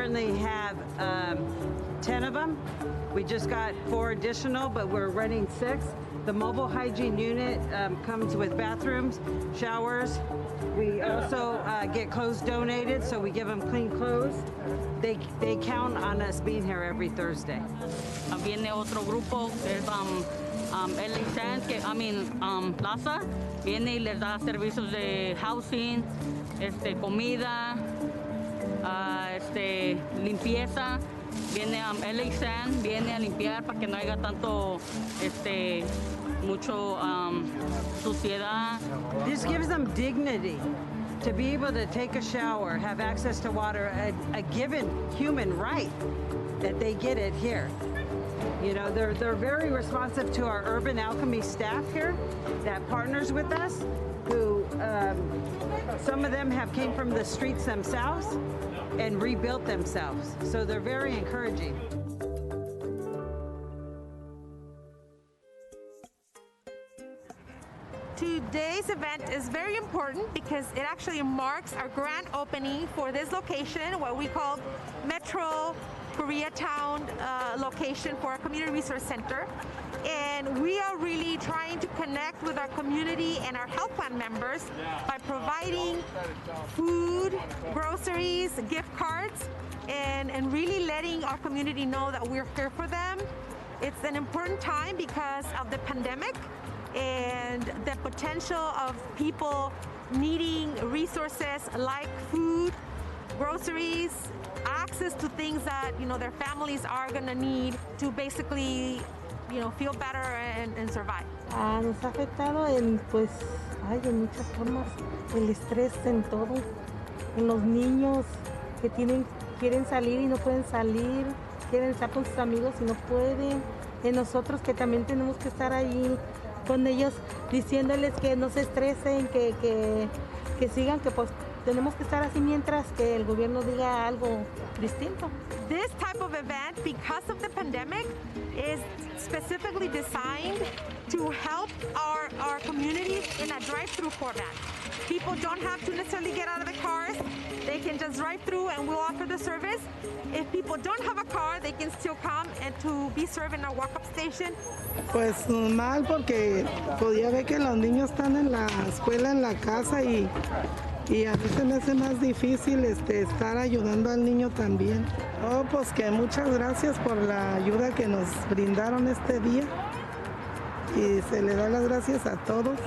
currently have 10 of them. We just got 4 additional, but we're running 6. The mobile hygiene unit comes with bathrooms, showers. We also get clothes donated, so we give them clean clothes. They count on us being here every Thursday. Viene otro grupo que es Plaza, viene y les da servicios de housing, comida, limpieza. Viene Lgbt, viene a limpiar para que no haya tanto, mucho suciedad. This gives them dignity to be able to take a shower, have access to water, a given human right that they get it here. You know, they're very responsive to our Urban Alchemy staff here that partners with us, who some of them have came from the streets themselves and rebuilt themselves. So they're very encouraging. Today's event is very important because it actually marks our grand opening for this location, what we call Metro Koreatown location for our Community Resource Center. And we are really trying to connect with our community and our health plan members by providing food, groceries, gift cards, and really letting our community know that we're here for them. It's an important time because of the pandemic and the potential of people needing resources like food, groceries, access to things that, you know, their families are going to need to basically, you know, feel better and survive. Nos ha afectado en muchas formas, el estrés en todo, en los niños que quieren salir y no pueden salir, quieren estar con sus amigos y no pueden, en nosotros que también tenemos que estar ahí con ellos diciéndoles que no se estresen, que sigan, que pues tenemos que estar así mientras que el gobierno diga algo distinto. This type of event, because of the pandemic, is specifically designed to help our communities in a drive-through format. People don't have to necessarily get out of the cars. They can just drive through and we'll offer the service. If people don't have a car, they can still come and to be served in our walk-up station. Pues mal porque podía ver que los niños están en la escuela, en la casa y a veces me hace más difícil estar ayudando al niño también. Oh, pues que muchas gracias por la ayuda que nos brindaron este día y se le da las gracias a todos.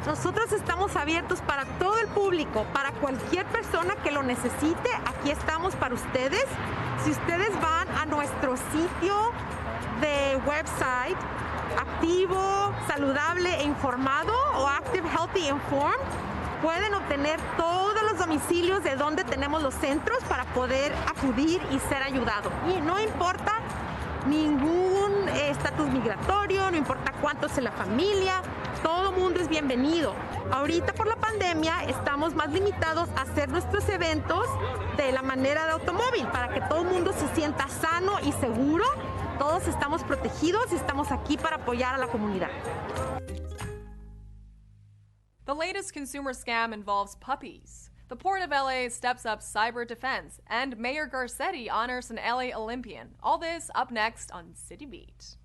Nosotros estamos abiertos para todo el público, para cualquier persona que lo necesite. Aquí estamos para ustedes. Si ustedes van a nuestro sitio de website, activo, saludable e informado o Active, Healthy, Informed, pueden obtener todos los domicilios de donde tenemos los centros para poder acudir y ser ayudado. Y no importa ningún estatus migratorio, no importa cuánto es la familia, todo mundo es bienvenido. Ahorita por la pandemia estamos más limitados a hacer nuestros eventos de la manera de automóvil para que todo el mundo se sienta sano y seguro. Todos estamos protegidos y estamos aquí para apoyar a la comunidad. The latest consumer scam involves puppies. The Port of LA steps up cyber defense, and Mayor Garcetti honors an LA Olympian. All this up next on City Beat.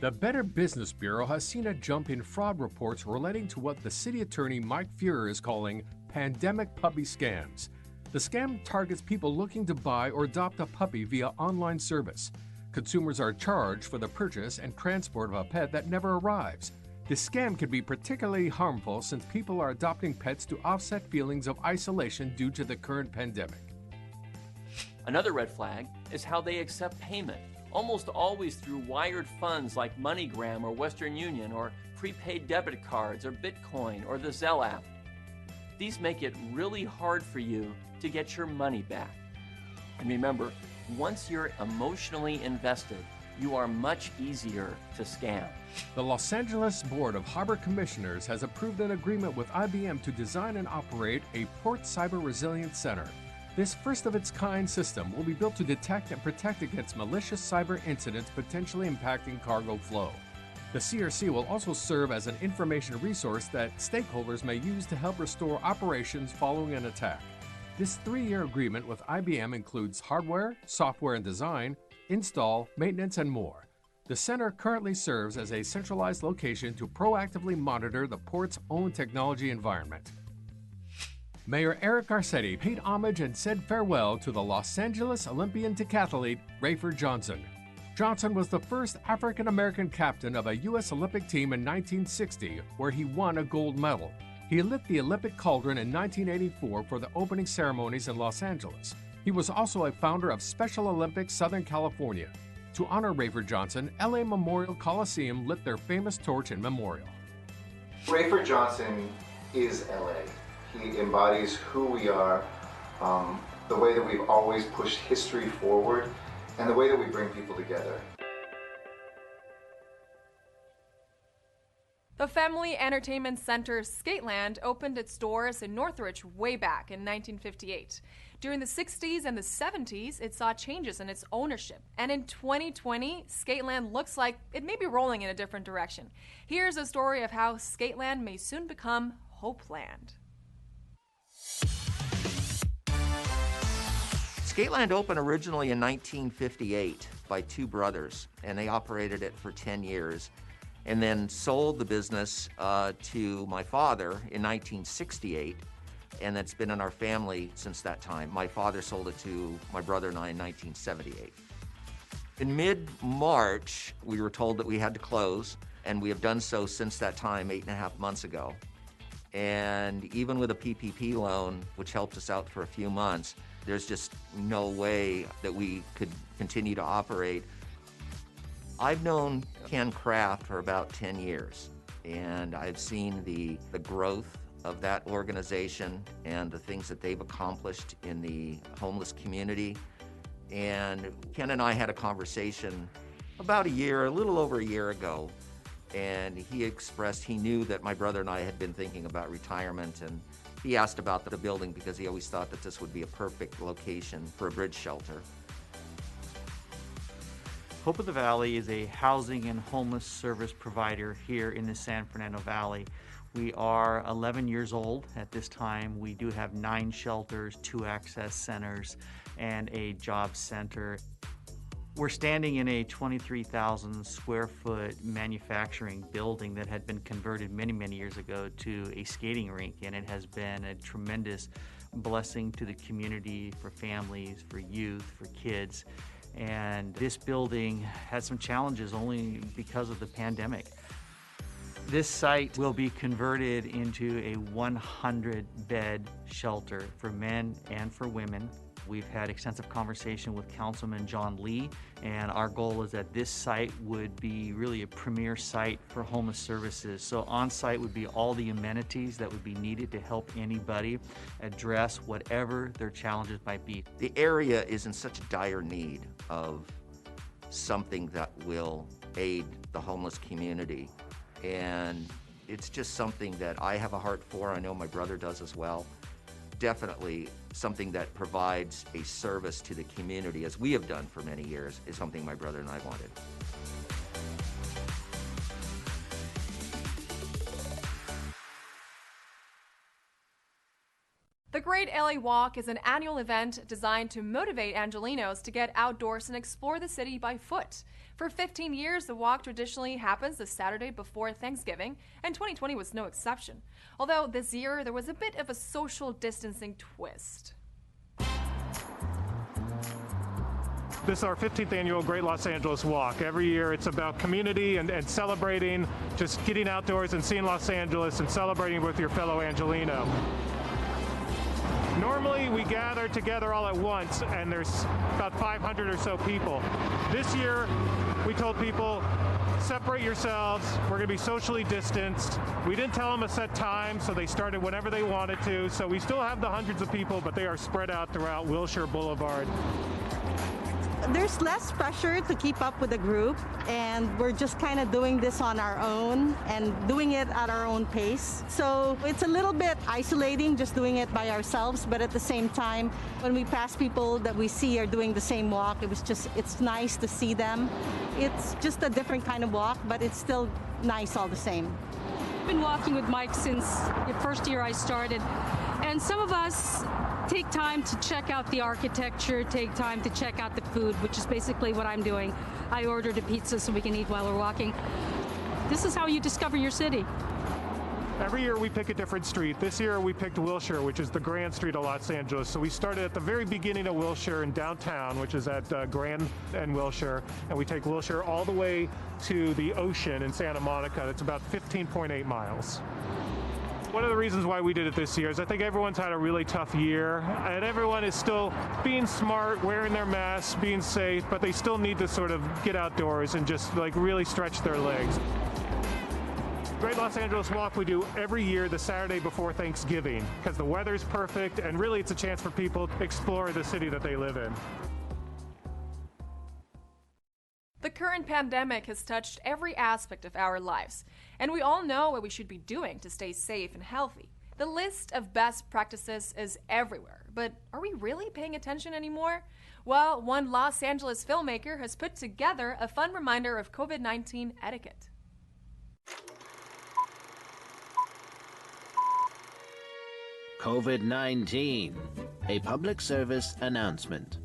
The Better Business Bureau has seen a jump in fraud reports relating to what the city attorney Mike Fuhrer is calling pandemic puppy scams. The scam targets people looking to buy or adopt a puppy via online service. Consumers are charged for the purchase and transport of a pet that never arrives. This scam can be particularly harmful since people are adopting pets to offset feelings of isolation due to the current pandemic. Another red flag is how they accept payment, almost always through wired funds like MoneyGram or Western Union, or prepaid debit cards or Bitcoin or the Zelle app. These make it really hard for you to get your money back. And remember, once you're emotionally invested, you are much easier to scam. The Los Angeles Board of Harbor Commissioners has approved an agreement with IBM to design and operate a Port Cyber Resilience Center. This first-of-its-kind system will be built to detect and protect against malicious cyber incidents potentially impacting cargo flow. The CRC will also serve as an information resource that stakeholders may use to help restore operations following an attack. This 3-year agreement with IBM includes hardware, software and design, install, maintenance, and more. The center currently serves as a centralized location to proactively monitor the port's own technology environment. Mayor Eric Garcetti paid homage and said farewell to the Los Angeles Olympian decathlete Rayford Johnson. Johnson was the first African-American captain of a U.S. Olympic team in 1960, where he won a gold medal. He lit the Olympic cauldron in 1984 for the opening ceremonies in Los Angeles. He was also a founder of Special Olympics Southern California. To honor Rayford Johnson, LA Memorial Coliseum lit their famous torch in memorial. Rayford Johnson is LA. He embodies who we are, the way that we've always pushed history forward, and the way that we bring people together. The Family Entertainment Center Skateland opened its doors in Northridge way back in 1958. During the 60s and the 70s, it saw changes in its ownership. And in 2020, Skateland looks like it may be rolling in a different direction. Here's a story of how Skateland may soon become Hopeland. Skateland opened originally in 1958 by two brothers, and they operated it for 10 years. And then sold the business to my father in 1968, and that's been in our family since that time. My father sold it to my brother and I in 1978. In mid-March, we were told that we had to close, and we have done so since that time, 8.5 months ago. And even with a PPP loan, which helped us out for a few months, there's just no way that we could continue to operate. I've known Ken Kraft for about 10 years, and I've seen the growth of that organization and the things that they've accomplished in the homeless community. And Ken and I had a conversation about a little over a year ago, and he expressed he knew that my brother and I had been thinking about retirement, and he asked about the building because he always thought that this would be a perfect location for a bridge shelter. Hope of the Valley is a housing and homeless service provider here in the San Fernando Valley. We are 11 years old at this time. We do have 9 shelters, 2 access centers, and a job center. We're standing in a 23,000 square foot manufacturing building that had been converted many, many years ago to a skating rink, and it has been a tremendous blessing to the community, for families, for youth, for kids. And this building had some challenges only because of the pandemic. This site will be converted into a 100-bed shelter for men and for women. We've had extensive conversation with Councilman John Lee, and our goal is that this site would be really a premier site for homeless services. So on site would be all the amenities that would be needed to help anybody address whatever their challenges might be. The area is in such dire need of something that will aid the homeless community. And it's just something that I have a heart for. I know my brother does as well. Definitely something that provides a service to the community, as we have done for many years, is something my brother and I wanted. The Great LA Walk is an annual event designed to motivate Angelenos to get outdoors and explore the city by foot. For 15 years, the walk traditionally happens the Saturday before Thanksgiving, and 2020 was no exception. Although this year, there was a bit of a social distancing twist. This is our 15th annual Great Los Angeles Walk. Every year it's about community and celebrating, just getting outdoors and seeing Los Angeles and celebrating with your fellow Angeleno. Normally we gather together all at once and there's about 500 or so people. This year we told people, separate yourselves, we're going to be socially distanced. We didn't tell them a set time, so they started whenever they wanted to. So we still have the hundreds of people, but they are spread out throughout Wilshire Boulevard. There's less pressure to keep up with the group, and we're just kind of doing this on our own and doing it at our own pace. So it's a little bit isolating just doing it by ourselves, but at the same time, when we pass people that we see are doing the same walk, it's nice to see them. It's just a different kind of walk, but it's still nice all the same. I've been walking with Mike since the first year I started, and some of us take time to check out the architecture, take time to check out the food, which is basically what I'm doing. I ordered a pizza so we can eat while we're walking. This is how you discover your city. Every year we pick a different street. This year we picked Wilshire, which is the Grand Street of Los Angeles. So we started at the very beginning of Wilshire in downtown, which is at Grand and Wilshire, and we take Wilshire all the way to the ocean in Santa Monica. It's about 15.8 miles. One of the reasons why we did it this year is I think everyone's had a really tough year, and everyone is still being smart, wearing their masks, being safe, but they still need to sort of get outdoors and just like really stretch their legs. Great Los Angeles Walk we do every year the Saturday before Thanksgiving because the weather's perfect and really it's a chance for people to explore the city that they live in. The current pandemic has touched every aspect of our lives, and we all know what we should be doing to stay safe and healthy. The list of best practices is everywhere, but are we really paying attention anymore? Well, one Los Angeles filmmaker has put together a fun reminder of COVID-19 etiquette. COVID-19, a public service announcement.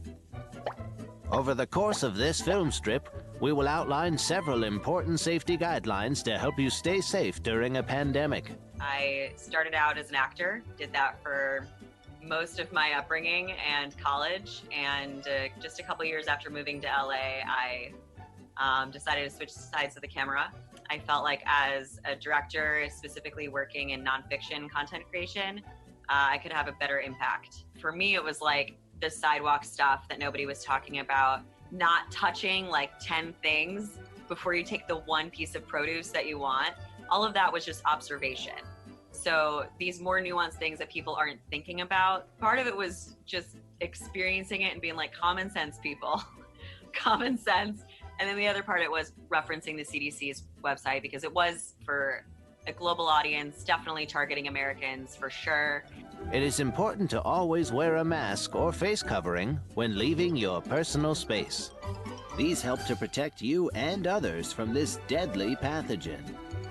Over the course of this film strip, we will outline several important safety guidelines to help you stay safe during a pandemic. I started out as an actor, did that for most of my upbringing and college, and just a couple years after moving to LA, I decided to switch sides of the camera. I felt like as a director, specifically working in nonfiction content creation, I could have a better impact. For me, it was like the sidewalk stuff that nobody was talking about, not touching like 10 things before you take the one piece of produce that you want. All of that was just observation. So these more nuanced things that people aren't thinking about, part of it was just experiencing it and being like, common sense, people, common sense. And then the other part, it was referencing the CDC's website because it was for a global audience, definitely targeting Americans for sure. It is important to always wear a mask or face covering when leaving your personal space. These help to protect you and others from this deadly pathogen.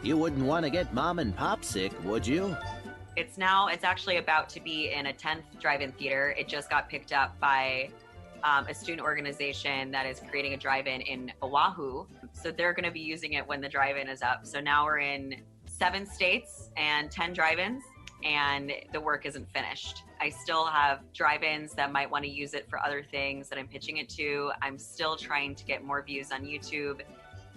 You wouldn't want to get mom and pop sick, would you? It's actually about to be in a 10th drive-in theater. It just got picked up by a student organization that is creating a drive-in in Oahu. So they're going to be using it when the drive-in is up. So now we're in 7 states and 10 drive-ins, and the work isn't finished. I still have drive-ins that might want to use it for other things that I'm pitching it to. I'm still trying to get more views on YouTube,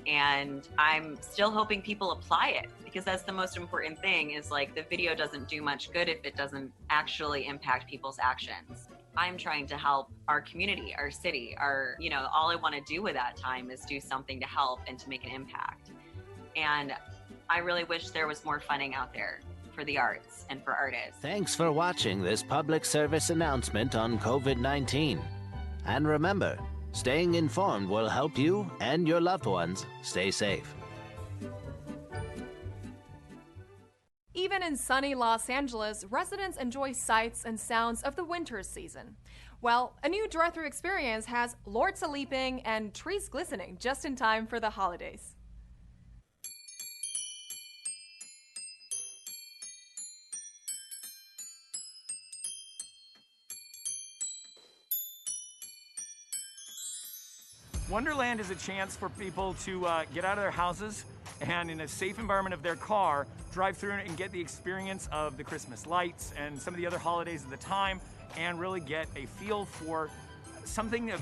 and I'm still hoping people apply it, because that's the most important thing, is like the video doesn't do much good if it doesn't actually impact people's actions. I'm trying to help our community, our city, all I want to do with that time is do something to help and to make an impact. And I really wish there was more funding out there for the arts and for artists. Thanks for watching this public service announcement on COVID-19. And remember, staying informed will help you and your loved ones stay safe. Even in sunny Los Angeles, residents enjoy sights and sounds of the winter season. Well, a new drive-thru experience has lords a-leaping and trees glistening just in time for the holidays. Wonderland is a chance for people to get out of their houses and in a safe environment of their car, drive through and get the experience of the Christmas lights and some of the other holidays of the time, and really get a feel for something of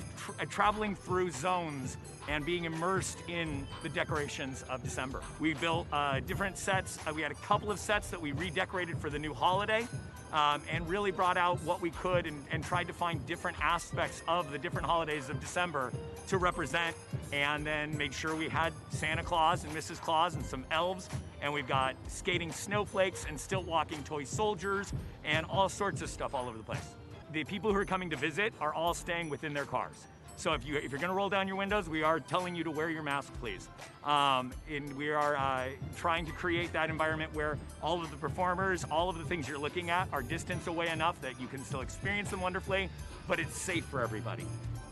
traveling through zones and being immersed in the decorations of December. We built different sets. We had a couple of sets that we redecorated for the new holiday, and really brought out what we could and tried to find different aspects of the different holidays of December to represent, and then make sure we had Santa Claus and Mrs. Claus and some elves, and we've got skating snowflakes and stilt walking toy soldiers and all sorts of stuff all over the place. The people who are coming to visit are all staying within their cars. So if you're going to roll down your windows, we are telling you to wear your mask, please. And we are trying to create that environment where all of the performers, all of the things you're looking at are distanced away enough that you can still experience them wonderfully, but it's safe for everybody.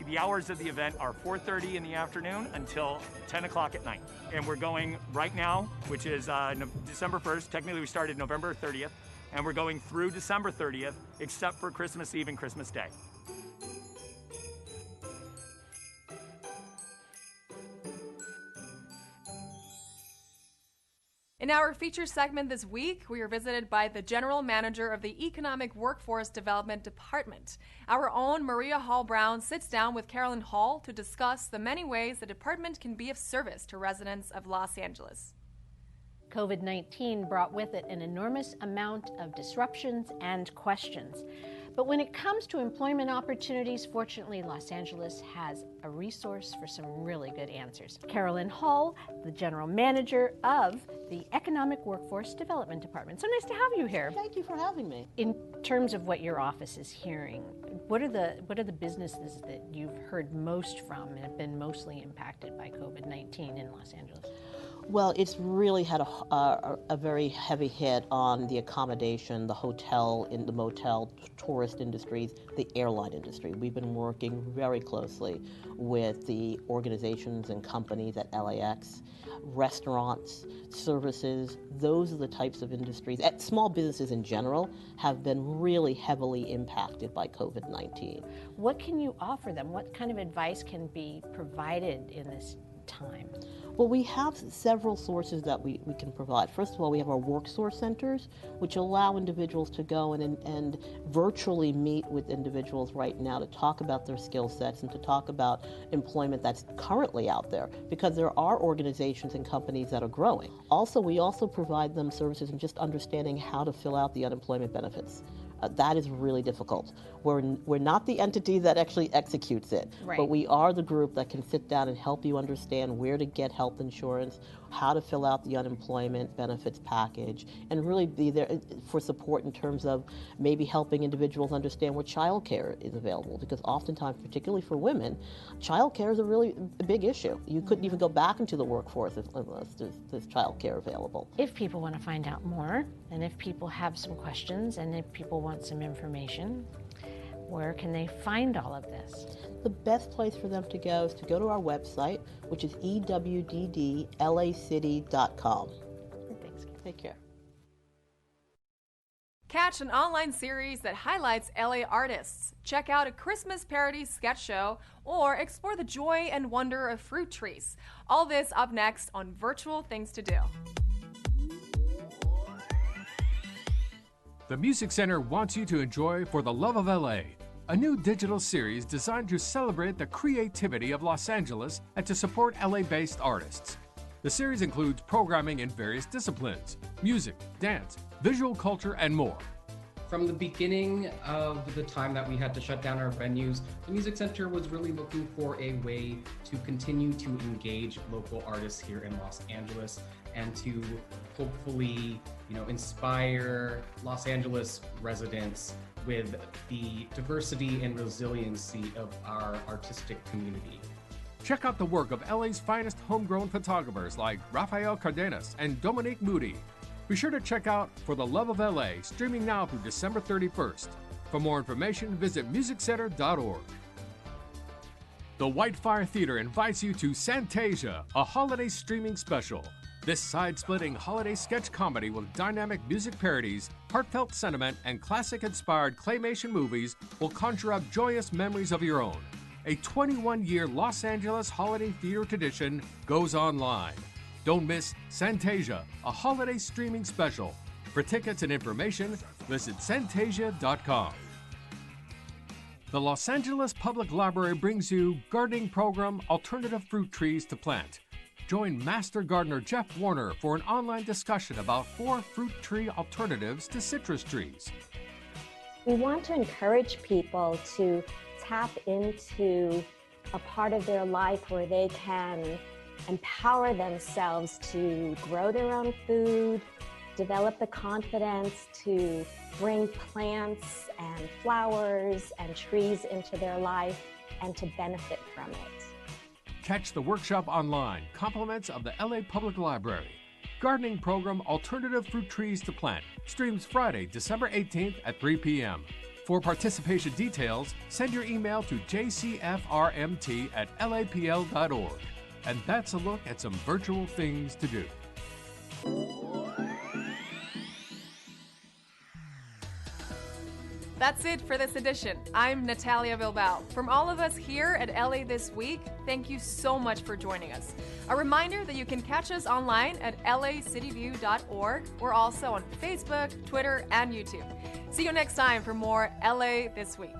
The hours of the event are 4:30 in the afternoon until 10 o'clock at night. And we're going right now, which is December 1st. Technically, we started November 30th, and we're going through December 30th, except for Christmas Eve and Christmas Day. In our feature segment this week, we are visited by the General Manager of the Economic Workforce Development Department. Our own Maria Hall Brown sits down with Carolyn Hall to discuss the many ways the department can be of service to residents of Los Angeles. COVID-19 brought with it an enormous amount of disruptions and questions. But when it comes to employment opportunities, fortunately, Los Angeles has a resource for some really good answers. Carolyn Hall, the General Manager of the Economic Workforce Development Department. So nice to have you here. Thank you for having me. In terms of what your office is hearing, what are the businesses that you've heard most from and have been mostly impacted by COVID-19 in Los Angeles? Well, it's really had a very heavy hit on the accommodation, the hotel, in the motel, tourist industries, the airline industry. We've been working very closely with the organizations and companies at LAX, restaurants, services. Those are the types of industries. Small businesses in general have been really heavily impacted by COVID-19. What can you offer them? What kind of advice can be provided in this time? Well, we have several sources that we can provide. First of all, we have our work source centers, which allow individuals to go and virtually meet with individuals right now to talk about their skill sets and to talk about employment that's currently out there, because there are organizations and companies that are growing. Also, we also provide them services in just understanding how to fill out the unemployment benefits. That is really difficult. We're not the entity that actually executes it, right, but we are the group that can sit down and help you understand where to get health insurance, how to fill out the unemployment benefits package, and really be there for support in terms of maybe helping individuals understand where child care is available, because oftentimes, particularly for women, child care is a really big issue. You couldn't even go back into the workforce unless there's child care available. If people want to find out more, and if people have some questions, and if people want some information, where can they find all of this? The best place for them to go is to go to our website, which is ewddlacity.com. Thanks. Take care. Catch an online series that highlights LA artists, check out a Christmas parody sketch show, or explore the joy and wonder of fruit trees. All this up next on Virtual Things to Do. The Music Center wants you to enjoy For the Love of LA, a new digital series designed to celebrate the creativity of Los Angeles and to support LA-based artists. The series includes programming in various disciplines: music, dance, visual culture, and more. From the beginning of the time that we had to shut down our venues, the Music Center was really looking for a way to continue to engage local artists here in Los Angeles and to hopefully, inspire Los Angeles residents with the diversity and resiliency of our artistic community. Check out the work of LA's finest homegrown photographers like Rafael Cardenas and Dominique Moody. Be sure to check out For the Love of LA, streaming now through December 31st. For more information, visit musiccenter.org. The Whitefire Theater invites you to Santasia, a holiday streaming special. This side-splitting holiday sketch comedy with dynamic music parodies, heartfelt sentiment, and classic-inspired claymation movies will conjure up joyous memories of your own. A 21-year Los Angeles holiday theater tradition goes online. Don't miss Santasia, a holiday streaming special. For tickets and information, visit Santasia.com. The Los Angeles Public Library brings you gardening program Alternative Fruit Trees to Plant. Join Master Gardener Jeff Warner for an online discussion about 4 fruit tree alternatives to citrus trees. We want to encourage people to tap into a part of their life where they can empower themselves to grow their own food, develop the confidence to bring plants and flowers and trees into their life, and to benefit from it. Catch the workshop online, compliments of the LA Public Library. Gardening program Alternative Fruit Trees to Plant streams Friday, December 18th at 3 p.m. For participation details, send your email to jcfrmt@lapl.org. And that's a look at some virtual things to do. That's it for this edition. I'm Natalia Bilbao. From all of us here at LA This Week, thank you so much for joining us. A reminder that you can catch us online at lacityview.org. We're also on Facebook, Twitter, and YouTube. See you next time for more LA This Week.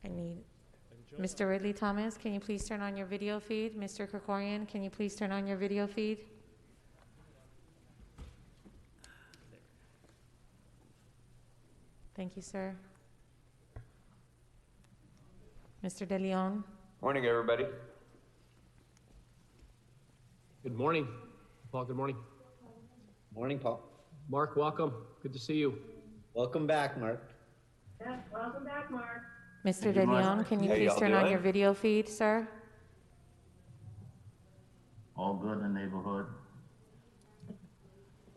I need Mr. Ridley Thomas, can you please turn on your video feed? Mr. Krikorian, can you please turn on your video feed? Thank you, sir. Mr. De Leon. Morning, everybody. Good morning. Paul, good morning. Morning, Paul. Mark, welcome. Good to see you. Welcome back, Mark. Yes, welcome back, Mark. Mr. De Leon, can you please turn on your video feed, sir? All good in the neighborhood.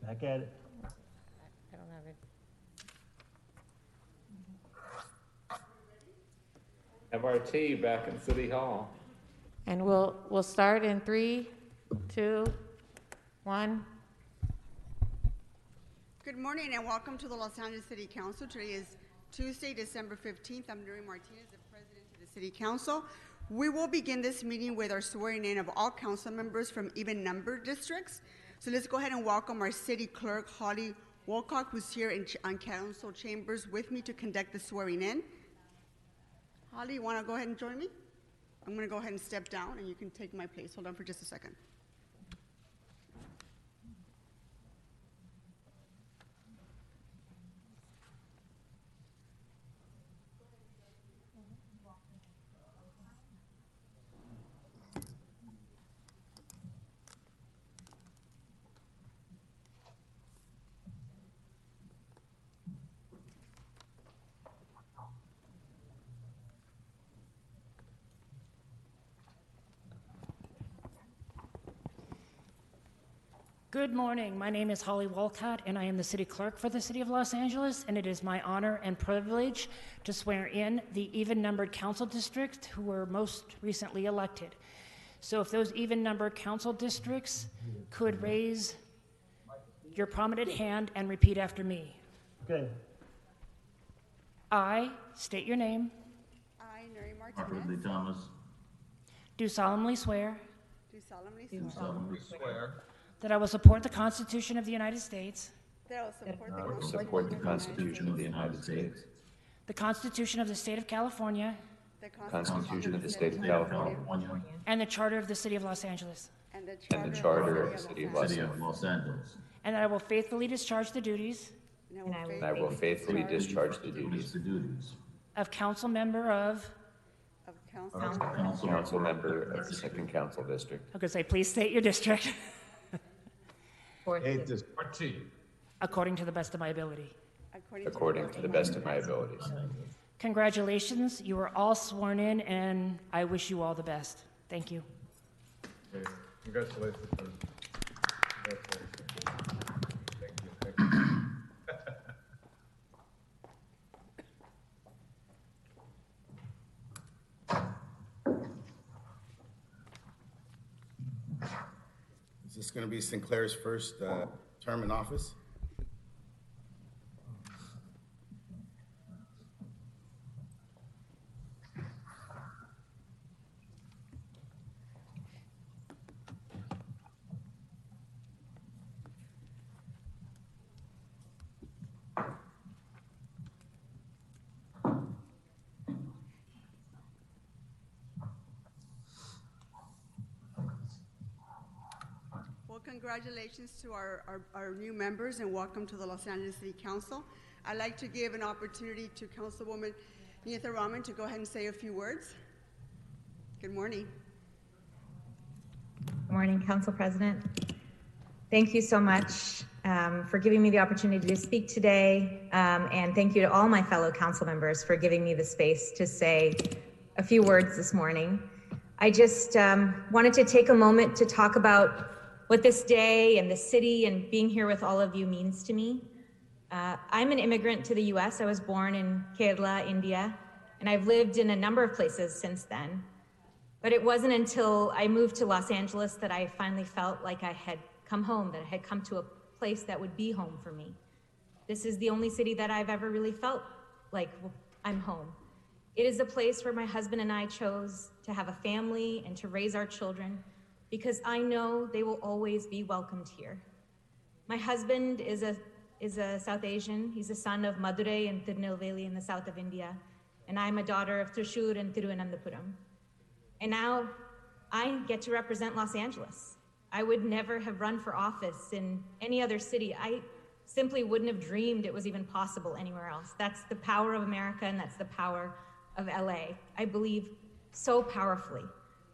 Back at it. I don't have it. MRT back in City Hall. And we'll start in 3, 2, 1. Good morning and welcome to the Los Angeles City Council. Today is Tuesday, December 15th. I'm Nuri Martinez, the President of the City Council. We will begin this meeting with our swearing in of all council members from even-numbered districts. So let's go ahead and welcome our City Clerk, Holly Wolcock, who's here on council chambers with me to conduct the swearing in. Holly, you want to go ahead and join me? I'm going to go ahead and step down and you can take my place. Hold on for just a second. Good morning. My name is Holly Wolcott, and I am the City Clerk for the City of Los Angeles, and it is my honor and privilege to swear in the even-numbered council districts who were most recently elected. So if those even-numbered council districts could raise your prominent hand and repeat after me. Okay. I state your name. I, Nuri Mark Martinez, Ridley Thomas. Do solemnly swear do solemnly Do swear solemnly swear. that I will support the Constitution of the United States, that I will support the Support the Constitution of the United States. the Constitution of the State of California, Constitution of the State of California. and the Charter of the City of Los Angeles, and the And the Charter of the City of Los Angeles. and that I will faithfully discharge the duties And I will faithfully discharge the duties of council member of, Council member of the Second Council District. I could say, please state your district, according to the best of my ability. According to the best of my abilities. Congratulations, you are all sworn in, and I wish you all the best. Thank you. Congratulations. Is this going to be Sinclair's first term in office? Congratulations to our new members and welcome to the Los Angeles City Council. I'd like to give an opportunity to Councilwoman Nitha Raman to go ahead and say a few words. Good morning. Good morning, Council President. Thank you so much for giving me the opportunity to speak today, and thank you to all my fellow council members for giving me the space to say a few words this morning. I just wanted to take a moment to talk about what this day and the city and being here with all of you means to me. I'm an immigrant to the US. I was born in Kerala, India, and I've lived in a number of places since then. But it wasn't until I moved to Los Angeles that I finally felt like I had come home, that I had come to a place that would be home for me. This is the only city that I've ever really felt like I'm home. It is a place where my husband and I chose to have a family and to raise our children, because I know they will always be welcomed here. My husband is a South Asian. He's a son of Madurai and Tirunelveli in the south of India. and I'm a daughter of Thrissur and Thiruvananthapuram. And now I get to represent Los Angeles. I would never have run for office in any other city. I simply wouldn't have dreamed it was even possible anywhere else. That's the power of America, and that's the power of LA. I believe so powerfully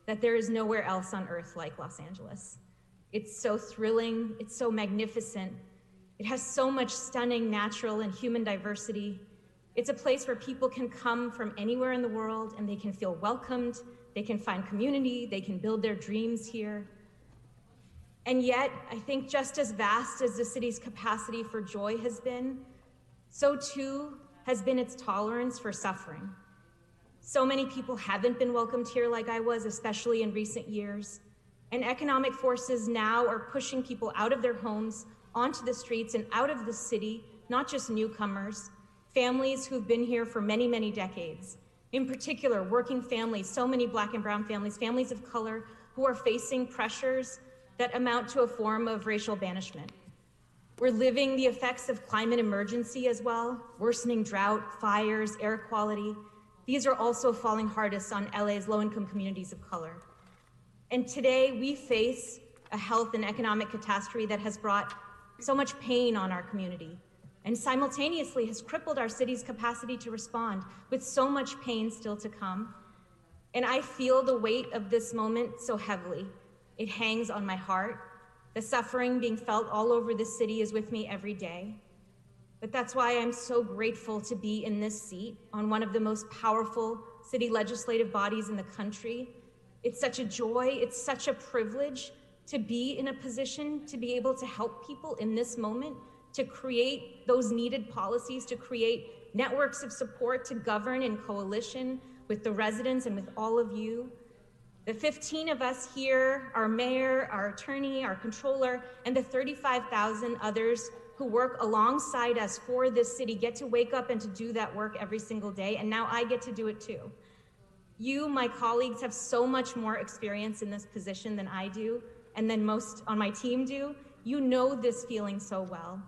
that there is nowhere else on earth like Los Angeles. It's so thrilling, it's so magnificent. It has so much stunning natural and human diversity. It's a place where people can come from anywhere in the world and they can feel welcomed, they can find community, they can build their dreams here. And yet, I think just as vast as the city's capacity for joy has been, so too has been its tolerance for suffering. So many people haven't been welcomed here like I was, especially in recent years. And economic forces now are pushing people out of their homes, onto the streets and out of the city, not just newcomers, families who've been here for many, many decades. In particular, working families, so many Black and brown families, families of color who are facing pressures that amount to a form of racial banishment. We're living the effects of climate emergency as well, worsening drought, fires, air quality. These are also falling hardest on LA's low-income communities of color. And today we face a health and economic catastrophe that has brought so much pain on our community and simultaneously has crippled our city's capacity to respond, with so much pain still to come. And I feel the weight of this moment so heavily. It hangs on my heart. The suffering being felt all over the city is with me every day. But that's why I'm so grateful to be in this seat on one of the most powerful city legislative bodies in the country. It's such a joy, it's such a privilege to be in a position to be able to help people in this moment, to create those needed policies, to create networks of support, to govern in coalition with the residents and with all of you. The 15 of us here, our mayor, our attorney, our controller, and the 35,000 others who work alongside us for this city get to wake up and to do that work every single day, and now I get to do it too. You, my colleagues, have so much more experience in this position than I do, and than most on my team do. You know this feeling so well.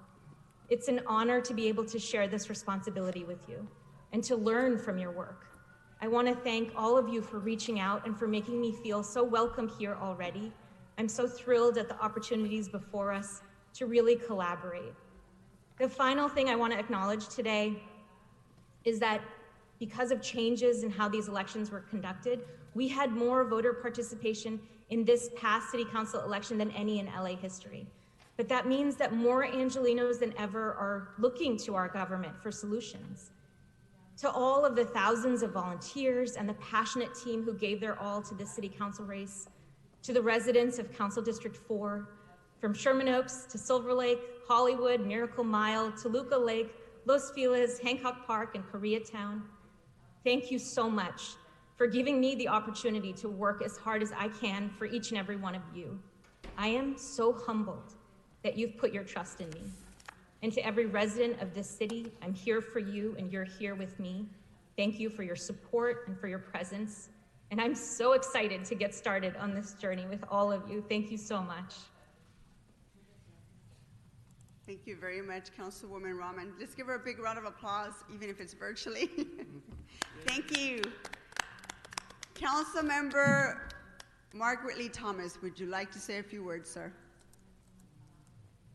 It's an honor to be able to share this responsibility with you and to learn from your work. I want to thank all of you for reaching out and for making me feel so welcome here already. I'm so thrilled at the opportunities before us to really collaborate. The final thing I want to acknowledge today is that because of changes in how these elections were conducted, we had more voter participation in this past city council election than any in LA history. But that means that more Angelenos than ever are looking to our government for solutions. To all of the thousands of volunteers and the passionate team who gave their all to this city council race, to the residents of Council District 4, from Sherman Oaks to Silver Lake, Hollywood, Miracle Mile, Toluca Lake, Los Feliz, Hancock Park, and Koreatown, thank you so much for giving me the opportunity to work as hard as I can for each and every one of you. I am so humbled that you've put your trust in me. And to every resident of this city, I'm here for you and you're here with me. Thank you for your support and for your presence. And I'm so excited to get started on this journey with all of you. Thank you so much. Thank you very much, Councilwoman Rahman. Let's give her a big round of applause, even if it's virtually. Thank you. Councilmember Margaret Lee Thomas, would you like to say a few words, sir?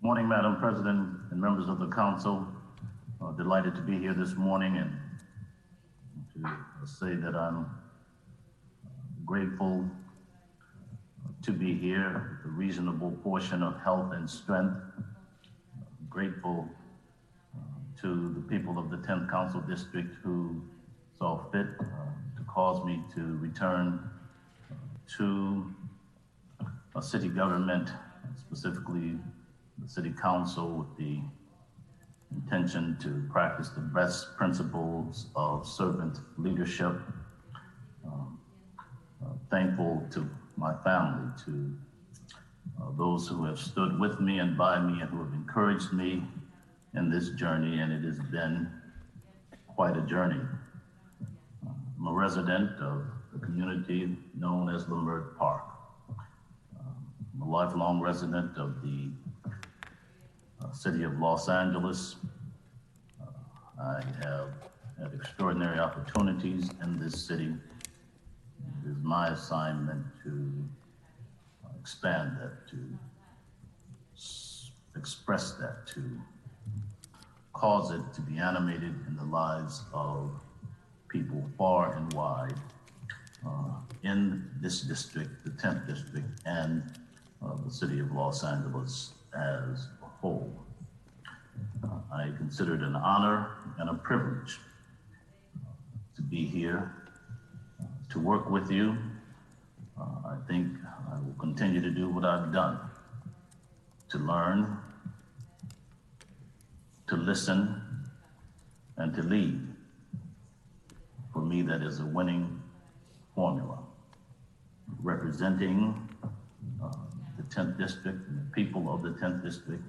Morning, Madam President and members of the council. Delighted to be here this morning and to say that I'm grateful to be here, a reasonable portion of health and strength. Grateful to the people of the 10th Council District who saw fit to cause me to return to a city government, specifically the City Council, with the intention to practice the best principles of servant leadership. Thankful to my family, to those who have stood with me and by me and who have encouraged me in this journey, and it has been quite a journey. I'm a resident of the community known as Leimert Park. I'm a lifelong resident of the city of Los Angeles. I have had extraordinary opportunities in this city. It is my assignment to expand that, to express that, to cause it to be animated in the lives of people far and wide in this district, the 10th district, and the city of Los Angeles as a whole. I consider it an honor and a privilege to be here, to work with you. I think I will continue to do what I've done, to learn, to listen, and to lead. For me, that is a winning formula. Representing the 10th district and the people of the 10th district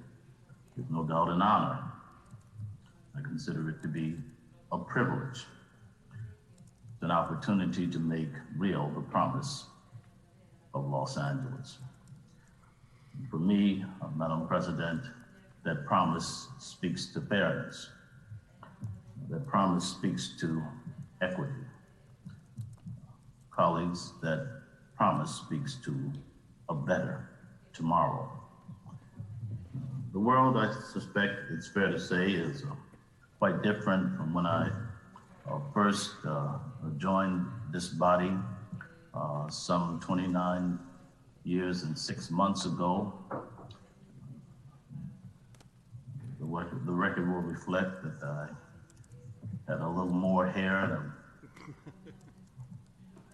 is no doubt an honor. I consider it to be a privilege. It's an opportunity to make real the promise of Los Angeles. For me, Madam President, that promise speaks to fairness. That promise speaks to equity. Colleagues, that promise speaks to a better tomorrow. The world, I suspect it's fair to say, is quite different from when I first joined this body some 29 years and 6 months ago. The record will reflect that I had a little more hair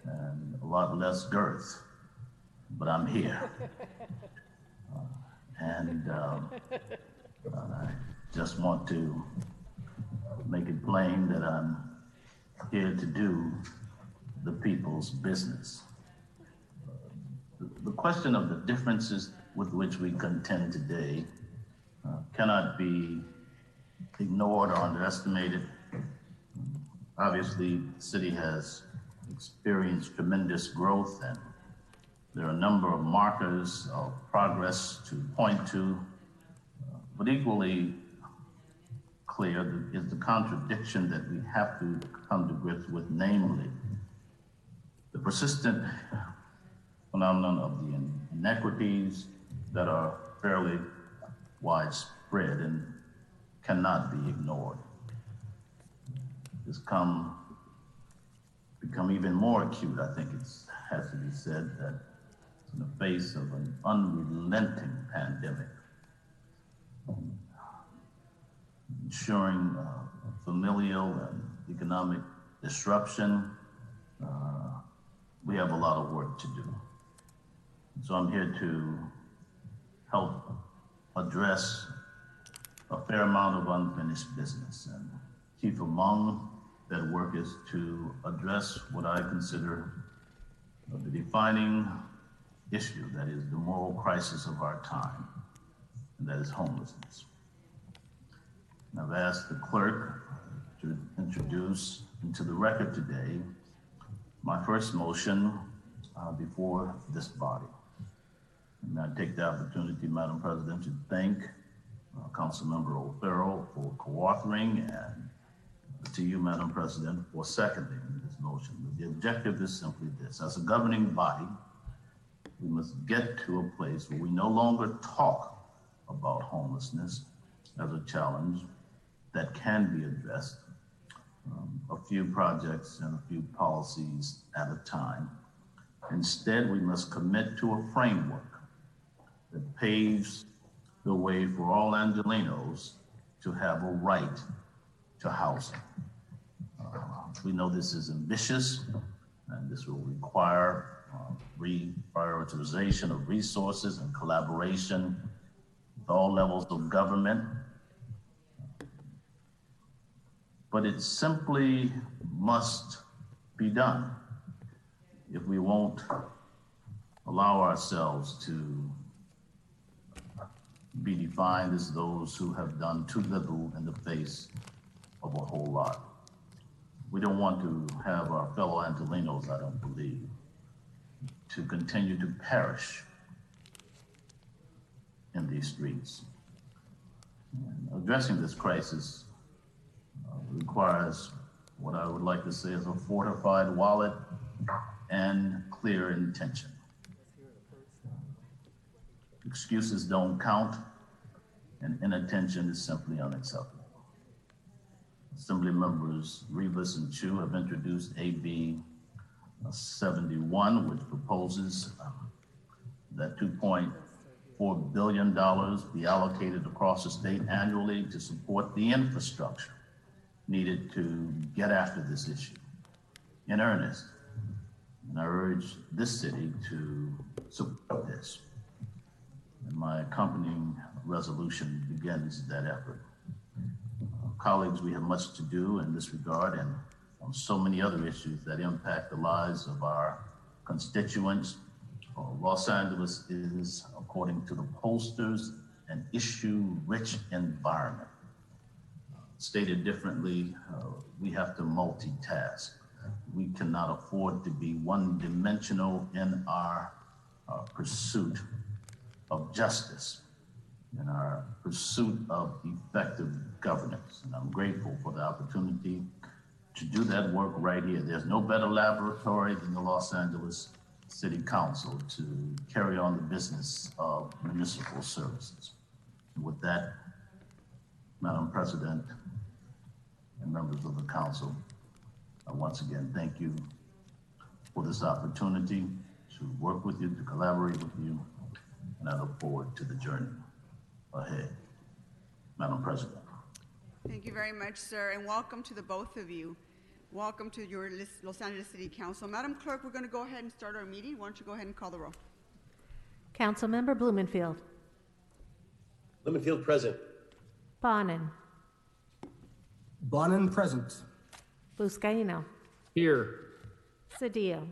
and a lot less girth, but I'm here. I just want to make it plain that I'm here to do the people's business. The question of the differences with which we contend today cannot be ignored or underestimated. Obviously, the city has experienced tremendous growth, and there are a number of markers of progress to point to, but equally clear is the contradiction that we have to come to grips with, namely the persistent phenomenon of the inequities that are fairly widespread and cannot be ignored. It's become even more acute, I think it has to be said, that in the face of an unrelenting pandemic, ensuring familial and economic disruption, we have a lot of work to do. So I'm here to help address a fair amount of unfinished business. And chief among that work is to address what I consider the defining issue, that is the moral crisis of our time, and that is homelessness. And I've asked the clerk to introduce into the record today my first motion before this body. And I take the opportunity, Madam President, to thank Councilmember O'Farrell for co-authoring, and to you, Madam President, for seconding this motion. The objective is simply this: as a governing body, we must get to a place where we no longer talk about homelessness as a challenge that can be addressed, a few projects and a few policies at a time. Instead, we must commit to a framework that paves the way for all Angelenos to have a right to housing. We know this is ambitious, and this will require reprioritization of resources and collaboration with all levels of government. But it simply must be done if we won't allow ourselves to be defined as those who have done too little in the face of a whole lot. We don't want to have our fellow Angelenos, I don't believe, to continue to perish in these streets. And addressing this crisis requires what I would like to say is a fortified wallet and clear intention. Excuses don't count, and inattention is simply unacceptable. Assembly members Rivas and Chu have introduced AB 71, which proposes that $2.4 billion be allocated across the state annually to support the infrastructure needed to get after this issue in earnest. And I urge this city to support this. And my accompanying resolution begins that effort. Colleagues, we have much to do in this regard and on so many other issues that impact the lives of our constituents. Los Angeles is, according to the pollsters, an issue-rich environment. Stated differently, we have to multitask. We cannot afford to be one-dimensional in our pursuit of justice, in our pursuit of effective governance. And I'm grateful for the opportunity to do that work right here. There's no better laboratory than the Los Angeles City Council to carry on the business of municipal services. And with that, Madam President and members of the council, I once again thank you for this opportunity to work with you, to collaborate with you, and I look forward to the journey ahead. Madam President. Thank you very much, sir, and welcome to the both of you. Welcome to your Los Angeles City Council. Madam Clerk, we're going to go ahead and start our meeting. Why don't you go ahead and call the roll? Councilmember Blumenfield. Blumenfield present. Bonin. Bonin present. Buscaino. Here. Cedillo.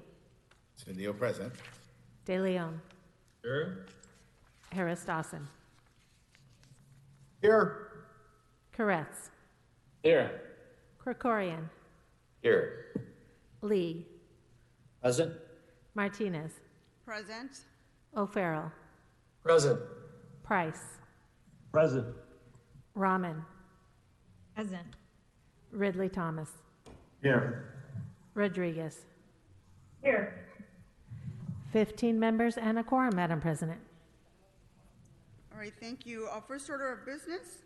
Cedillo present. De Leon. Here. Harris Dawson. Here. Koretz. Here. Krikorian. Here. Lee. Present. Martinez. Present. O'Farrell. Present. Price. Present. Rahman. Present. Ridley Thomas. Here. Rodriguez. Here. 15 members and a quorum, Madam President. All right, thank you. First order of business.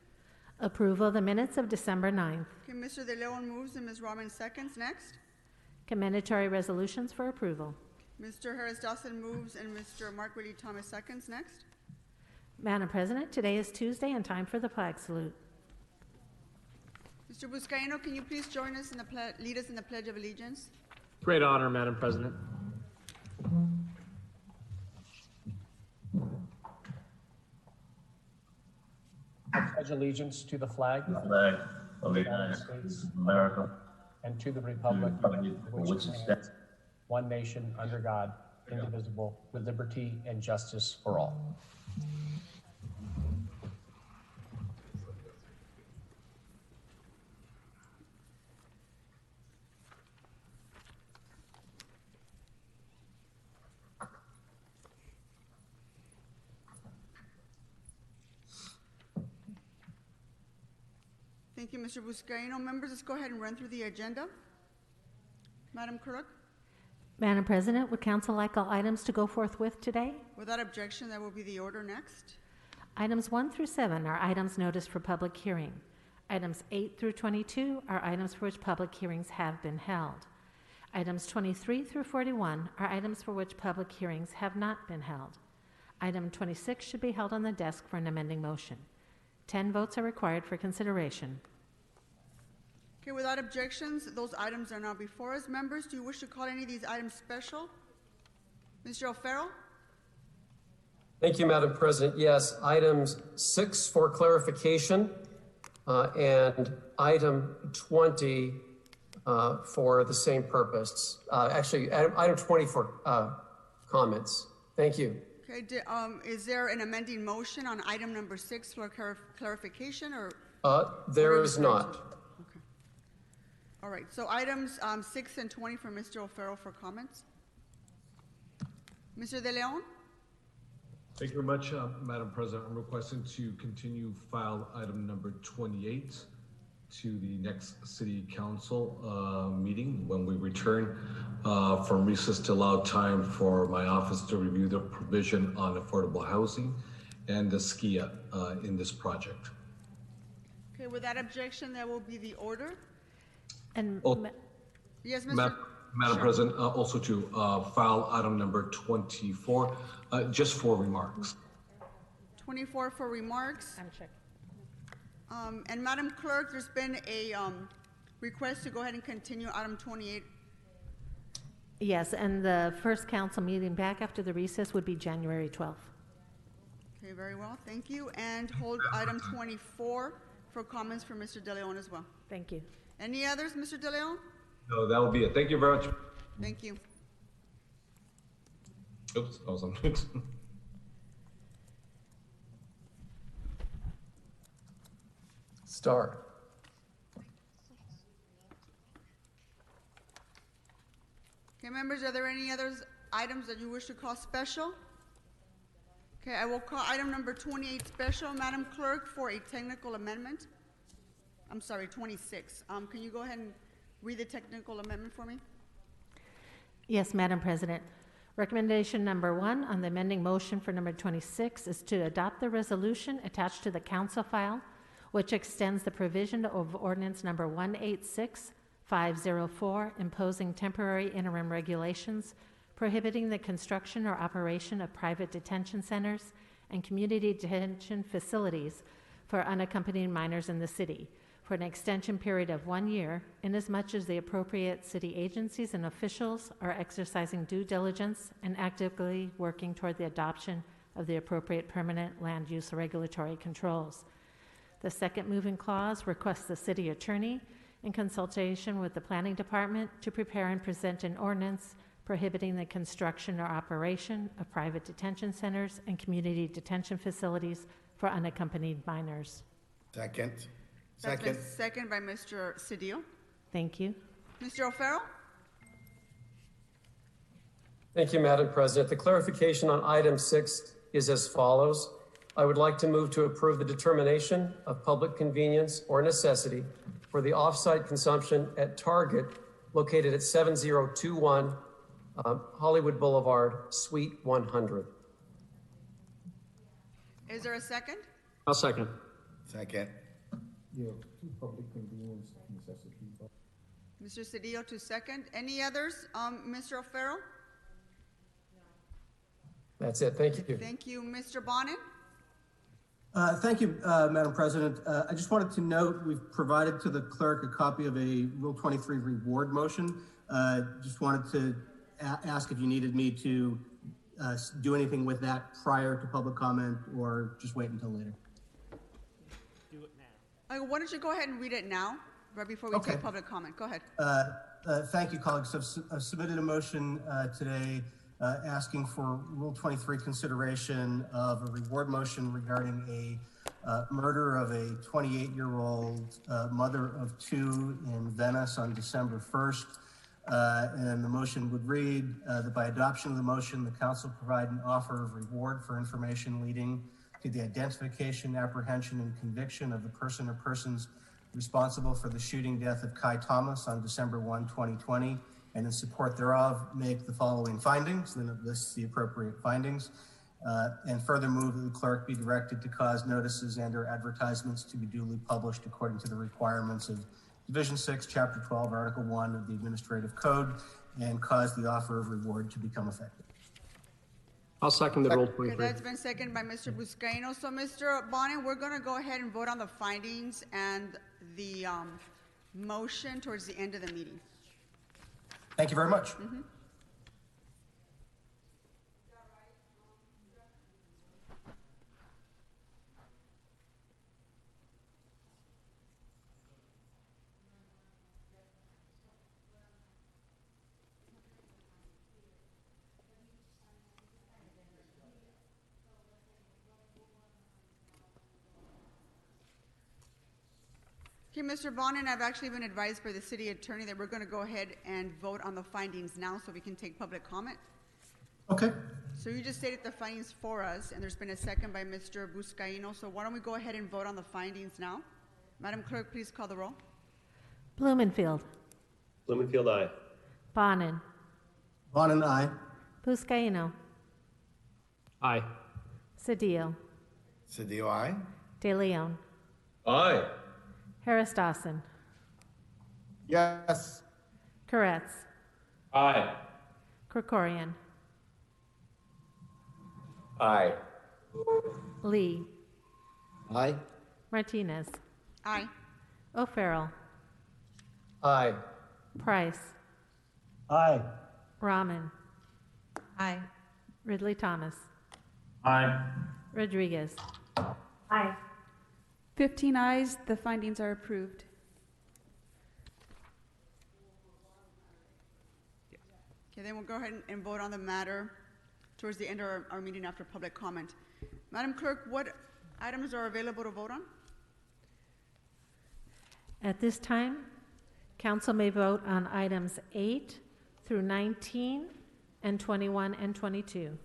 Approval of the minutes of December 9th. Okay, Mr. De Leon moves and Ms. Rahman seconds. Next. Commendatory resolutions for approval. Mr. Harris Dawson moves and Mr. Mark Ridley Thomas seconds. Next. Madam President, today is Tuesday and time for the flag salute. Mr. Buscaino, can you please join us in the lead us in the Pledge of Allegiance? Great honor, Madam President. I pledge allegiance to the flag The flag of the United States of America and to the republic for which it stands, one nation under God, indivisible, with liberty and justice for all. Thank you, Mr. Buscaino. Members, let's go ahead and run through the agenda. Madam Clerk, Madam President, would council like all items to go forthwith today? without objection, that will be the order next. Items 1 through 7 are items noticed for public hearing. Items 8 through 22 are items for which public hearings have been held. Items 23 through 41 are items for which public hearings have not been held. Item 26 should be held on the desk for an amending motion. 10 votes are required for consideration. Okay, without objections, those items are now before us. Members, do you wish to call any of these items special? Mr. O'Farrell? Thank you, Madam President. Yes, items 6 for clarification and item 20 for the same purpose. Actually, item 20 for comments. Thank you. Okay, is there an amending motion on item number 6 for clarification or? There is not. Okay. All right, so items 6 and 20 for Mr. O'Farrell for comments. Mr. De Leon? Thank you very much, Madam President. I'm requesting to continue file item number 28 to the next city council meeting when we return from recess to allow time for my office to review the provision on affordable housing and the SKIA in this project. Okay, with that objection, that will be the order. And yes, Mr. Madam President, also to file item number 24, just for remarks. 24 for remarks. I'm checking. And Madam Clerk, there's been a request to go ahead and continue item 28. Yes, and the first council meeting back after the recess would be January 12th. Okay, very well, thank you. And hold item 24 for comments from Mr. De Leon as well. Thank you. Any others, Mr. De Leon? No, that will be it. Thank you very much. Thank you. Oops, I was on mute. Start. Okay, members, are there any other items that you wish to call special? Okay, I will call item number 28 special, Madam Clerk, for a technical amendment. I'm sorry, 26. Can you go ahead and read the technical amendment for me? Yes, Madam President. Recommendation number 1 on the amending motion for number 26 is to adopt the resolution attached to the council file, which extends the provision of ordinance number 186504, imposing temporary interim regulations prohibiting the construction or operation of private detention centers and community detention facilities for unaccompanied minors in the city for an extension period of 1 year, inasmuch as the appropriate city agencies and officials are exercising due diligence and actively working toward the adoption of the appropriate permanent land use regulatory controls. The second moving clause requests the city attorney, in consultation with the planning department, to prepare and present an ordinance prohibiting the construction or operation of private detention centers and community detention facilities for unaccompanied minors. Second. That's been seconded by Mr. Cedillo. Thank you. Mr. O'Farrell? Thank you, Madam President. The clarification on item 6 is as follows. I would like to move to approve the determination of public convenience or necessity for the off-site consumption at Target located at 7021 Hollywood Boulevard, Suite 100. Is there a second? I'll second. Second. Yeah, two public convenience necessity. Mr. Cedillo to second. Any others? Mr. O'Farrell? That's it. Thank you. Thank you. Mr. Bonin? Thank you, Madam President. I just wanted to note we've provided to the clerk a copy of a Rule 23 reward motion. Just wanted to ask if you needed me to do anything with that prior to public comment or just wait until later. Do it now. Why don't you go ahead and read it now, right before we take public comment. Go ahead. Thank you, colleagues. I've submitted a motion today asking for Rule 23 consideration of a reward motion regarding a murder of a 28-year-old mother of 2 in Venice on December 1st. And the motion would read that by adoption of the motion, the council provide an offer of reward for information leading to the identification, apprehension, and conviction of the person or persons responsible for the shooting death of Kai Thomas on December 1, 2020, and in support thereof, make the following findings. Then it lists the appropriate findings. And further move that the clerk be directed to cause notices and or advertisements to be duly published according to the requirements of Division 6, Chapter 12, Article 1 of the Administrative Code, and cause the offer of reward to become effective. I'll second the Rule 23. Okay, that's been seconded by Mr. Buscaino. So, Mr. Bonin, we're going to go ahead and vote on the findings and the motion towards the end of the meeting. Thank you very much. Mm-hmm. Okay, Mr. Bonin, I've actually been advised by the city attorney that we're going to go ahead and vote on the findings now so we can take public comment. Okay. So you just stated the findings for us, and there's been a second by Mr. Buscaino. So why don't we go ahead and vote on the findings now? Madam Clerk, please call the roll. Blumenfield. Blumenfield, aye. Bonin. Bonin, aye. Buscaino. Aye. Cedillo. Cedillo, aye. De Leon. Aye. Harris Dawson. Yes. Koretz. Aye. Krikorian. Aye. Lee. Aye. Martinez. Aye. O'Farrell. Aye. Price. Aye. Rahman. Aye. Ridley Thomas. Aye. Rodriguez. Aye. 15 ayes, the findings are approved. Okay, then we'll go ahead and vote on the matter towards the end of our meeting after public comment. Madam Clerk, what items are available to vote on? At this time, council may vote on items 8 through 19 and 21 and 22.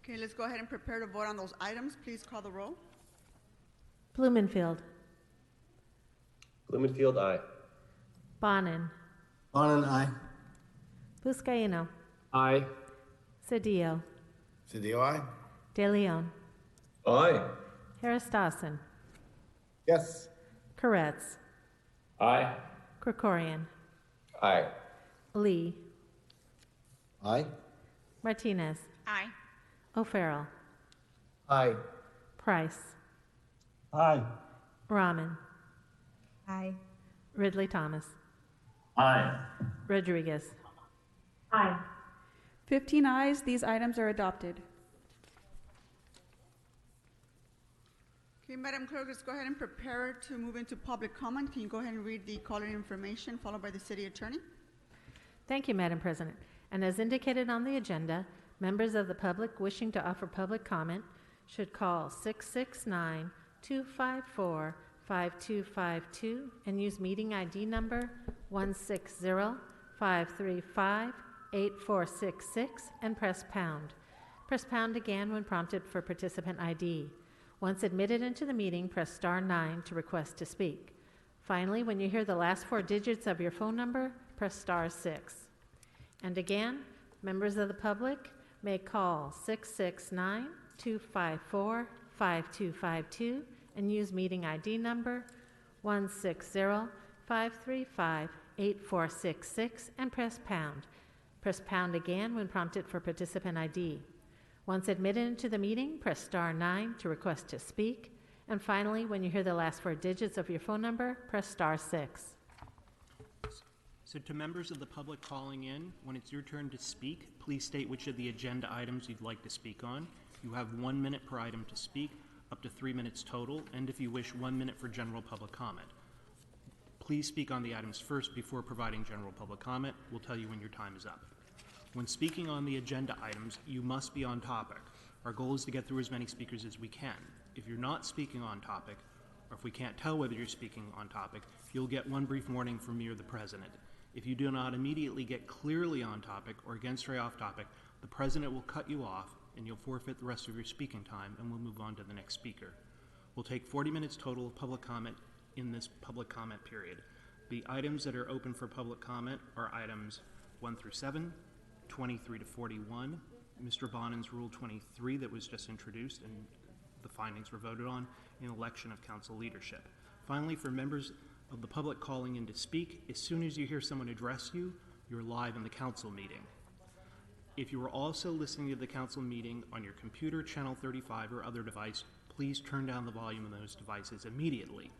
Okay, let's go ahead and prepare to vote on those items. Please call the roll. Blumenfield. Blumenfield, aye. Bonin. Bonin, aye. Buscaino. Aye. Cedillo. Cedillo, aye. De Leon. Aye. Harris Dawson. Yes. Koretz. Aye. Krikorian. Aye. Lee. Aye. Martinez. Aye. O'Farrell. Aye. Price. Aye. Rahman. Aye. Ridley Thomas. Aye. Rodriguez. Aye. 15 ayes, these items are adopted. Okay, Madam Clerk, let's go ahead and prepare to move into public comment. Can you go ahead and read the call-in information followed by the City Attorney? Thank you, Madam President. And as indicated on the agenda, members of the public wishing to offer public comment should call 669-254-5252 and use meeting ID number 160-535-8466 and press pound. Press pound again when prompted for participant ID. Once admitted into the meeting, press star 9 to request to speak. Finally, when you hear the last 4 digits of your phone number, press star 6. And again, members of the public may call 669-254-5252 and use meeting ID number 160-535-8466 and press pound. Press pound again when prompted for participant ID. Once admitted into the meeting, press star 9 to request to speak. And finally, when you hear the last 4 digits of your phone number, press star 6. So to members of the public calling in, when it's your turn to speak, please state which of the agenda items you'd like to speak on. You have 1 minute per item to speak, up to 3 minutes total, and if you wish, 1 minute for general public comment. Please speak on the items first before providing general public comment. We'll tell you when your time is up. When speaking on the agenda items, you must be on topic. Our goal is to get through as many speakers as we can. If you're not speaking on topic, or if we can't tell whether you're speaking on topic, you'll get 1 brief warning from me or the President. If you do not immediately get clearly on topic or again stray off topic, the President will cut you off and you'll forfeit the rest of your speaking time, and we'll move on to the next speaker. We'll take 40 minutes total of public comment in this public comment period. The items that are open for public comment are items 1 through 7, 23 to 41, Mr. Bonin's Rule 23 that was just introduced and the findings were voted on, in election of council leadership. Finally, for members of the public calling in to speak, as soon as you hear someone address you, you're live in the council meeting. If you are also listening to the council meeting on your computer, channel 35, or other device, please turn down the volume of those devices immediately.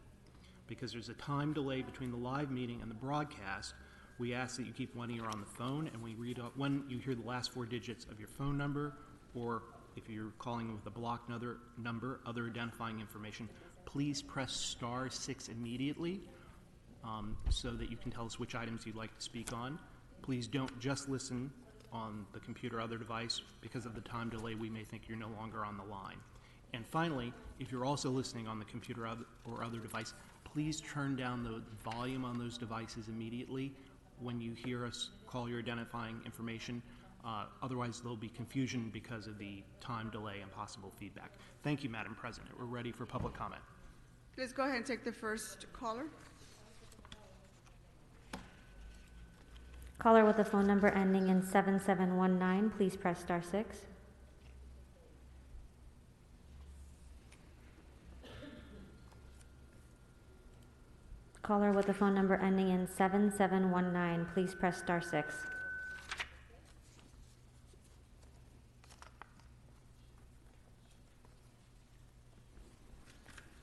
Because there's a time delay between the live meeting and the broadcast, we ask that you keep one ear on the phone, and we read out when you hear the last 4 digits of your phone number, or if you're calling with a blocked number, other identifying information, please press star 6 immediately so that you can tell us which items you'd like to speak on. Please don't just listen on the computer or other device. Because of the time delay, we may think you're no longer on the line. And finally, if you're also listening on the computer or other device, please turn down the volume on those devices immediately when you hear us call your identifying information. Otherwise, there'll be confusion because of the time delay and possible feedback. Thank you, Madam President. We're ready for public comment. Let's go ahead and take the first caller. Caller with the phone number ending in 7719, please press star 6. Caller with the phone number ending in 7719, please press star 6.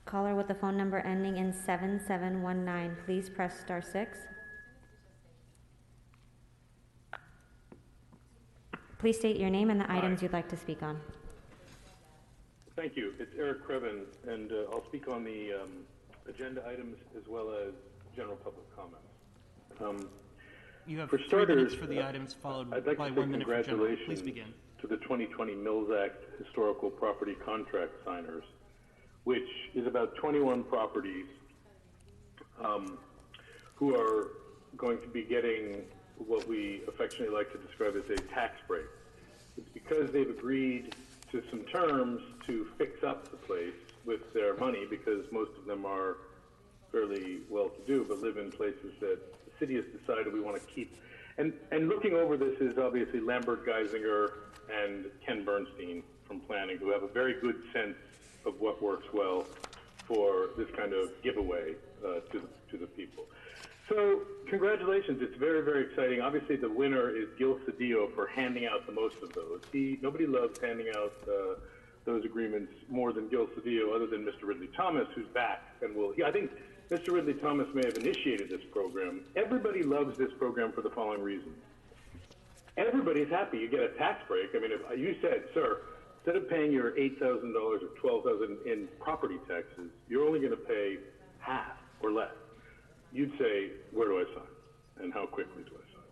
Caller with the phone number ending in 7719, please press star 6. Please state your name and the items you'd like to speak on. Thank you. It's Eric Krevin, and I'll speak on the agenda items as well as general public comments. You have for 3 starters, minutes for the items, followed I'd like by to 1 say minute for general. Please congratulations begin. to the 2020 Mills Act Historical Property Contract Signers, which is about 21 properties who are going to be getting what we affectionately like to describe as a tax break. It's because they've agreed to some terms to fix up the place with their money, because most of them are fairly well-to-do but live in places that the city has decided we want to keep. And looking over this is obviously Lambert Geisinger and Ken Bernstein from planning, who have a very good sense of what works well for this kind of giveaway to the people. So congratulations, it's very, very exciting. Obviously the winner is Gil Cedillo for handing out the most of those. Nobody loves handing out those agreements more than Gil Cedillo, other than Mr. Ridley Thomas, who's back and I think Mr. Ridley Thomas may have initiated this program. Everybody loves this program for the following reasons. Everybody's happy you get a tax break. I mean, if you said, sir, instead of paying your $8,000 or $12,000 in property taxes, you're only going to pay half or less. You'd say, where do I sign? And how quickly do I sign?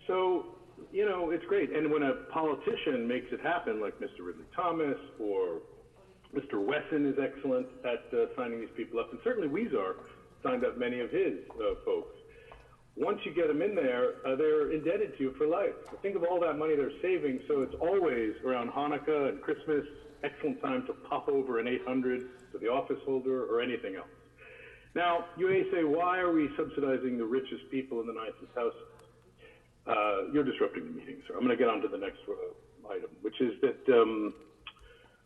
So, it's great. And when a politician makes it happen, like Mr. Ridley Thomas or Mr. Wesson is excellent at signing these people up, and certainly Weezer signed up many of his folks. Once you get them in there, they're indebted to you for life. Think of all that money they're saving, so it's always around Hanukkah and Christmas, excellent time to pop over an 800 to the office holder or anything else. Now, you may say, why are we subsidizing the richest people in the nicest houses? You're disrupting the meeting, sir. I'm going to get on to the next item, which is that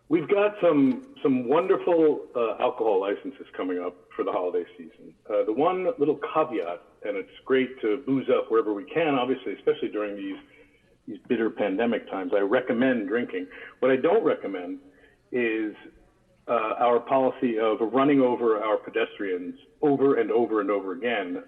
we've got some wonderful alcohol licenses coming up for the holiday season. The one little caveat, and it's great to booze up wherever we can, obviously, especially during these bitter pandemic times, I recommend drinking. What I don't recommend is our policy of running over our pedestrians over and over and over again,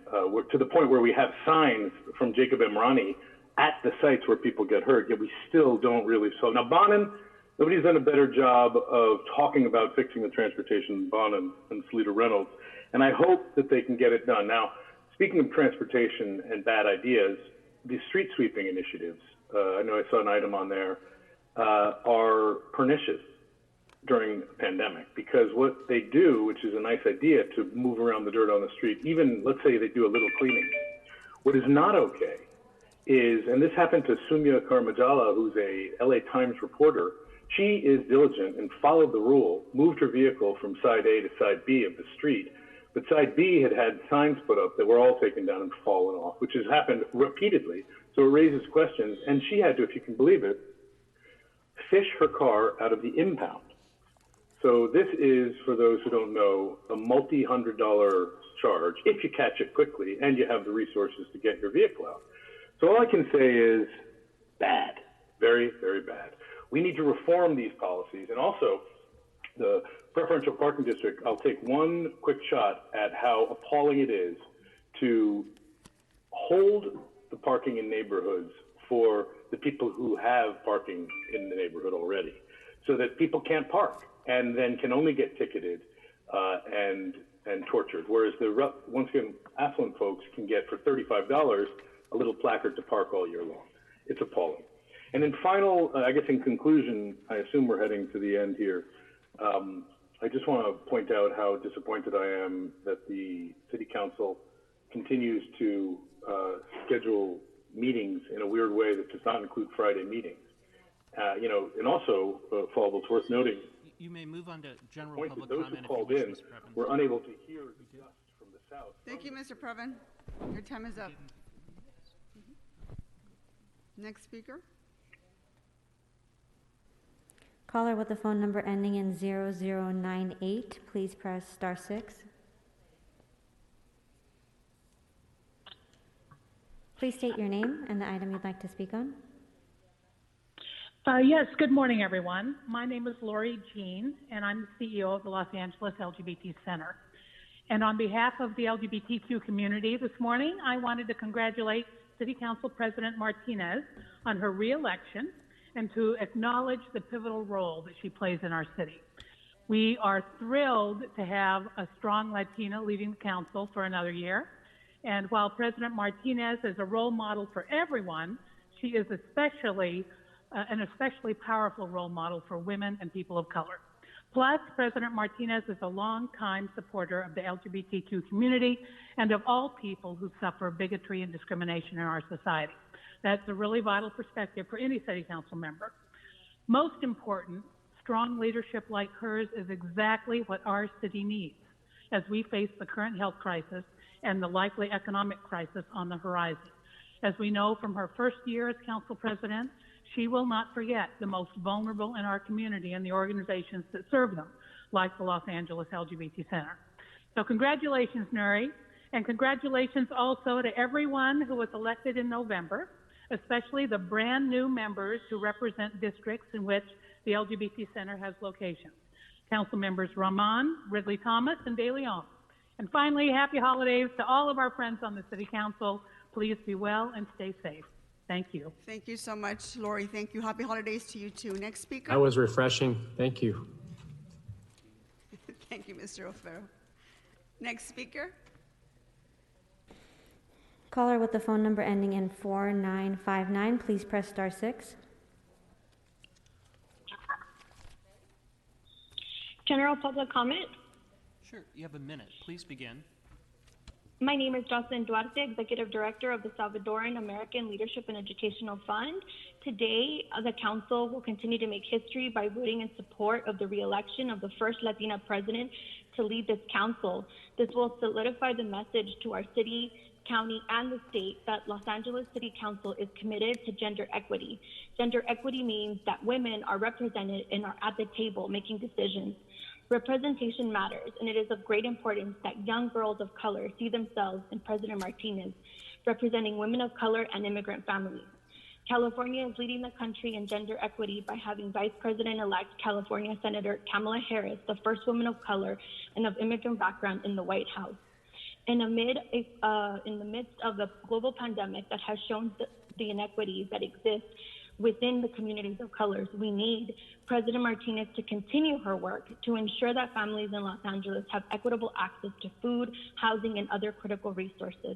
to the point where we have signs from Jacob Emrani at the sites where people get hurt, yet we still don't really solve. Now, Bonin, nobody's done a better job of talking about fixing the transportation than Bonin and Seleta Reynolds, and I hope that they can get it done. Now, speaking of transportation and bad ideas, the street sweeping initiatives, I know I saw an item on there, are pernicious during the pandemic, because what they do, which is a nice idea to move around the dirt on the street, even let's say they do a little cleaning, what is not okay is, and this happened to Sumya Karmajala, who's a LA Times reporter, she is diligent and followed the rule, moved her vehicle from side A to side B of the street, but side B had signs put up that were all taken down and fallen off, which has happened repeatedly, so it raises questions, and she had to, if you can believe it, fish her car out of the impound. So this is, for those who don't know, a multi-$100 charge if you catch it quickly and you have the resources to get your vehicle out. So all I can say is bad, very, very bad. We need to reform these policies. And also, the preferential parking district, I'll take one quick shot at how appalling it is to hold the parking in neighborhoods for the people who have parking in the neighborhood already, so that people can't park and then can only get ticketed and tortured. Whereas once again, affluent folks can get for $35 a little placard to park all year long. It's appalling. And then final, I guess in conclusion, I assume we're heading to the end here. I just want to point out how disappointed I am that the City Council continues to schedule meetings in a weird way that does not include Friday meetings. And also, Falble, it's worth noting, You may move on to general Point public that those comment who if you called wish, in Ms. Previn. were unable to hear the dust from the south. Thank you, Mr. Previn. Your time is up. Next speaker. Caller with the phone number ending in 0098, please press *6. Please state your name and the item you'd like to speak on. Yes, good morning, everyone. My name is Lori Jean, and I'm the CEO of the Los Angeles LGBT Center. And on behalf of the LGBTQ community this morning, I wanted to congratulate City Council President Martinez on her re-election and to acknowledge the pivotal role that she plays in our city. We are thrilled to have a strong Latina leading the council for another year. And while President Martinez is a role model for everyone, she is an especially powerful role model for women and people of color. Plus, President Martinez is a longtime supporter of the LGBTQ community and of all people who suffer bigotry and discrimination in our society. That's a really vital perspective for any city council member. Most important, strong leadership like hers is exactly what our city needs as we face the current health crisis and the likely economic crisis on the horizon. As we know from her first year as council president, she will not forget the most vulnerable in our community and the organizations that serve them, like the Los Angeles LGBT Center. So congratulations, Nuri, and congratulations also to everyone who was elected in November, especially the brand new members who represent districts in which the LGBT Center has locations. Council members Rahman, Ridley Thomas, and De Leon. And finally, happy holidays to all of our friends on the City Council. Please be well and stay safe. Thank you. Thank you so much, Lori. Thank you. Happy holidays to you too. Next speaker. That was refreshing. Thank you. Thank you, Mr. O'Farrell. Next speaker. Caller with the phone number ending in 4959, please press *6. General public comment. Sure, you have a minute. Please begin. My name is Jocelyn Duarte, Executive Director of the Salvadoran American Leadership and Educational Fund. Today, the Council will continue to make history by voting in support of the re-election of the first Latina president to lead this council. This will solidify the message to our city, county, and the state that Los Angeles City Council is committed to gender equity. Gender equity means that women are represented and are at the table making decisions. Representation matters, and it is of great importance that young girls of color see themselves in President Martinez, representing women of color and immigrant families. California is leading the country in gender equity by having Vice President-elect California Senator Kamala Harris, the first woman of color and of immigrant background in the White House. In the midst of the global pandemic that has shown the inequities that exist within the communities of colors, we need President Martinez to continue her work to ensure that families in Los Angeles have equitable access to food, housing, and other critical resources.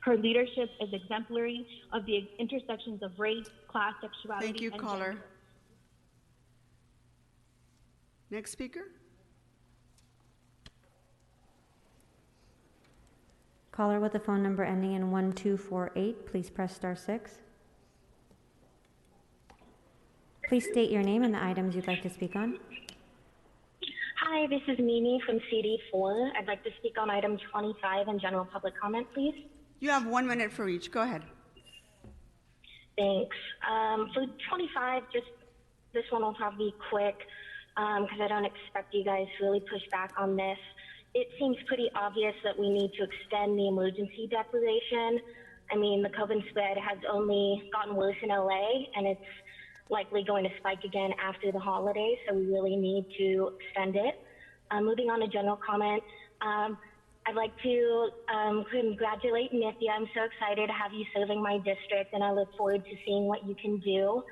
Her leadership is exemplary of the intersections of race, class, sexuality, Thank you, and caller. gender. Next speaker. Caller with the phone number ending in 1248, please press *6. Please state your name and the items you'd like to speak on. Hi, this is Mimi from CD4. I'd like to speak on item 25 and general public comment, please. You have 1 minute for each. Go ahead. Thanks. For 25, this one will probably be quick because I don't expect you guys to really push back on this. It seems pretty obvious that we need to extend the emergency declaration. I mean, the COVID spread has only gotten worse in LA, and it's likely going to spike again after the holidays, so we really need to extend it. Moving on to general comment, I'd like to congratulate Nithya. I'm so excited to have you serving my district, and I look forward to seeing what you can do.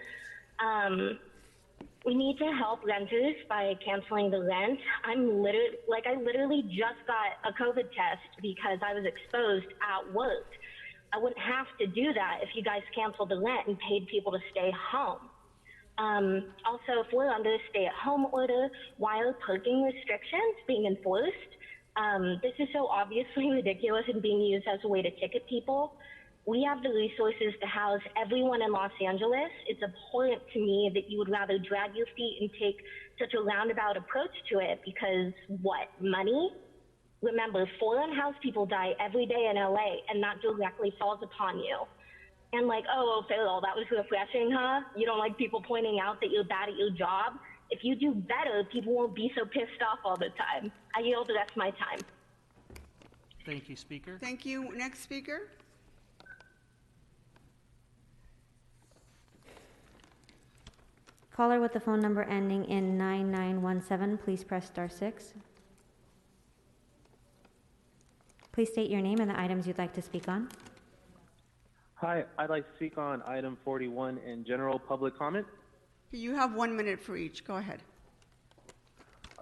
We need to help renters by canceling the rent. I literally just got a COVID test because I was exposed at work. I wouldn't have to do that if you guys canceled the rent and paid people to stay home. Also, if we're under a stay-at-home order, why are parking restrictions being enforced? This is so obviously ridiculous and being used as a way to ticket people. We have the resources to house everyone in Los Angeles. It's abhorrent to me that you would rather drag your feet and take such a roundabout approach to it because what, money? Remember, 4 unhoused people die every day in LA, and that directly falls upon you. And like, oh, Phil, that was refreshing, huh? You don't like people pointing out that you're bad at your job? If you do better, people won't be so pissed off all the time. I yield the rest of my time. Thank you, Speaker. Thank you. Next speaker. Caller with the phone number ending in 9917, please press *6. Please state your name and the items you'd like to speak on. Hi, I'd like to speak on item 41 in general public comment. You have 1 minute for each. Go ahead.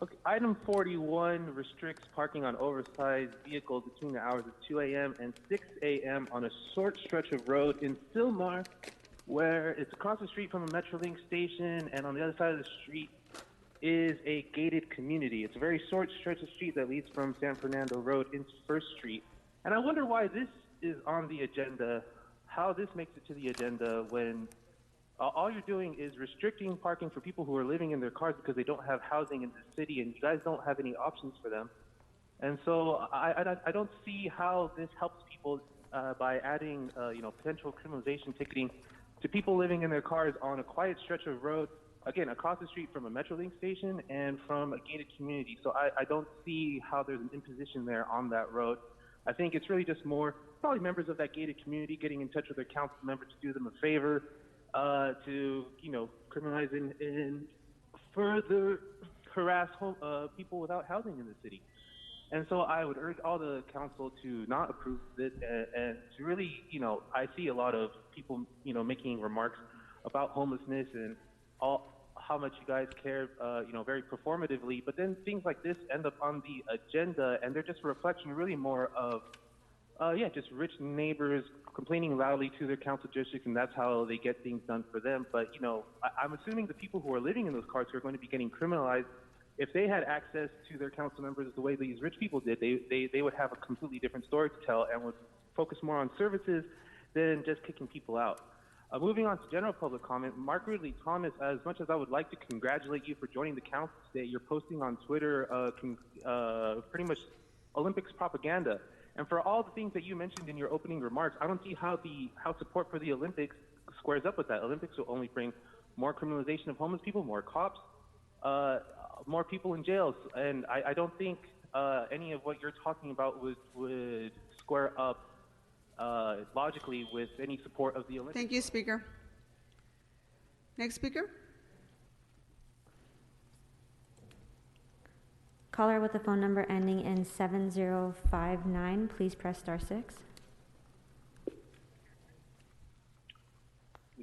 Okay, item 41 restricts parking on oversized vehicles between the hours of 2 a.m. and 6 a.m. on a short stretch of road in Sylmar, where it's across the street from a Metrolink station, and on the other side of the street is a gated community. It's a very short stretch of street that leads from San Fernando Road into First Street. And I wonder why this is on the agenda, how this makes it to the agenda when all you're doing is restricting parking for people who are living in their cars because they don't have housing in the city, and you guys don't have any options for them. And so I don't see how this helps people by adding potential criminalization ticketing to people living in their cars on a quiet stretch of road, again, across the street from a Metrolink station and from a gated community. So I don't see how there's an imposition there on that road. I think it's really just more probably members of that gated community getting in touch with their council member to do them a favor, to criminalize and further harass people without housing in the city. And so I would urge all the council to not approve this, and to really, I see a lot of people, making remarks about homelessness and how much you guys care, very performatively, but then things like this end up on the agenda, and they're just a reflection really more of, just rich neighbors complaining loudly to their council districts, and that's how they get things done for them. But, I'm assuming the people who are living in those cars who are going to be getting criminalized, if they had access to their council members the way these rich people did, they would have a completely different story to tell and would focus more on services than just kicking people out. Moving on to general public comment, Mark Ridley Thomas, as much as I would like to congratulate you for joining the council today, you're posting on Twitter pretty much Olympics propaganda. And for all the things that you mentioned in your opening remarks, I don't see how support for the Olympics squares up with that. Olympics will only bring more criminalization of homeless people, more cops, more people in jails. And I don't think any of what you're talking about would square up logically with any support of the Olympics. Thank you, Speaker. Next speaker. Caller with the phone number ending in 7059, please press *6.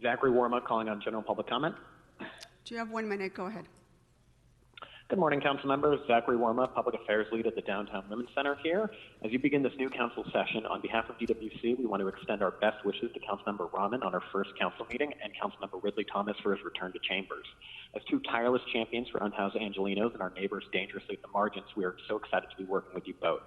Zachary Warma calling on general public comment. Do you have 1 minute? Go ahead. Good morning, council members. Zachary Warma, Public Affairs Lead at the Downtown Women's Center here. As you begin this new council session, on behalf of DWC, we want to extend our best wishes to Councilmember Rahman on her first council meeting and Councilmember Ridley Thomas for his return to chambers. As two tireless champions for unhoused Angelinos and our neighbors dangerously at the margins, we are so excited to be working with you both.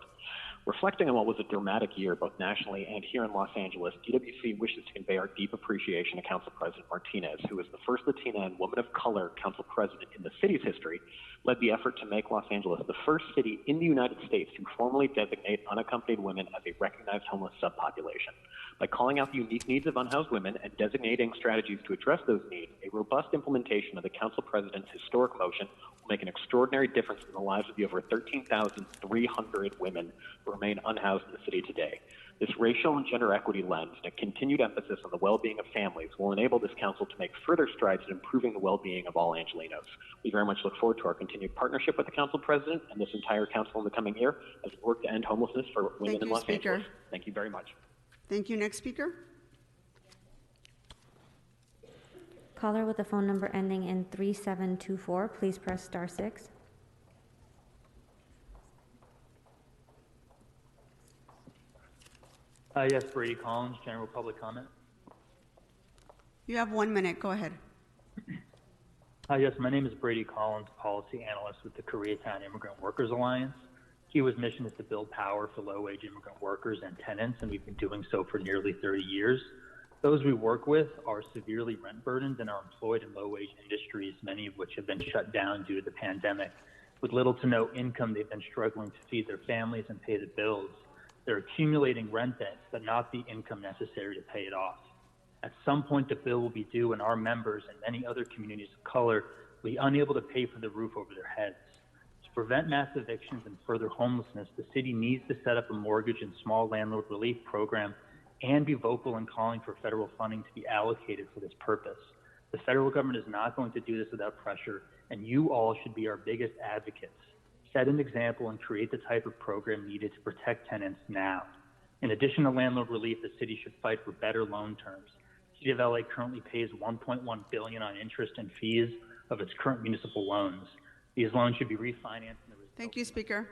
Reflecting on what was a dramatic year, both nationally and here in Los Angeles, DWC wishes to convey our deep appreciation to Council President Martinez, who is the first Latina and woman of color council president in the city's history, led the effort to make Los Angeles the first city in the United States to formally designate unaccompanied women as a recognized homeless subpopulation. By calling out the unique needs of unhoused women and designating strategies to address those needs, a robust implementation of the council president's historic motion will make an extraordinary difference in the lives of the over 13,300 women who remain unhoused in the city today. This racial and gender equity lens and a continued emphasis on the well-being of families will enable this council to make further strides in improving the well-being of all Angelinos. We very much look forward to our continued partnership with the council president and this entire council in the coming year as we work to end homelessness for women in Los Angeles. Thank you very much. Thank you. Next speaker. Caller with the phone number ending in 3724, please press *6. Yes, Brady Collins, general public comment. You have 1 minute. Go ahead. Yes, my name is Brady Collins, policy analyst with the Koreatown Immigrant Workers Alliance. Kiwa's mission is to build power for low-wage immigrant workers and tenants, and we've been doing so for nearly 30 years. Those we work with are severely rent burdened and are employed in low-wage industries, many of which have been shut down due to the pandemic. With little to no income, they've been struggling to feed their families and pay the bills. They're accumulating rent debts, but not the income necessary to pay it off. At some point, the bill will be due, and our members and many other communities of color will be unable to pay for the roof over their heads. To prevent mass evictions and further homelessness, the city needs to set up a mortgage and small landlord relief program and be vocal in calling for federal funding to be allocated for this purpose. The federal government is not going to do this without pressure, and you all should be our biggest advocates. Set an example and create the type of program needed to protect tenants now. In addition to landlord relief, the city should fight for better loan terms. The City of LA currently pays $1.1 billion on interest and fees of its current municipal loans. These loans should be refinanced. Thank you, Speaker.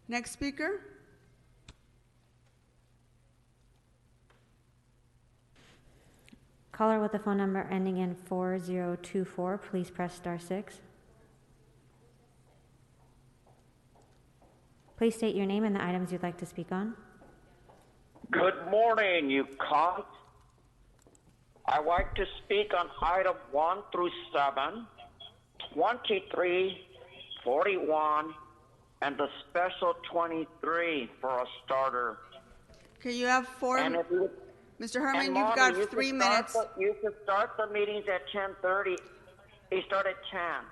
Next speaker. Caller with the phone number ending in 4024, please press *6. Please state your name and the items you'd like to speak on. Good morning, you cunt. I'd like to speak on item 1 through 7, 23, 41, and the special 23 for a starter. Okay, you have four. And if you, Mr. Herman, and you've Mommy, got you 3 could start minutes. You could start the meetings at 10:30. They start at 10.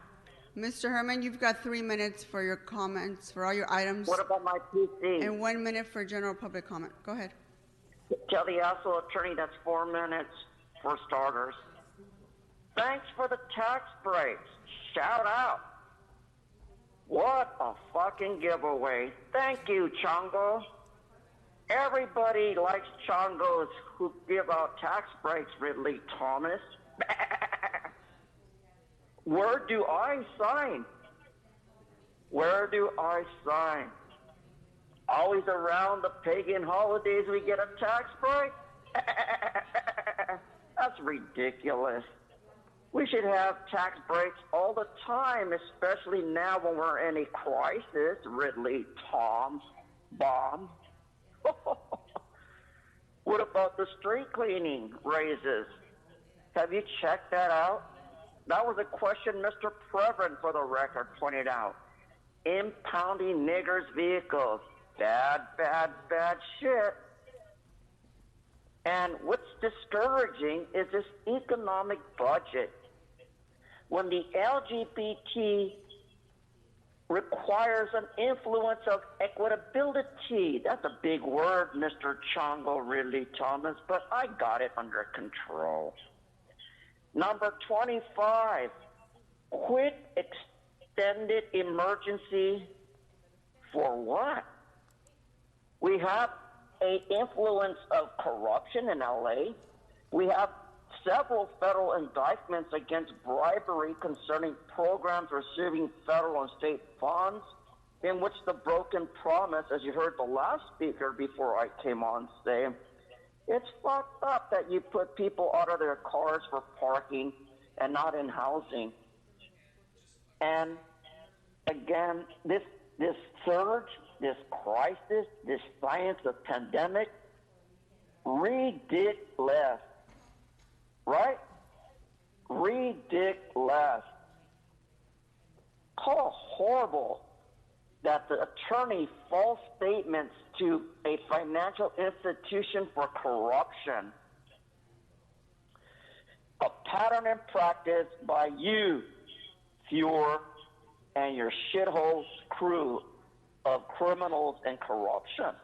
Mr. Herman, you've got 3 minutes for your comments, for all your items. What about my PC? And 1 minute for general public comment. Go ahead. Tell the asshole attorney that's 4 minutes for starters. Thanks for the tax breaks. Shout out. What a fucking giveaway. Thank you, Chongo. Everybody likes Chongos who give out tax breaks, Ridley Thomas. Where do I sign? Where do I sign? Always around the pagan holidays we get a tax break? That's ridiculous. We should have tax breaks all the time, especially now when we're in a crisis, Ridley Tom's bomb. What about the street cleaning raises? Have you checked that out? That was a question Mr. Previn, for the record, pointed out. Impounding niggers' vehicles. Bad, bad, bad shit. And what's discouraging is this economic budget. When the LGBT requires an influence of equitability. That's a big word, Mr. Chongo Ridley Thomas, but I got it under control. Number 25, quit extended emergency for what? We have an influence of corruption in LA. We have several federal indictments against bribery concerning programs receiving federal and state funds, in which the broken promise, as you heard the last speaker before I came on say, it's fucked up that you put people out of their cars for parking and not in housing. And again, this surge, this crisis, this science of pandemic, ridiculous. Right? Ridiculous. How horrible that the attorney false statements to a financial institution for corruption. A pattern and practice by you, Fuhrer, and your shithole crew of criminals and corruption.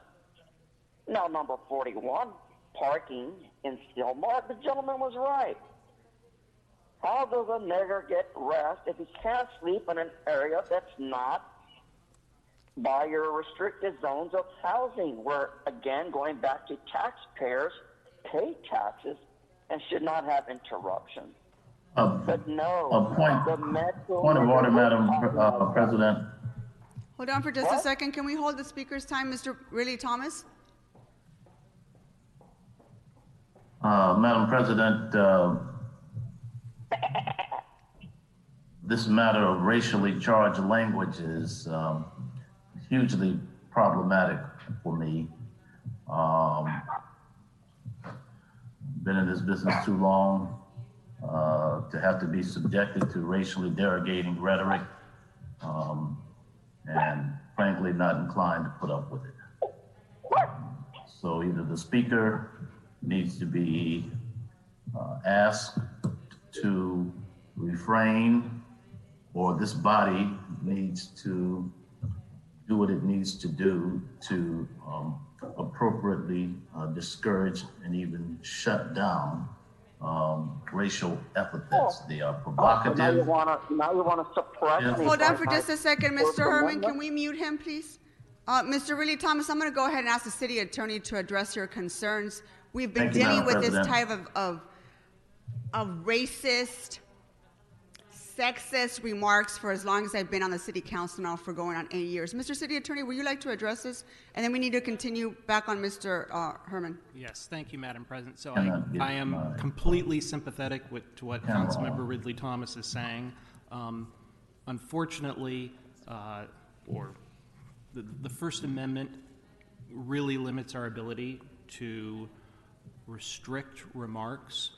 Now, number 41. Parking in Stillmark, the gentleman was right. How does a nigger get rest if he can't sleep in an area that's not by your restricted zones of housing, where, again, going back to taxpayers, pay taxes and should not have interruptions? But no, Point of order, Madam President. Hold on for just a second. Can we hold the speaker's time, Mr. Ridley Thomas? Madam President, this matter of racially charged language is hugely problematic for me. Been in this business too long to have to be subjected to racially derogating rhetoric, and frankly not inclined to put up with it. So either the speaker needs to be asked to refrain, or this body needs to do what it needs to do to appropriately discourage and even shut down racial epithets. They are provocative. Now you wanna suppress me. Hold on for by- just a second, for Mr. Herman. someone? Can we mute him, please? Mr. Ridley Thomas, I'm going to go ahead and ask the city attorney to address your concerns. We've been Thank you, dealing Madam with this President. type of racist, sexist remarks for as long as I've been on the city council now, for going on 8 years. Mr. City Attorney, would you like to address this? And then we need to continue back on Mr. Herman. Yes, thank you, Madam President. So Cannot I get am my- completely sympathetic to what Camera Councilmember Ridley Thomas is saying. Unfortunately, the First Amendment really limits our ability to restrict remarks,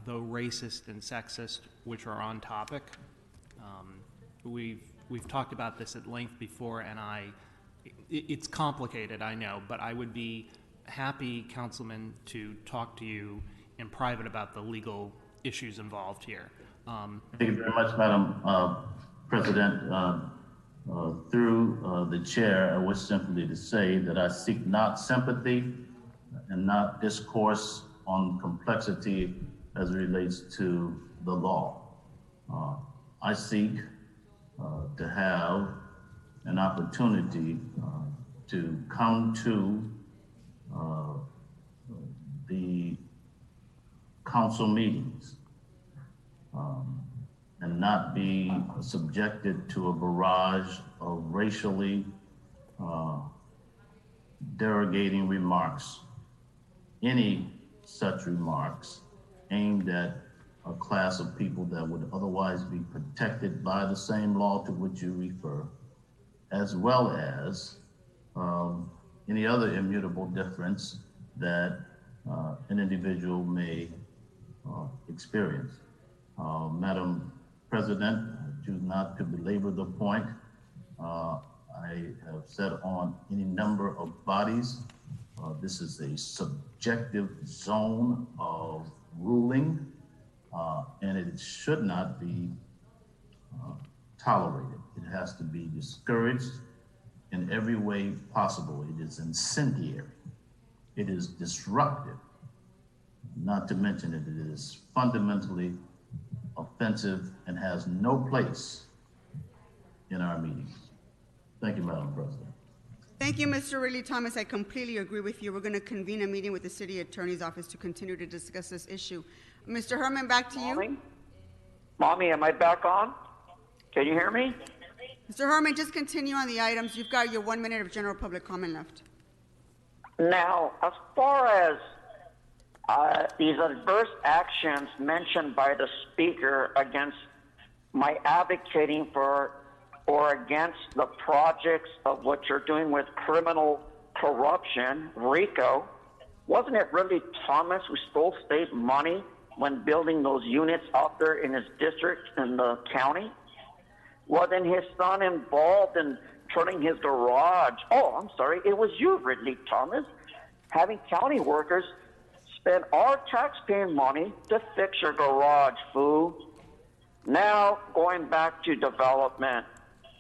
though racist and sexist, which are on topic. We've talked about this at length before, and it's complicated, I know, but I would be happy, Councilman, to talk to you in private about the legal issues involved here. Thank you very much, Madam President. Through the chair, I wish simply to say that I seek not sympathy and not discourse on complexity as it relates to the law. I seek to have an opportunity to come to the council meetings and not be subjected to a barrage of racially derogating remarks. Any such remarks aimed at a class of people that would otherwise be protected by the same law to which you refer, as well as any other immutable difference that an individual may experience. Madam President, I choose not to belabor the point. I have said on any number of bodies, this is a subjective zone of ruling, and it should not be tolerated. It has to be discouraged in every way possible. It is incendiary. It is disruptive. Not to mention that it is fundamentally offensive and has no place in our meetings. Thank you, Madam President. Thank you, Mr. Ridley Thomas. I completely agree with you. We're going to convene a meeting with the city attorney's office to continue to discuss this issue. Mr. Herman, back to you. Mommy, am I back on? Can you hear me? Mr. Herman, just continue on the items. You've got your 1 minute of general public comment left. Now, as far as these adverse actions mentioned by the speaker against my advocating for or against the projects of what you're doing with criminal corruption, RICO, wasn't it really Thomas who stole state money when building those units out there in his district in the county? Wasn't his son involved in turning his garage? Oh, I'm sorry, it was you, Ridley Thomas, having county workers spend our taxpaying money to fix your garage, fool. Now, going back to development,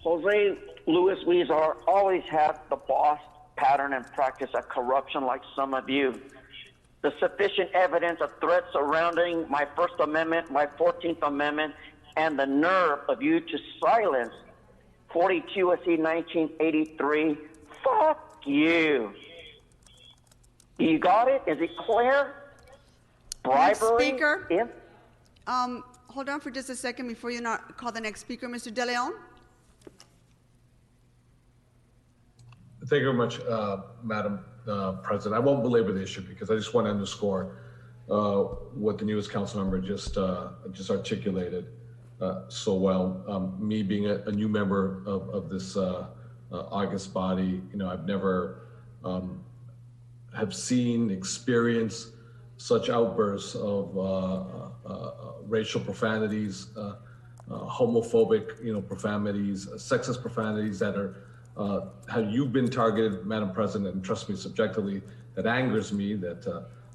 Jose Luis Huizar always had the boss pattern and practice of corruption like some of you. The sufficient evidence of threats surrounding my First Amendment, my 14th Amendment, and the nerve of you to silence 42 U.S.C. 1983. Fuck you. You got it? Is it clear? Bribery? Next speaker. Hold on for just a second before you call the next speaker. Mr. De Leon. Thank you very much, Madam President. I won't belabor the issue because I just want to underscore what the newest council member just articulated so well. Me being a new member of this august body. I've never have seen, experienced such outbursts of racial profanities, homophobic, profanities, sexist profanities that are how you've been targeted, Madam President, and trust me, subjectively, that angers me that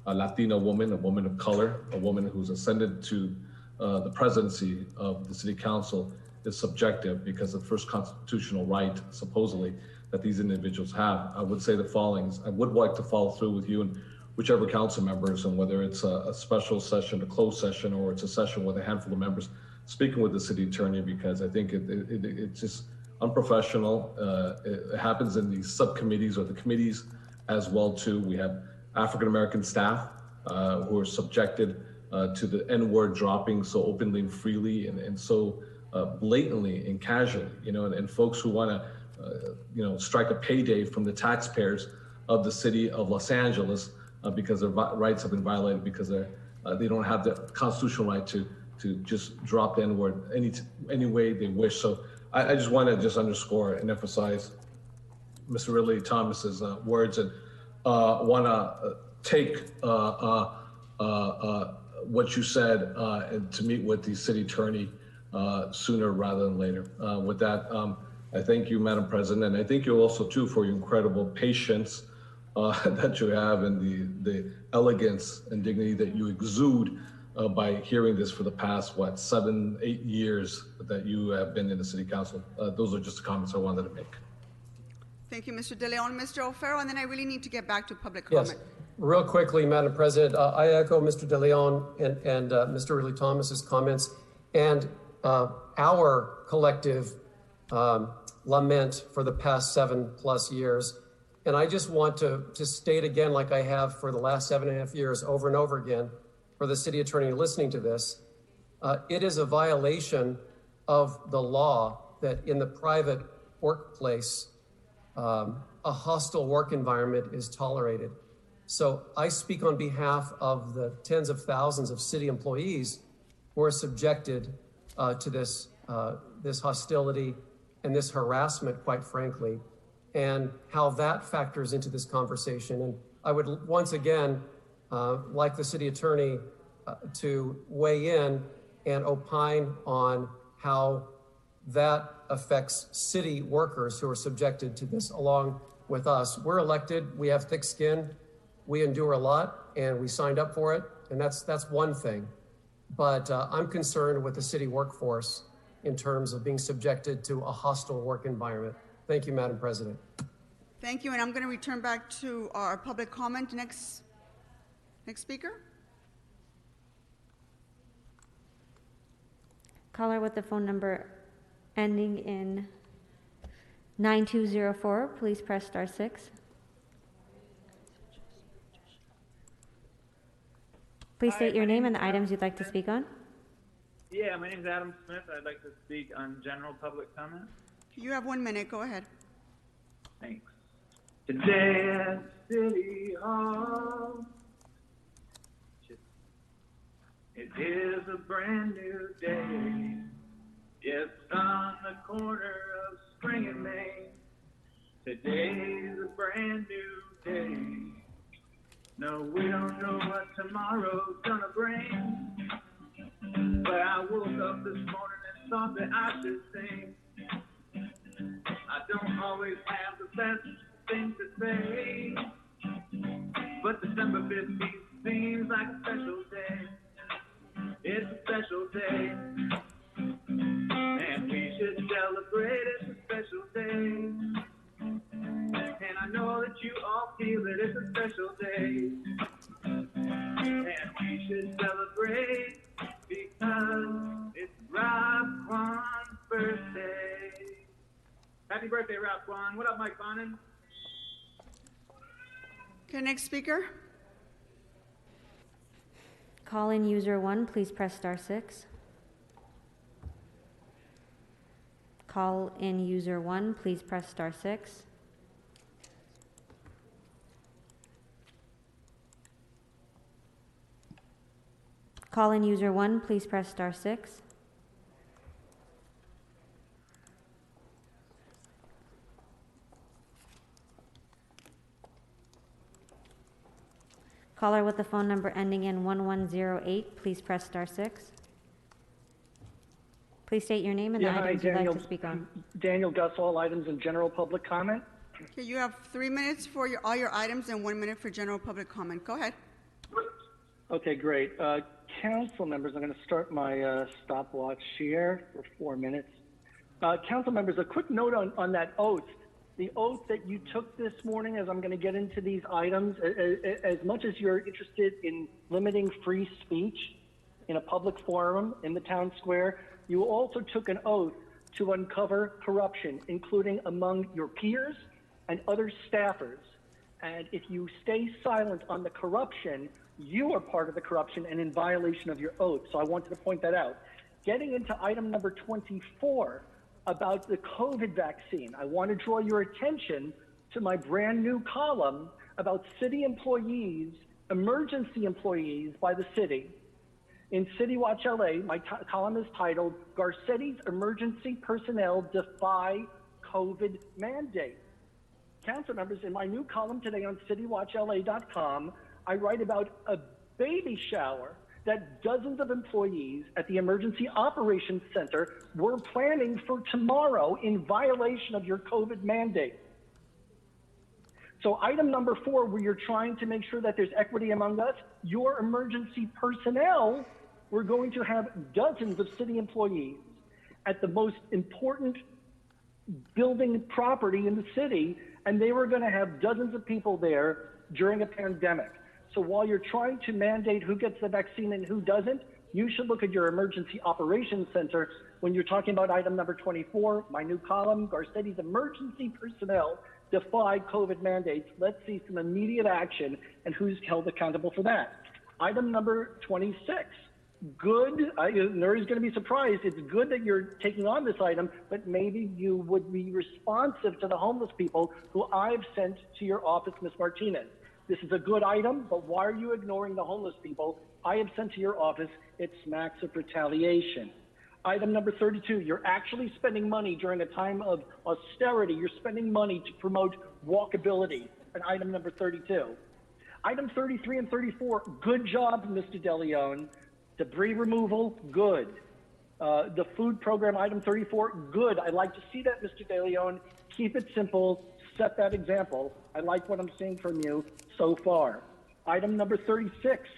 a Latina woman, a woman of color, a woman who's ascended to the presidency of the City Council is subjective because of the first constitutional right, supposedly, that these individuals have. I would say the following. I would like to follow through with you and whichever council members, and whether it's a special session, a closed session, or it's a session with a handful of members, speaking with the city attorney, because I think it's just unprofessional. It happens in these subcommittees or the committees as well too. We have African-American staff who are subjected to the N-word dropping so openly and freely and so blatantly and casually, and folks who want to, strike a payday from the taxpayers of the city of Los Angeles because their rights have been violated because they don't have the constitutional right to just drop the N-word any way they wish. So I just want to just underscore and emphasize Mr. Ridley Thomas's words, and want to take what you said and to meet with the city attorney sooner rather than later. With that, I thank you, Madam President, and I thank you also too for your incredible patience that you have and the elegance and dignity that you exude by hearing this for the past, 7-8 years that you have been in the City Council. Those are just the comments I wanted to make. Thank you, Mr. De Leon. Mr. O'Farrell, and then I really need to get back to public comment. Yes, real quickly, Madam President, I echo Mr. De Leon and Mr. Ridley Thomas's comments and our collective lament for the past 7+ years. And I just want to state again, like I have for the last 7.5 years over and over again, for the city attorney listening to this, it is a violation of the law that in the private workplace, a hostile work environment is tolerated. So I speak on behalf of the tens of thousands of city employees who are subjected to this hostility and this harassment, quite frankly, and how that factors into this conversation. And I would once again like the city attorney to weigh in and opine on how that affects city workers who are subjected to this along with us. We're elected, we have thick skin, we endure a lot, and we signed up for it, and that's one thing. But I'm concerned with the city workforce in terms of being subjected to a hostile work environment. Thank you, Madam President. Thank you, and I'm going to return back to our public comment. Next speaker. Caller with the phone number ending in 9204, please press *6. Please state your name and the items you'd like to speak on. Yeah, my name is Adam Smith. I'd like to speak on general public comment. You have 1 minute. Go ahead. Thanks. Today at City Hall, it is a brand new day. Yes, on the corner of Spring and Main. Today's a brand new day. No, we don't know what tomorrow's gonna bring. But I woke up this morning and thought that I should sing. I don't always have the best thing to say, but December 15th seems like a special day. It's a special day, and we should celebrate. It's a special day, and I know that you all feel that it's a special day, and we should celebrate because it's Raquan's birthday. Happy birthday, Raquan. What up, Mike Bonin? Okay, next speaker. Call in user 1, please press *6. Call in user 1, please press *6. Call in user 1, please press *6. Caller with the phone number ending in 1108, please press star 6. Please state your name and the items you'd like to speak on. Daniel Gus, all items in general public comment. Okay, you have 3 minutes for all your items and 1 minute for general public comment. Go ahead. Okay, great. Council members, I'm going to start my stopwatch here for 4 minutes. Council members, a quick note on that oath. The oath that you took this morning, as I'm going to get into these items, as much as you're interested in limiting free speech in a public forum in the town square, you also took an oath to uncover corruption, including among your peers and other staffers. And if you stay silent on the corruption, you are part of the corruption and in violation of your oath. So I wanted to point that out. Getting into item number 24 about the COVID vaccine, I want to draw your attention to my brand new column about city employees, emergency employees by the city. In City Watch LA, my column is titled, Garcetti's Emergency Personnel Defy COVID Mandate. Council members, in my new column today on citywatchla.com, I write about a baby shower that dozens of employees at the Emergency Operations Center were planning for tomorrow in violation of your COVID mandate. So item number 4, where you're trying to make sure that there's equity among us, your emergency personnel, we're going to have dozens of city employees at the most important building property in the city, and they were going to have dozens of people there during a pandemic. So while you're trying to mandate who gets the vaccine and who doesn't, you should look at your emergency operations center when you're talking about item number 24, my new column, Garcetti's emergency personnel defy COVID mandates. Let's see some immediate action and who's held accountable for that. Item number 26. Good, Nuri's going to be surprised. It's good that you're taking on this item, but maybe you would be responsive to the homeless people who I've sent to your office, Ms. Martinez. This is a good item, but why are you ignoring the homeless people I have sent to your office? It smacks of retaliation. Item number 32, you're actually spending money during a time of austerity. You're spending money to promote walkability. And item number 32. Item 33 and 34, good job, Mr. DeLeon. Debris removal, good. The food program, item 34, good. I'd like to see that, Mr. DeLeon. Keep it simple, set that example. I like what I'm seeing from you so far. Item number 36,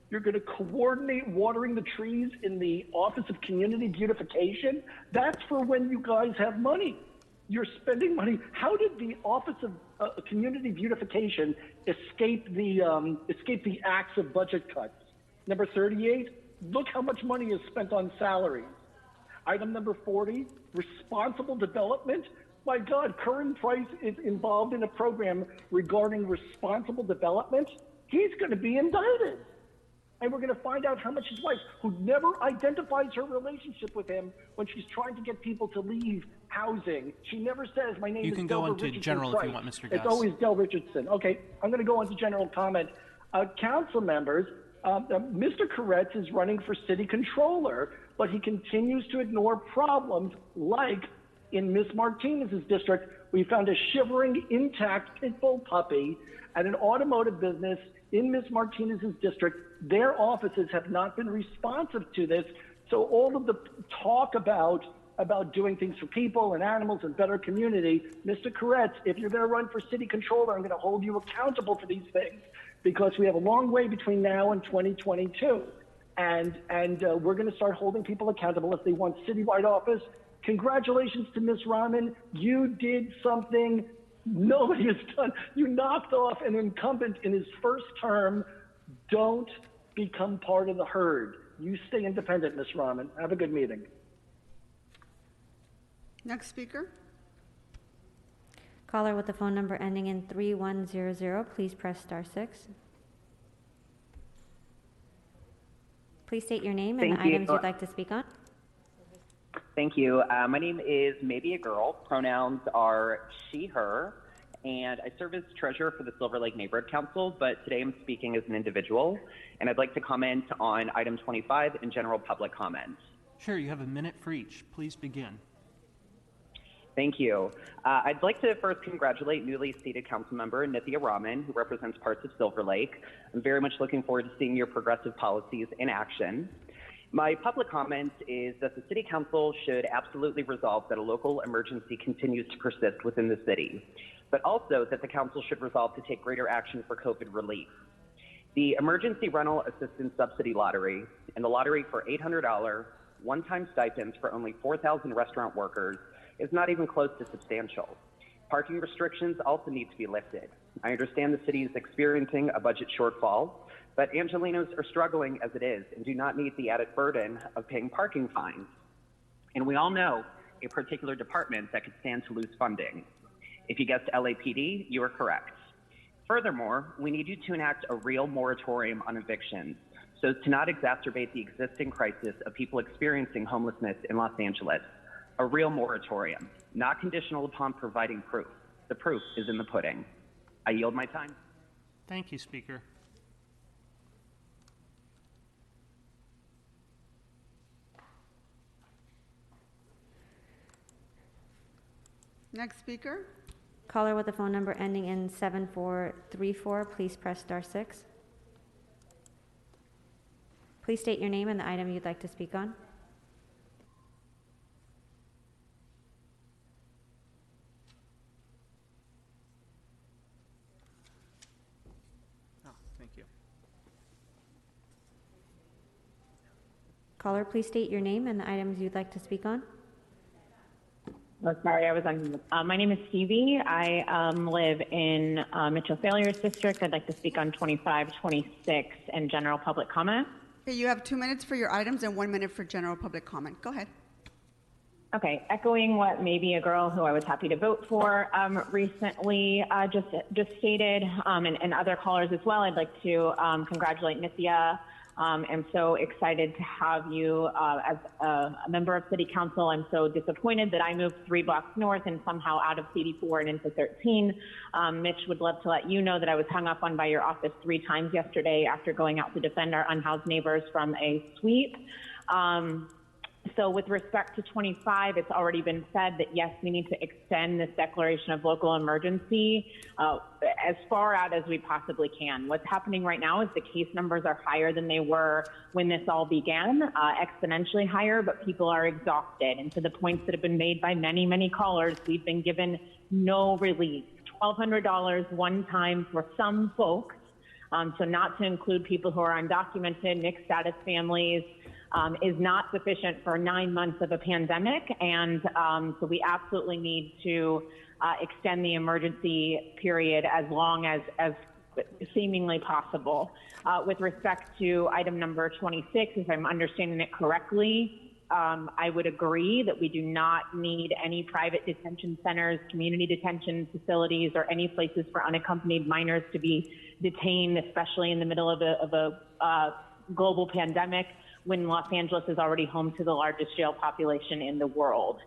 you're going to coordinate watering the trees in the Office of Community Beautification. That's for when you guys have money. You're spending money. How did the Office of Community Beautification escape the axe of budget cuts? Number 38, look how much money is spent on salaries. Item number 40, responsible development. My God, Curran Price is involved in a program regarding responsible development. He's going to be indicted. And we're going to find out how much his wife, who never identifies her relationship with him when she's trying to get people to leave housing, she never says, my name is Delbert Richardson. You can go on to general Price. if you want, Mr. Gus. It's always Del Richardson. Okay, I'm going to go on to general comment. Council members, Mr. Koretz is running for city controller, but he continues to ignore problems like in Ms. Martinez's district, we found a shivering, intact pit bull puppy at an automotive business in Ms. Martinez's district. Their offices have not been responsive to this. So all of the talk about doing things for people and animals and better community, Mr. Koretz, if you're going to run for city controller, I'm going to hold you accountable for these things because we have a long way between now and 2022. And we're going to start holding people accountable if they want citywide office. Congratulations to Ms. Rahman. You did something nobody has done. You knocked off an incumbent in his first term. Don't become part of the herd. You stay independent, Ms. Rahman. Have a good meeting. Next speaker. Caller with the phone number ending in 3100, please press star 6. Please state your name and the items you'd like to speak on. Thank you. My name is Maybe a Girl. Pronouns are she, her, and I serve as treasurer for the Silver Lake Neighborhood Council, but today I'm speaking as an individual, and I'd like to comment on item 25 in general public comment. Sure, you have a minute for each. Please begin. Thank you. I'd like to first congratulate newly seated Councilmember Nithya Raman, who represents parts of Silver Lake. I'm very much looking forward to seeing your progressive policies in action. My public comment is that the City Council should absolutely resolve that a local emergency continues to persist within the city, but also that the Council should resolve to take greater action for COVID relief. The Emergency Rental Assistance Subsidy Lottery and the lottery for $800 one-time stipends for only 4,000 restaurant workers is not even close to substantial. Parking restrictions also need to be lifted. I understand the city is experiencing a budget shortfall, but Angelenos are struggling as it is and do not need the added burden of paying parking fines. And we all know a particular department that could stand to lose funding. If you guessed LAPD, you are correct. Furthermore, we need you to enact a real moratorium on evictions so as to not exacerbate the existing crisis of people experiencing homelessness in Los Angeles. A real moratorium, not conditional upon providing proof. The proof is in the pudding. I yield my time. Thank you, Speaker. Next speaker. Caller with a phone number ending in 7434, please press *6. Please state your name and the item you'd like to speak on. Oh, thank you. Caller, please state your name and the items you'd like to speak on. Oh, sorry, I was on. My name is Stevie. I live in Mitchell Failures District. I'd like to speak on 25, 26, and general public comment. Okay, you have 2 minutes for your items and 1 minute for general public comment. Go ahead. Okay, echoing what maybe a girl who I was happy to vote for recently just stated, and other callers as well, I'd like to congratulate Nithya. I'm so excited to have you as a member of City Council. I'm so disappointed that I moved 3 blocks north and somehow out of CD4 and into 13. Mitch would love to let you know that I was hung up on by your office 3 times yesterday after going out to defend our unhoused neighbors from a sweep. So with respect to 25, it's already been said that yes, we need to extend this declaration of local emergency as far out as we possibly can. What's happening right now is the case numbers are higher than they were when this all began, exponentially higher, but people are exhausted. And to the points that have been made by many, many callers, we've been given no relief. $1,200 one time for some folks, so not to include people who are undocumented, mixed status families, is not sufficient for 9 months of a pandemic, and so we absolutely need to extend the emergency period as long as seemingly possible. With respect to item number 26, if I'm understanding it correctly, I would agree that we do not need any private detention centers, community detention facilities, or any places for unaccompanied minors to be detained, especially in the middle of a global pandemic, when Los Angeles is already home to the largest jail population in the world.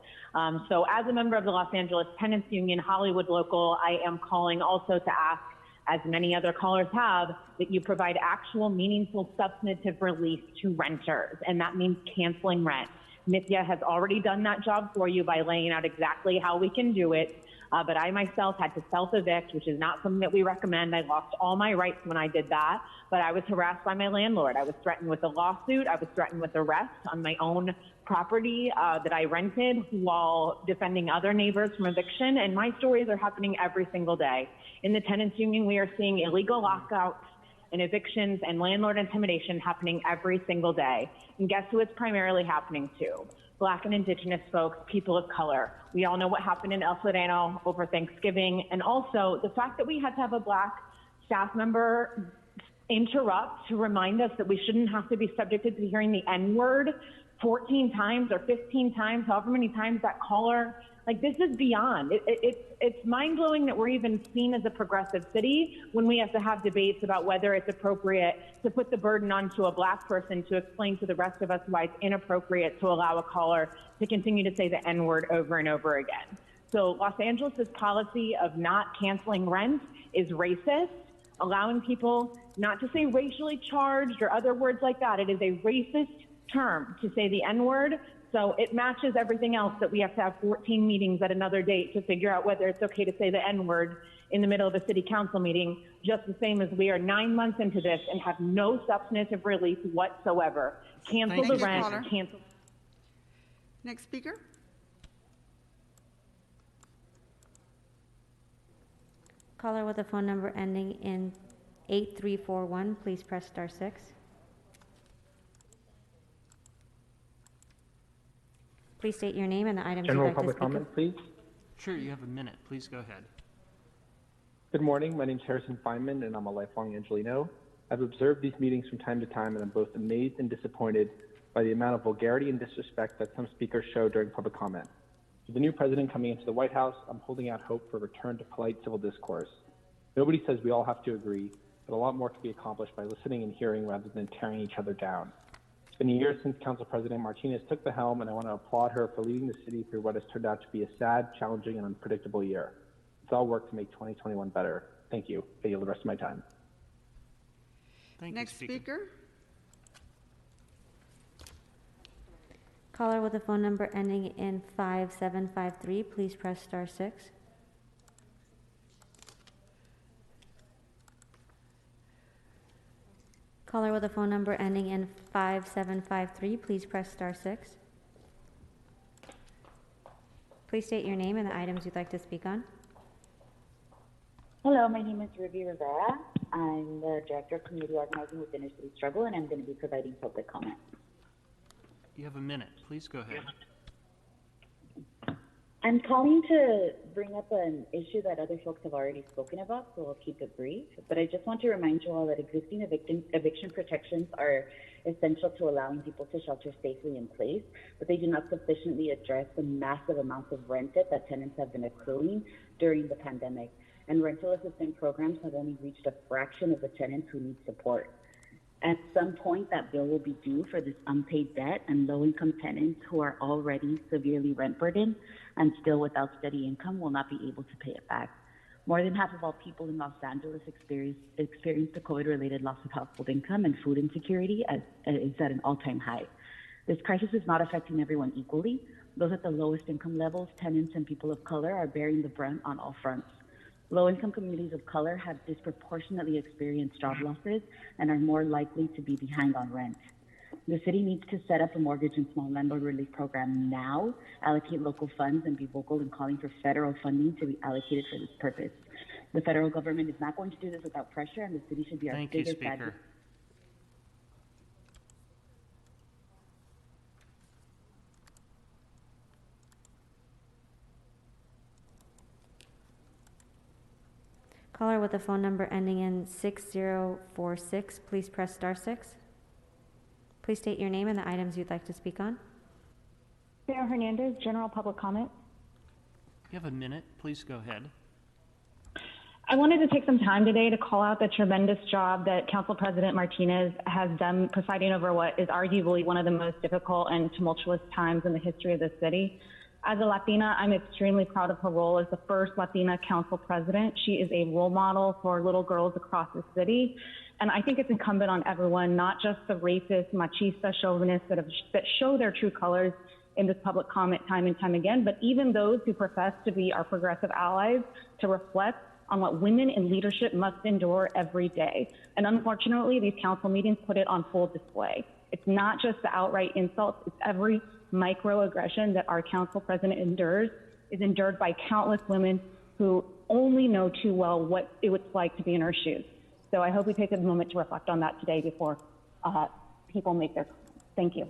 So as a member of the Los Angeles Tenants Union Hollywood Local, I am calling also to ask, as many other callers have, that you provide actual meaningful substantive relief to renters, and that means canceling rent. Nithya has already done that job for you by laying out exactly how we can do it. But I myself had to self-evict, which is not something that we recommend. I lost all my rights when I did that, but I was harassed by my landlord. I was threatened with a lawsuit. I was threatened with arrest on my own property that I rented while defending other neighbors from eviction, and my stories are happening every single day. In the tenants union, we are seeing illegal lockouts and evictions and landlord intimidation happening every single day. And guess who it's primarily happening to? Black and Indigenous folks, people of color. We all know what happened in El Sereno over Thanksgiving, and also the fact that we had to have a Black staff member interrupt to remind us that we shouldn't have to be subjected to hearing the N-word 14 times or 15 times, however many times that caller. Like, this is beyond. It's mind-blowing that we're even seen as a progressive city when we have to have debates about whether it's appropriate to put the burden onto a Black person to explain to the rest of us why it's inappropriate to allow a caller to continue to say the N-word over and over again. So Los Angeles' policy of not canceling rent is racist, allowing people not to say racially charged or other words like that. It is a racist term to say the N-word So it matches everything else that we have to have 14 meetings at another date to figure out whether it's okay to say the N-word in the middle of a city council meeting, just the same as we are 9 months into this and have no substantive relief whatsoever. Cancel the rent, cancel. Next speaker. Caller with a phone number ending in 8341, please press star 6. Please state your name and the items you'd like to speak comment, please. Sure, you have a minute. Please go ahead. Good morning. My name is Harrison Feynman, and I'm a lifelong Angelino. I've observed these meetings from time to time, and I'm both amazed and disappointed by the amount of vulgarity and disrespect that some speakers show during public comment. With the new president coming into the White House, I'm holding out hope for a return to polite civil discourse. Nobody says we all have to agree, but a lot more can be accomplished by listening and hearing rather than tearing each other down. It's been a year since Council President Martinez took the helm, and I want to applaud her for leading the city through what has turned out to be a sad, challenging, and unpredictable year. Let's all work to make 2021 better. Thank you. I yield the rest of my time. Next speaker. Caller with a phone number ending in 5753, please press star 6. Caller with a phone number ending in 5753, please press star 6. Please state your name and the items you'd like to speak on. Hello, my name is Ruby Rivera. I'm the Director of Community Organizing with Inner City Struggle, and I'm going to be providing public comment. You have a minute. Please go ahead. I'm calling to bring up an issue that other folks have already spoken about, so I'll keep it brief. But I just want to remind you all that existing eviction protections are essential to allowing people to shelter safely in place, but they do not sufficiently address the massive amounts of rent debt that tenants have been accruing during the pandemic. And rental assistance programs have only reached a fraction of the tenants who need support. At some point, that bill will be due for this unpaid debt, and low-income tenants who are already severely rent burdened and still without steady income will not be able to pay it back. More than half of all people in Los Angeles experienced the COVID-related loss of household income, and food insecurity is at an all-time high. This crisis is not affecting everyone equally. Those at the lowest income levels, tenants and people of color, are bearing the brunt on all fronts. Low-income communities of color have disproportionately experienced job losses and are more likely to be behind on rent. The city needs to set up a mortgage and small landlord relief program now, allocate local funds, and be vocal in calling for federal funding to be allocated for this purpose. The federal government is not going to do this without pressure, and the city should be our biggest advocate. Caller with a phone number ending in 6046, please press star 6. Please state your name and the items you'd like to speak on. Sarah Hernandez, general public comment. You have a minute. Please go ahead. I wanted to take some time today to call out the tremendous job that Council President Martinez has done presiding over what is arguably one of the most difficult and tumultuous times in the history of the city. As a Latina, I'm extremely proud of her role as the first Latina council president. She is a role model for little girls across the city. And I think it's incumbent on everyone, not just the racist, machista, chauvinists that show their true colors in this public comment time and time again, but even those who profess to be our progressive allies, to reflect on what women in leadership must endure every day. And unfortunately, these council meetings put it on full display. It's not just the outright insults, it's every microaggression that our council president is endured by countless women who only know too well what it was like to be in her shoes. So I hope we take a moment to reflect on that today before people make their comments. Thank you.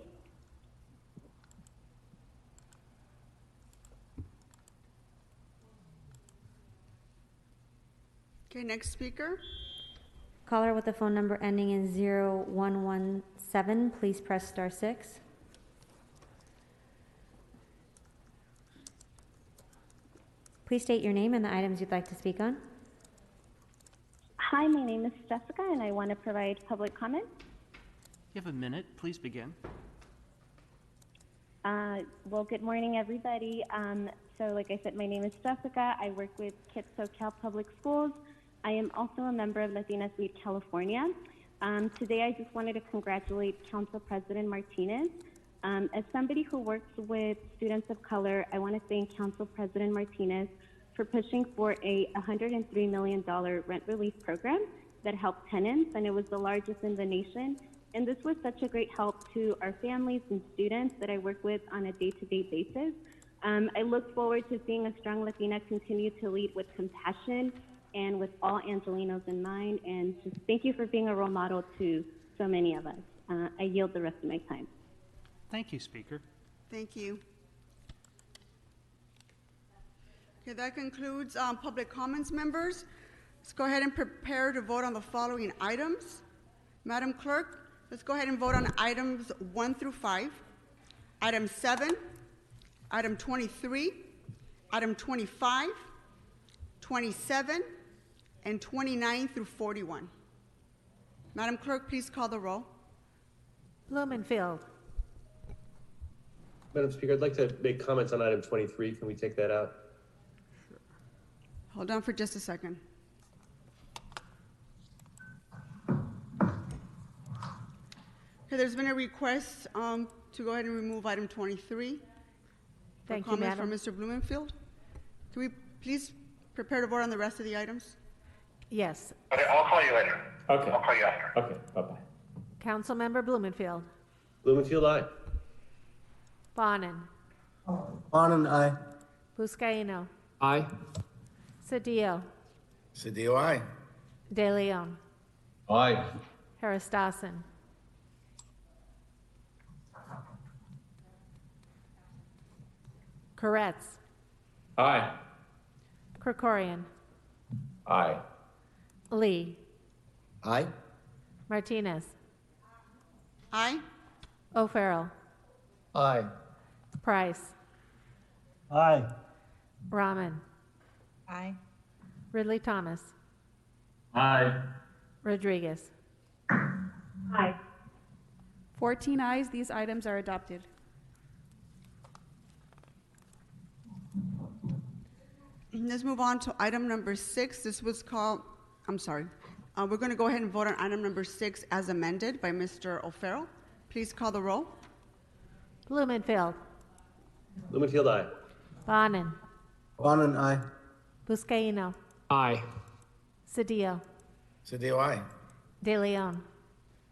Okay, next speaker. Caller with a phone number ending in 0117, please press star 6. Please state your name and the items you'd like to speak on. Hi, my name is Jessica, and I want to provide public comment. You have a minute. Please begin. Well, good morning, everybody. So like I said, my name is Jessica. I work with Kids SoCal Public Schools. I am also a member of Latinas Lead California. Today, I just wanted to congratulate Council President Martinez As somebody who works with students of color, I want to thank Council President Martinez for pushing for a $103 million rent relief program that helped tenants, and it was the largest in the nation. And this was such a great help to our families and students that I work with on a day-to-day basis. I look forward to seeing a strong Latina continue to lead with compassion and with all Angelenos in mind. And just thank you for being a role model to so many of us. I yield the rest of my time. Thank you, Speaker. Thank you. Okay, that concludes public comments, members. Let's go ahead and prepare to vote on the following items. Madam Clerk, let's go ahead and vote on items 1 through 5. Item 7, item 23, item 25, 27, and 29 through 41. Madam Clerk, please call the roll. Blumenfield. Madam Speaker, I'd like to make comments on item 23. Can we take that out? Hold on for just a second. Okay, there's been a request to go ahead and remove item 23. Thank you, comments Madam. from Mr. Blumenfield. Can we please prepare to vote on the rest of the items? Yes. Okay, I'll call you later. Okay. I'll call you after. Okay, bye-bye. Councilmember Blumenfield. Blumenfield, aye. Bonin. Bonin, aye. Buscaino. Aye. Cedillo. Cedillo, aye. De Leon. Aye. Harris Dawson. Koretz. Aye. Krikorian. Aye. Lee. Aye. Martinez. Aye. O'Farrell. Aye. Price. Aye. Rahman. Aye. Ridley Thomas. Aye. Rodriguez. Aye. 14 ayes, these items are adopted. Let's move on to item number 6. This was called, I'm sorry. We're going to go ahead and vote on item number 6 as amended by Mr. O'Farrell. Please call the roll. Blumenfield. Blumenfield, aye. Bonin. Bonin, aye. Buscaino. Aye. Cedillo. Cedillo, aye. De Leon.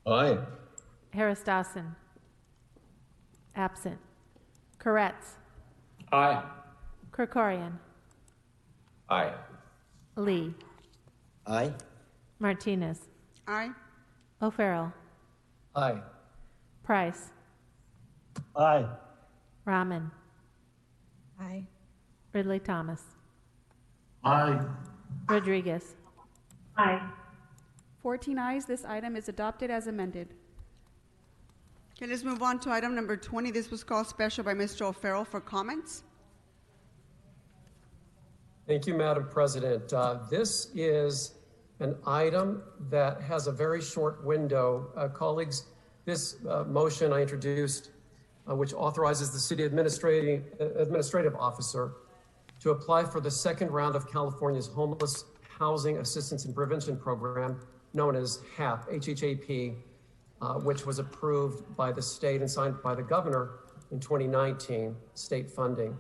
Aye. Harris Dawson. Absent. Koretz. Aye. Krikorian. Aye. Lee. Aye. Martinez. Aye. O'Farrell. Aye. Price. Aye. Rahman. Aye. Ridley Thomas. Aye. Rodriguez. Aye. 14 ayes, this item is adopted as amended. Okay, let's move on to item number 20. This was called special by Mr. O'Farrell for comments. Thank you, Madam President. This is an item that has a very short window. Colleagues, this motion I introduced, which authorizes the city administrative officer to apply for the second round of California's Homeless Housing Assistance and Prevention Program, known as HAP, H-H-A-P, which was approved by the state and signed by the governor in 2019, state funding.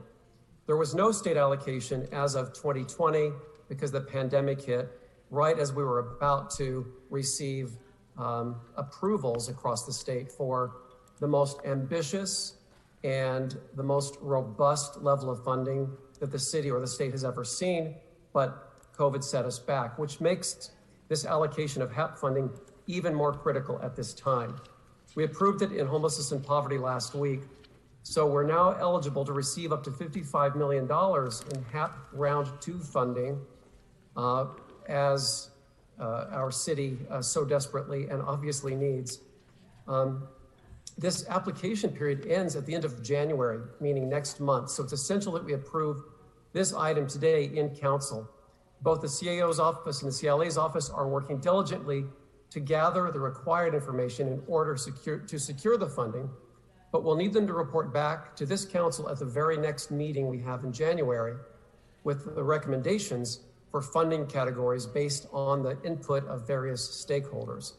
There was no state allocation as of 2020 because the pandemic hit right as we were about to receive approvals across the state for the most ambitious and the most robust level of funding that the city or the state has ever seen, but COVID set us back, which makes this allocation of HAP funding even more critical at this time. We approved it in homelessness and poverty last week, so we're now eligible to receive up to $55 million in HAP Round 2 funding as our city so desperately and obviously needs. This application period ends at the end of January, meaning next month, so it's essential that we approve this item today in council. Both the CAO's office and the CLA's office are working diligently to gather the required information in order to secure the funding, but we'll need them to report back to this council at the very next meeting we have in January with the recommendations for funding categories based on the input of various stakeholders.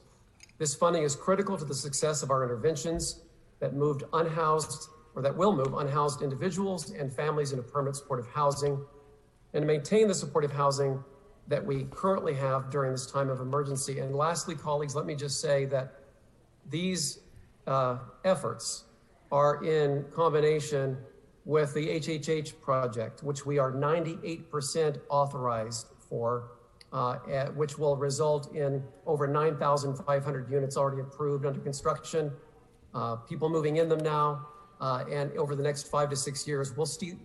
This funding is critical to the success of our interventions that moved unhoused, or that will move unhoused individuals and families into permanent supportive housing, and to maintain the supportive housing that we currently have during this time of emergency. And lastly, colleagues, let me just say that these efforts are in combination with the HHH project, which we are 98% authorized for, which will result in over 9,500 units already approved under construction, people moving in them now, and over the next 5 to 6 years,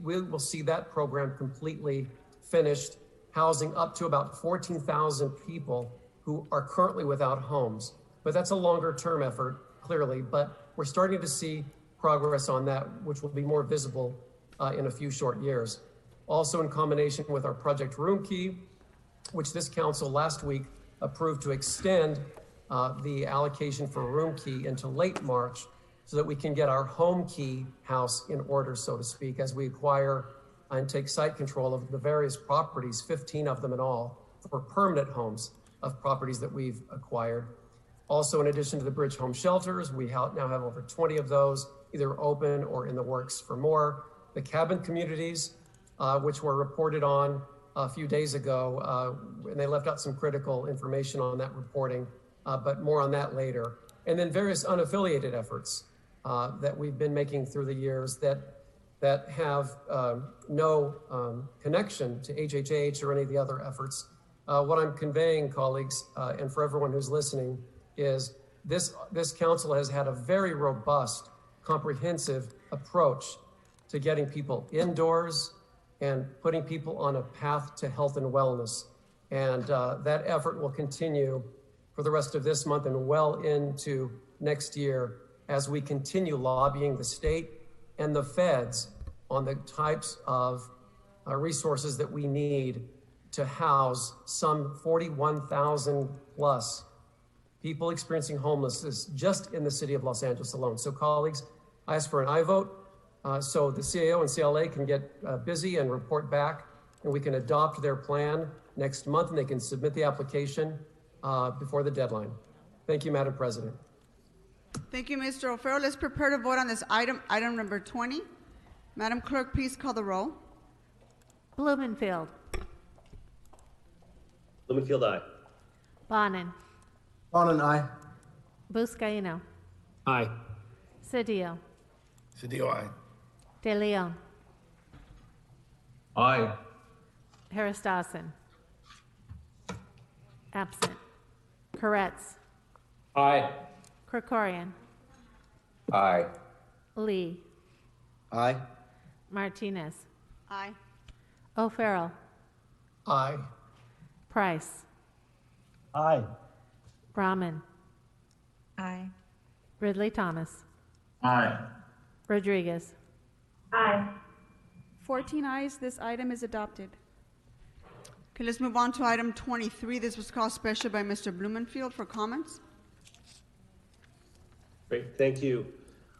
we will see that program completely finished, housing up to about 14,000 people who are currently without homes. But that's a longer term effort, clearly, but we're starting to see progress on that, which will be more visible in a few short years. Also in combination with our Project Room Key, which this council last week approved to extend the allocation for Room Key into late March so that we can get our home key house in order, so to speak, as we acquire and take site control of the various properties, 15 of them in all, for permanent homes of properties that we've acquired. Also, in addition to the bridge home shelters, we now have over 20 of those, either open or in the works for more. The cabin communities, which were reported on a few days ago, and they left out some critical information on that reporting, but more on that later. And then various unaffiliated efforts that we've been making through the years that have no connection to HHH or any of the other efforts. What I'm conveying, colleagues, and for everyone who's listening, is this council has had a very robust, comprehensive approach to getting people indoors and putting people on a path to health and wellness. And that effort will continue for the rest of this month and well into next year as we continue lobbying the state and the feds on the types of resources that we need to house some 41,000 plus people experiencing homelessness just in the city of Los Angeles alone. So colleagues, I ask for an aye vote so the CAO and CLA can get busy and report back, and we can adopt their plan next month, and they can submit the application before the deadline. Thank you, Madam President. Thank you, Mr. O'Farrell. Let's prepare to vote on this item number 20. Madam Clerk, please call the roll. Blumenfield. Blumenfield, aye. Bonin. Bonin, aye. Buscaino. Aye. Cedillo. Cedillo, aye. De Leon. Aye. Harris Dawson. Absent. Koretz. Aye. Krikorian. Aye. Lee. Aye. Martinez. Aye. O'Farrell. Aye. Price. Aye. Brahman. Aye. Ridley Thomas. Aye. Rodriguez. Aye. 14 ayes, this item is adopted. Okay, let's move on to item 23. This was called special by Mr. Blumenfield for comments. Great, thank you.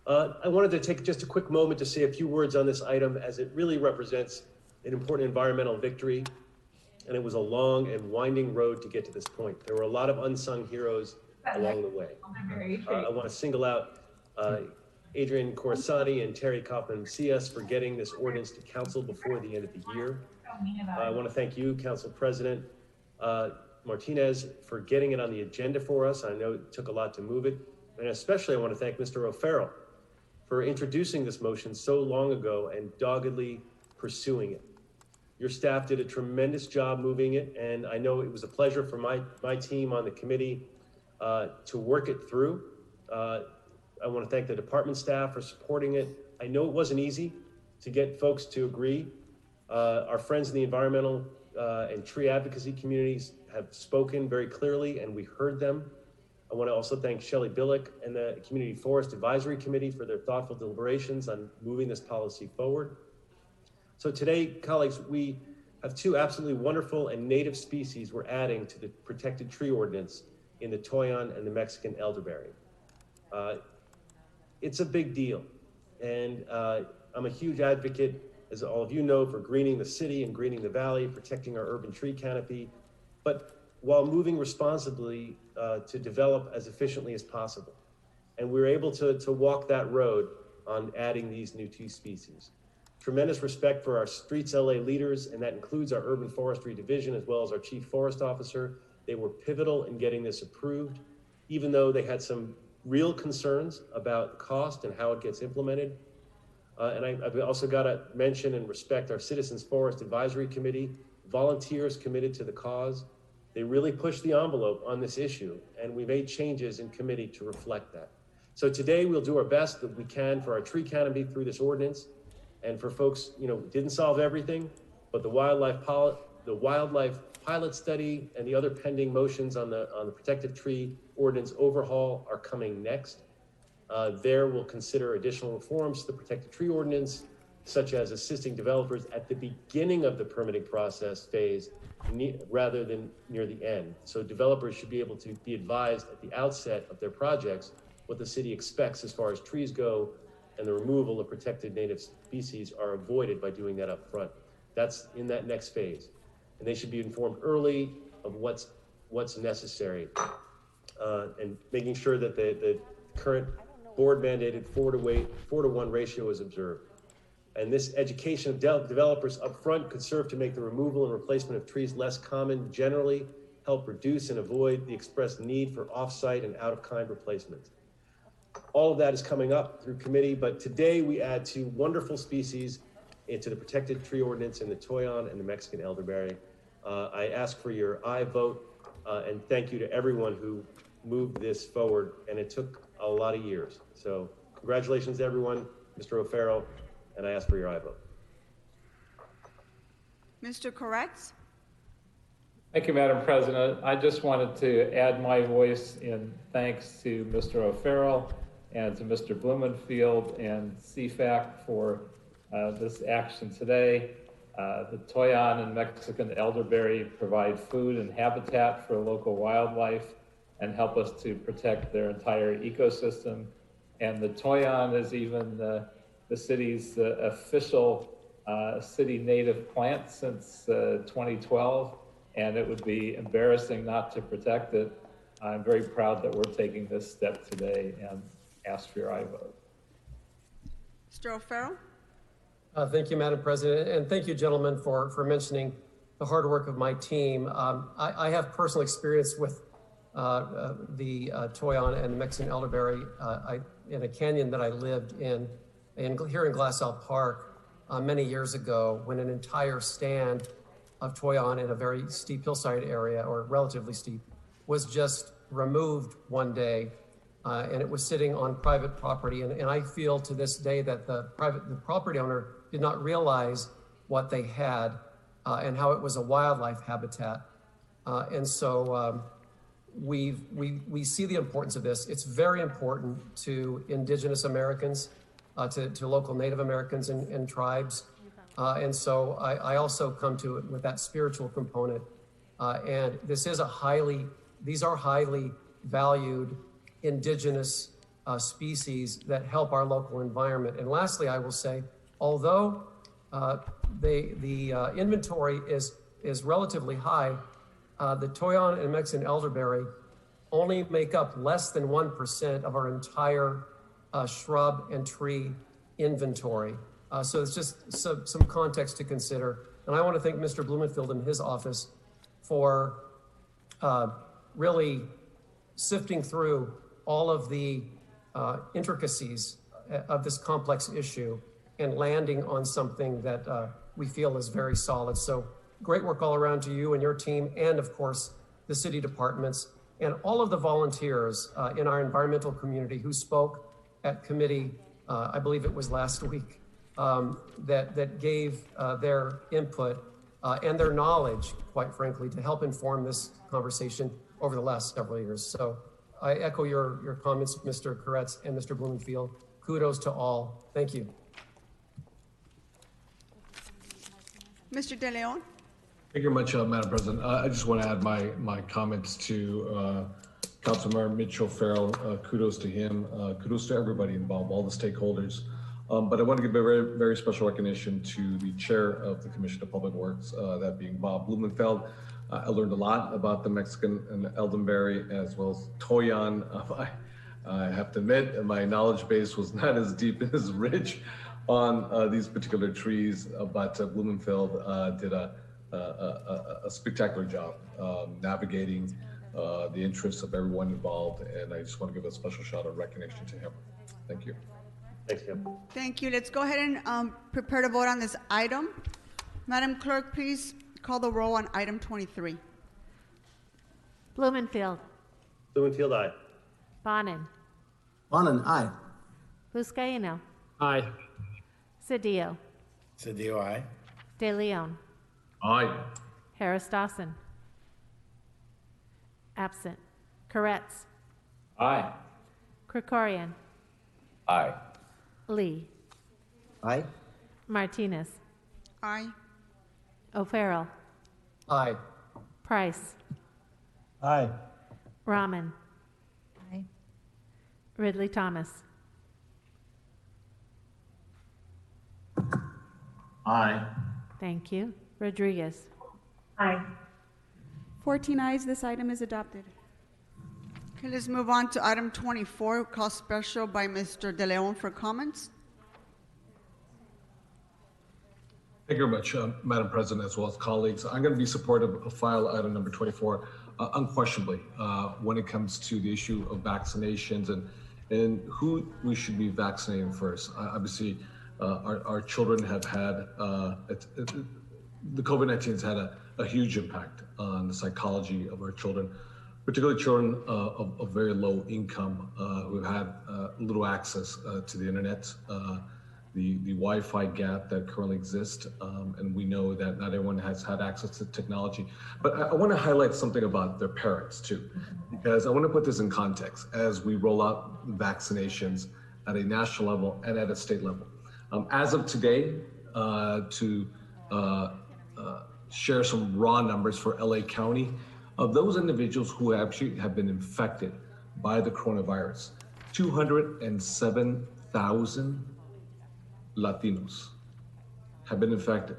I wanted to take just a quick moment to say a few words on this item, as it really represents an important environmental victory, and it was a long and winding road to get to this point. There were a lot of unsung heroes along the way. I want to single out Adrian Corsani and Terry Kaufman-Cias for getting this ordinance to council before the end of the year. I want to thank you, Council President Martinez, for getting it on the agenda for us. I know it took a lot to move it. And especially I want to thank Mr. O'Farrell for introducing this motion so long ago and doggedly pursuing it. Your staff did a tremendous job moving it, and I know it was a pleasure for my team on the committee to work it through. I want to thank the department staff for supporting it. I know it wasn't easy to get folks to agree. Our friends in the environmental and tree advocacy communities have spoken very clearly, and we heard them. I want to also thank Shelley Billick and the Community Forest Advisory Committee for their thoughtful deliberations on moving this policy forward. So today, colleagues, we have two absolutely wonderful and native species we're adding to the protected tree ordinance in the Toyon and the Mexican elderberry. It's a big deal, and I'm a huge advocate, as all of you know, for greening the city and greening the valley, protecting our urban tree canopy, but while moving responsibly to develop as efficiently as possible. And we were able to walk that road on adding these new 2 species. Tremendous respect for our Streets LA leaders, and that includes our Urban Forestry Division as well as our Chief Forest Officer. They were pivotal in getting this approved, even though they had some real concerns about cost and how it gets implemented. And I've also got to mention and respect our Citizens Forest Advisory Committee, volunteers committed to the cause. They really pushed the envelope on this issue, and we made changes in committee to reflect that. So today we'll do our best that we can for our tree canopy through this ordinance. And for folks, didn't solve everything, but the wildlife pilot study and the other pending motions on the protected tree ordinance overhaul are coming next. There we'll consider additional reforms to the protected tree ordinance, such as assisting developers at the beginning of the permitting process phase rather than near the end. So developers should be able to be advised at the outset of their projects what the city expects as far as trees go, and the removal of protected native species are avoided by doing that up front. That's in that next phase. And they should be informed early of what's necessary, and making sure that the current board mandated 4-to-1 ratio is observed. And this education of developers up front could serve to make the removal and replacement of trees less common, generally help reduce and avoid the expressed need for off-site and out-of-kind replacement. All of that is coming up through committee, but today we add 2 wonderful species into the protected tree ordinance in the Toyon and the Mexican elderberry. I ask for your aye vote, and thank you to everyone who moved this forward, and it took a lot of years. So congratulations to everyone, Mr. O'Farrell, and I ask for your aye vote. Mr. Koretz? Thank you, Madam President. I just wanted to add my voice in thanks to Mr. O'Farrell and to Mr. Blumenfield and CFAC for this action today. The Toyon and Mexican elderberry provide food and habitat for local wildlife and help us to protect their entire ecosystem. And the Toyon is even the city's official city native plant since 2012. And it would be embarrassing not to protect it. I'm very proud that we're taking this step today and ask for your aye vote. Mr. O'Farrell? Thank you, Madam President, and thank you, gentlemen, for mentioning the hard work of my team. I have personal experience with the Toyon and the Mexican elderberry in a canyon that I lived in here in Glassell Park many years ago, when an entire stand of Toyon in a very steep hillside area, or relatively steep, was just removed one day, and it was sitting on private property. And I feel to this day that the property owner did not realize what they had and how it was a wildlife habitat. And so we see the importance of this. It's very important to Indigenous Americans, to local Native Americans and tribes. And so I also come to it with that spiritual component. And these are highly valued indigenous species that help our local environment. And lastly, I will say, although the inventory is relatively high, the Toyon and Mexican elderberry only make up less than 1% of our entire shrub and tree inventory. So it's just some context to consider. And I want to thank Mr. Blumenfield and his office for really sifting through all of the intricacies of this complex issue and landing on something that we feel is very solid. So great work all around to you and your team, and of course, the city departments and all of the volunteers in our environmental community who spoke at committee, I believe it was last week, that gave their input and their knowledge, quite frankly, to help inform this conversation over the last several years. So I echo your comments, Mr. Koretz and Mr. Blumenfield. Kudos to all. Thank you. Mr. De Leon? Thank you very much, Madam President. I just want to add my comments to Councilmember Mitch O'Farrell. Kudos to him. Kudos to everybody involved, all the stakeholders. But I want to give a very, very special recognition to the chair of the Commission of Public Works, that being Bob Blumenfeld. I learned a lot about the Mexican and the elderberry as well as Toyon. I have to admit, my knowledge base was not as deep and as rich on these particular trees, but Blumenfield did a spectacular job navigating the interests of everyone involved, and I just want to give a special shout out of recognition to him. Thank you. Thanks, Kim. Thank you. Let's go ahead and prepare to vote on this item. Madam Clerk, please call the roll on item 23. Blumenfield. Blumenfield, aye. Bonin. Bonin, aye. Buscaino. Aye. Cedillo. Cedillo, aye. De Leon. Aye. Harris Dawson. Absent. Koretz. Aye. Krikorian. Aye. Lee. Aye. Martinez. Aye. O'Farrell. Aye. Price. Aye. Rahman. Aye. Ridley Thomas. Aye. Thank you. Rodriguez. Aye. 14 ayes, this item is adopted. Okay, let's move on to item 24, called special by Mr. De Leon for comments. Thank you very much, Madam President, as well as colleagues. I'm going to be supportive of file item number 24, unquestionably, when it comes to the issue of vaccinations and who we should be vaccinating first. Obviously, our children have had, the COVID-19 has had a huge impact on the psychology of our children, particularly children of very low income who've had little access to the internet, the Wi-Fi gap that currently exists, and we know that not everyone has had access to technology. But I want to highlight something about their parents too, because I want to put this in context as we roll out vaccinations at a national level and at a state level. As of today, to share some raw numbers for LA County, of those individuals who actually have been infected by the coronavirus, 207,000 Latinos have been infected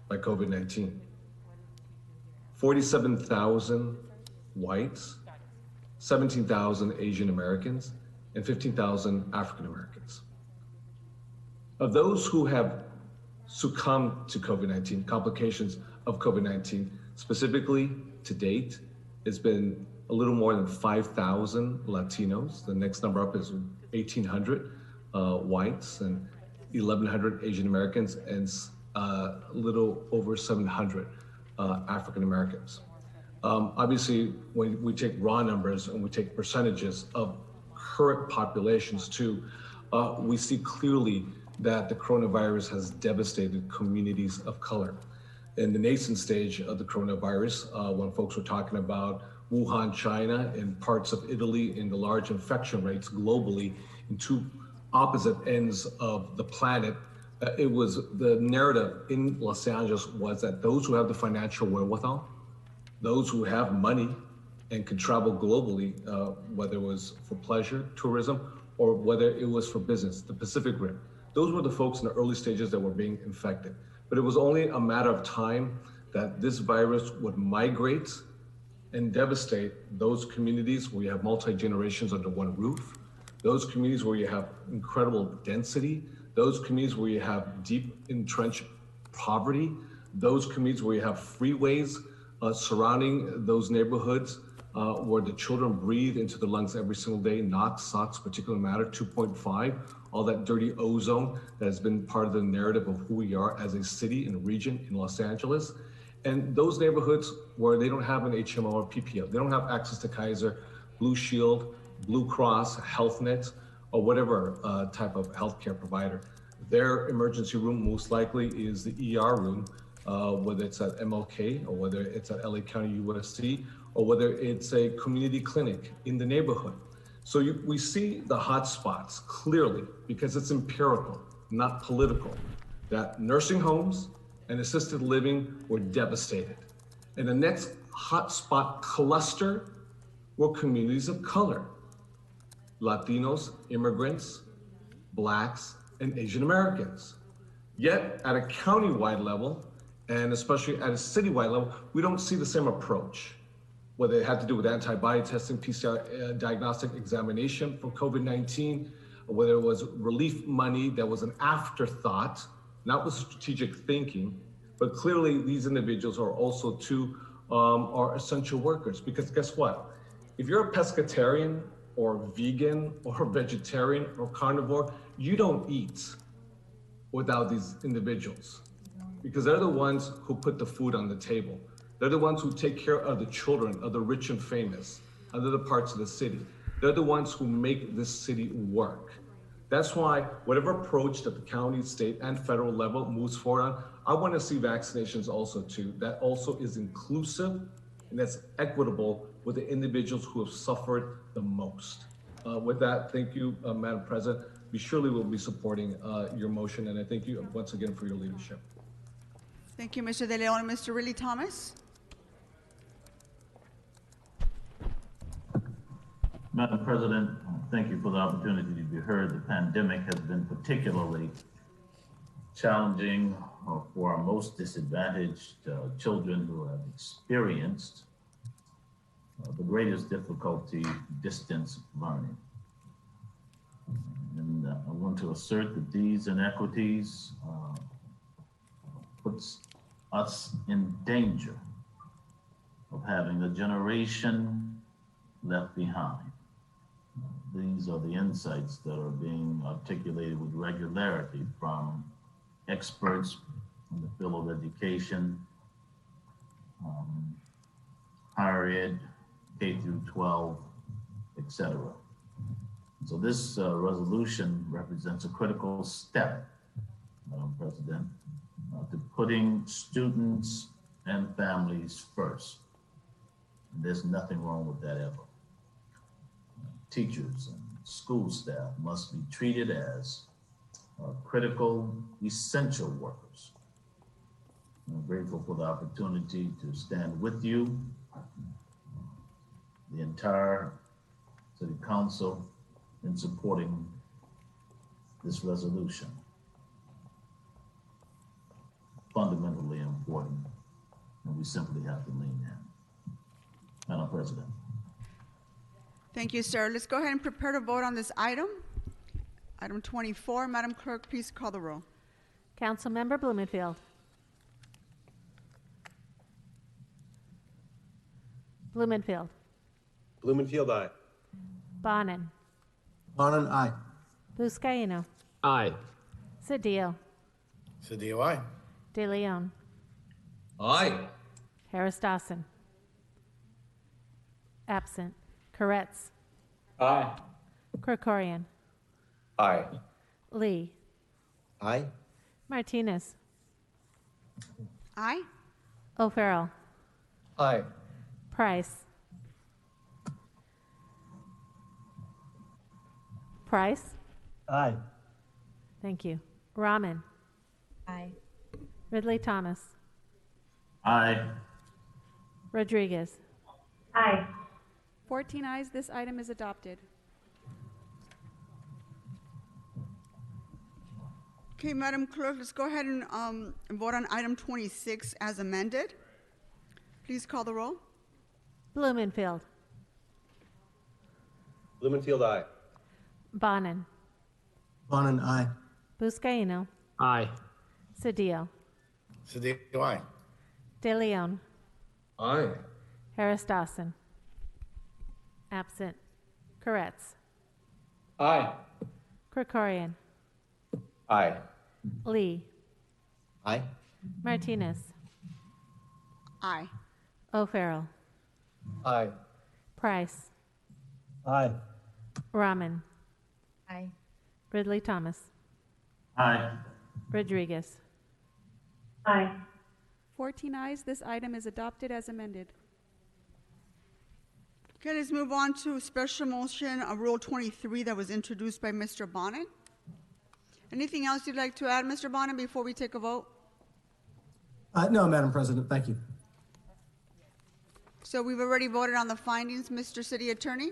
by COVID-19. 47,000 whites, 17,000 Asian Americans, and 15,000 African Americans. Of those who have succumbed to COVID-19, complications of COVID-19, specifically to date, it's been a little more than 5,000 Latinos. The next number up is 1,800 whites and 1,100 Asian Americans and a little over 700 African Americans. Obviously, when we take raw numbers and we take percentages of current populations too, we see clearly that the coronavirus has devastated communities of color. In the nascent stage of the coronavirus, when folks were talking about Wuhan, China, and parts of Italy and the large infection rates globally in two opposite ends of the planet, it was the narrative in Los Angeles was that those who have the financial wherewithal, those who have money and can travel globally, whether it was for pleasure, tourism, or whether it was for business, the Pacific Rim, those were the folks in the early stages that were being infected. But it was only a matter of time that this virus would migrate and devastate those communities where you have multi-generations under one roof, those communities where you have incredible density, those communities where you have deep entrenched poverty, those communities where you have freeways surrounding those neighborhoods where the children breathe into their lungs every single day, NOx, SOx, particulate matter, 2.5, all that dirty ozone that has been part of the narrative of who we are as a city and region in Los Angeles. And those neighborhoods where they don't have an HMO or PPO, they don't have access to Kaiser, Blue Shield, Blue Cross, Health Net, or whatever type of healthcare provider. Their emergency room most likely is the ER room, whether it's at MLK or whether it's at LA County USC, or whether it's a community clinic in the neighborhood. So we see the hot spots clearly because it's empirical, not political, that nursing homes and assisted living were devastated. And the next hotspot cluster were communities of color, Latinos, immigrants, Blacks, and Asian Americans. Yet at a countywide level, and especially at a citywide level, we don't see the same approach. whether it had to do with antibody testing, PCR diagnostic examination for COVID-19, or whether it was relief money that was an afterthought, not with strategic thinking, but clearly these individuals are also are essential workers, because guess what? If you're a pescatarian or vegan or vegetarian or carnivore, you don't eat without these individuals, because they're the ones who put the food on the table. They're the ones who take care of the children of the rich and famous, other parts of the city. They're the ones who make this city work. That's why whatever approach that the county, state, and federal level moves forward on, I want to see vaccinations also too. That also is inclusive and that's equitable with the individuals who have suffered the most. With that, thank you, Madam President. We surely will be supporting your motion, and I thank you once again for your leadership. Thank you, Mr. De Leon. Mr. Ridley Thomas? Madam President, thank you for the opportunity to be heard. The pandemic has been particularly challenging for our most disadvantaged children who have experienced the greatest difficulty, distance learning. And I want to assert that these inequities puts us in danger of having a generation left behind. These are the insights that are being articulated with regularity from experts in the field of education, higher ed, K through 12, etc. So this resolution represents a critical step, Madam President, to putting students and families first. And there's nothing wrong with that ever. Teachers and school staff must be treated as critical, essential workers. I'm grateful for the opportunity to stand with you, the entire City Council, in supporting this resolution. Fundamentally important, and we simply have to lean in. Madam President. Thank you, sir. Let's go ahead and prepare to vote on this item. Item 24, Madam Clerk, please call the roll. Councilmember Blumenfield. Blumenfield. Blumenfield, aye. Bonin. Bonin, aye. Buscaino. Aye. Cedillo. Cedillo, aye. De Leon. Aye. Harris Dawson. Absent. Koretz. Aye. Krikorian. Aye. Lee. Aye. Martinez. Aye. O'Farrell. Aye. Price. Price. Aye. Thank you. Rahman. Aye. Ridley Thomas. Aye. Rodriguez. Aye. 14 ayes, this item is adopted. Okay, Madam Clerk, let's go ahead and vote on item 26 as amended. Please call the roll. Blumenfield. Blumenfield, aye. Bonin. Bonin, aye. Buscaino. Aye. Cedillo. Cedillo, aye. De Leon. Aye. Harris Dawson. Absent. Koretz. Aye. Krikorian. Aye. Lee. Aye. Martinez. Aye. O'Farrell. Aye. Price. Aye. Rahman. Aye. Ridley Thomas. Aye. Rodriguez. Aye. 14 ayes, this item is adopted as amended. Okay, let's move on to special motion of Rule 23 that was introduced by Mr. Bonin. Anything else you'd like to add, Mr. Bonin, before we take a vote? No, Madam President, thank you. So we've already voted on the findings, Mr. City Attorney?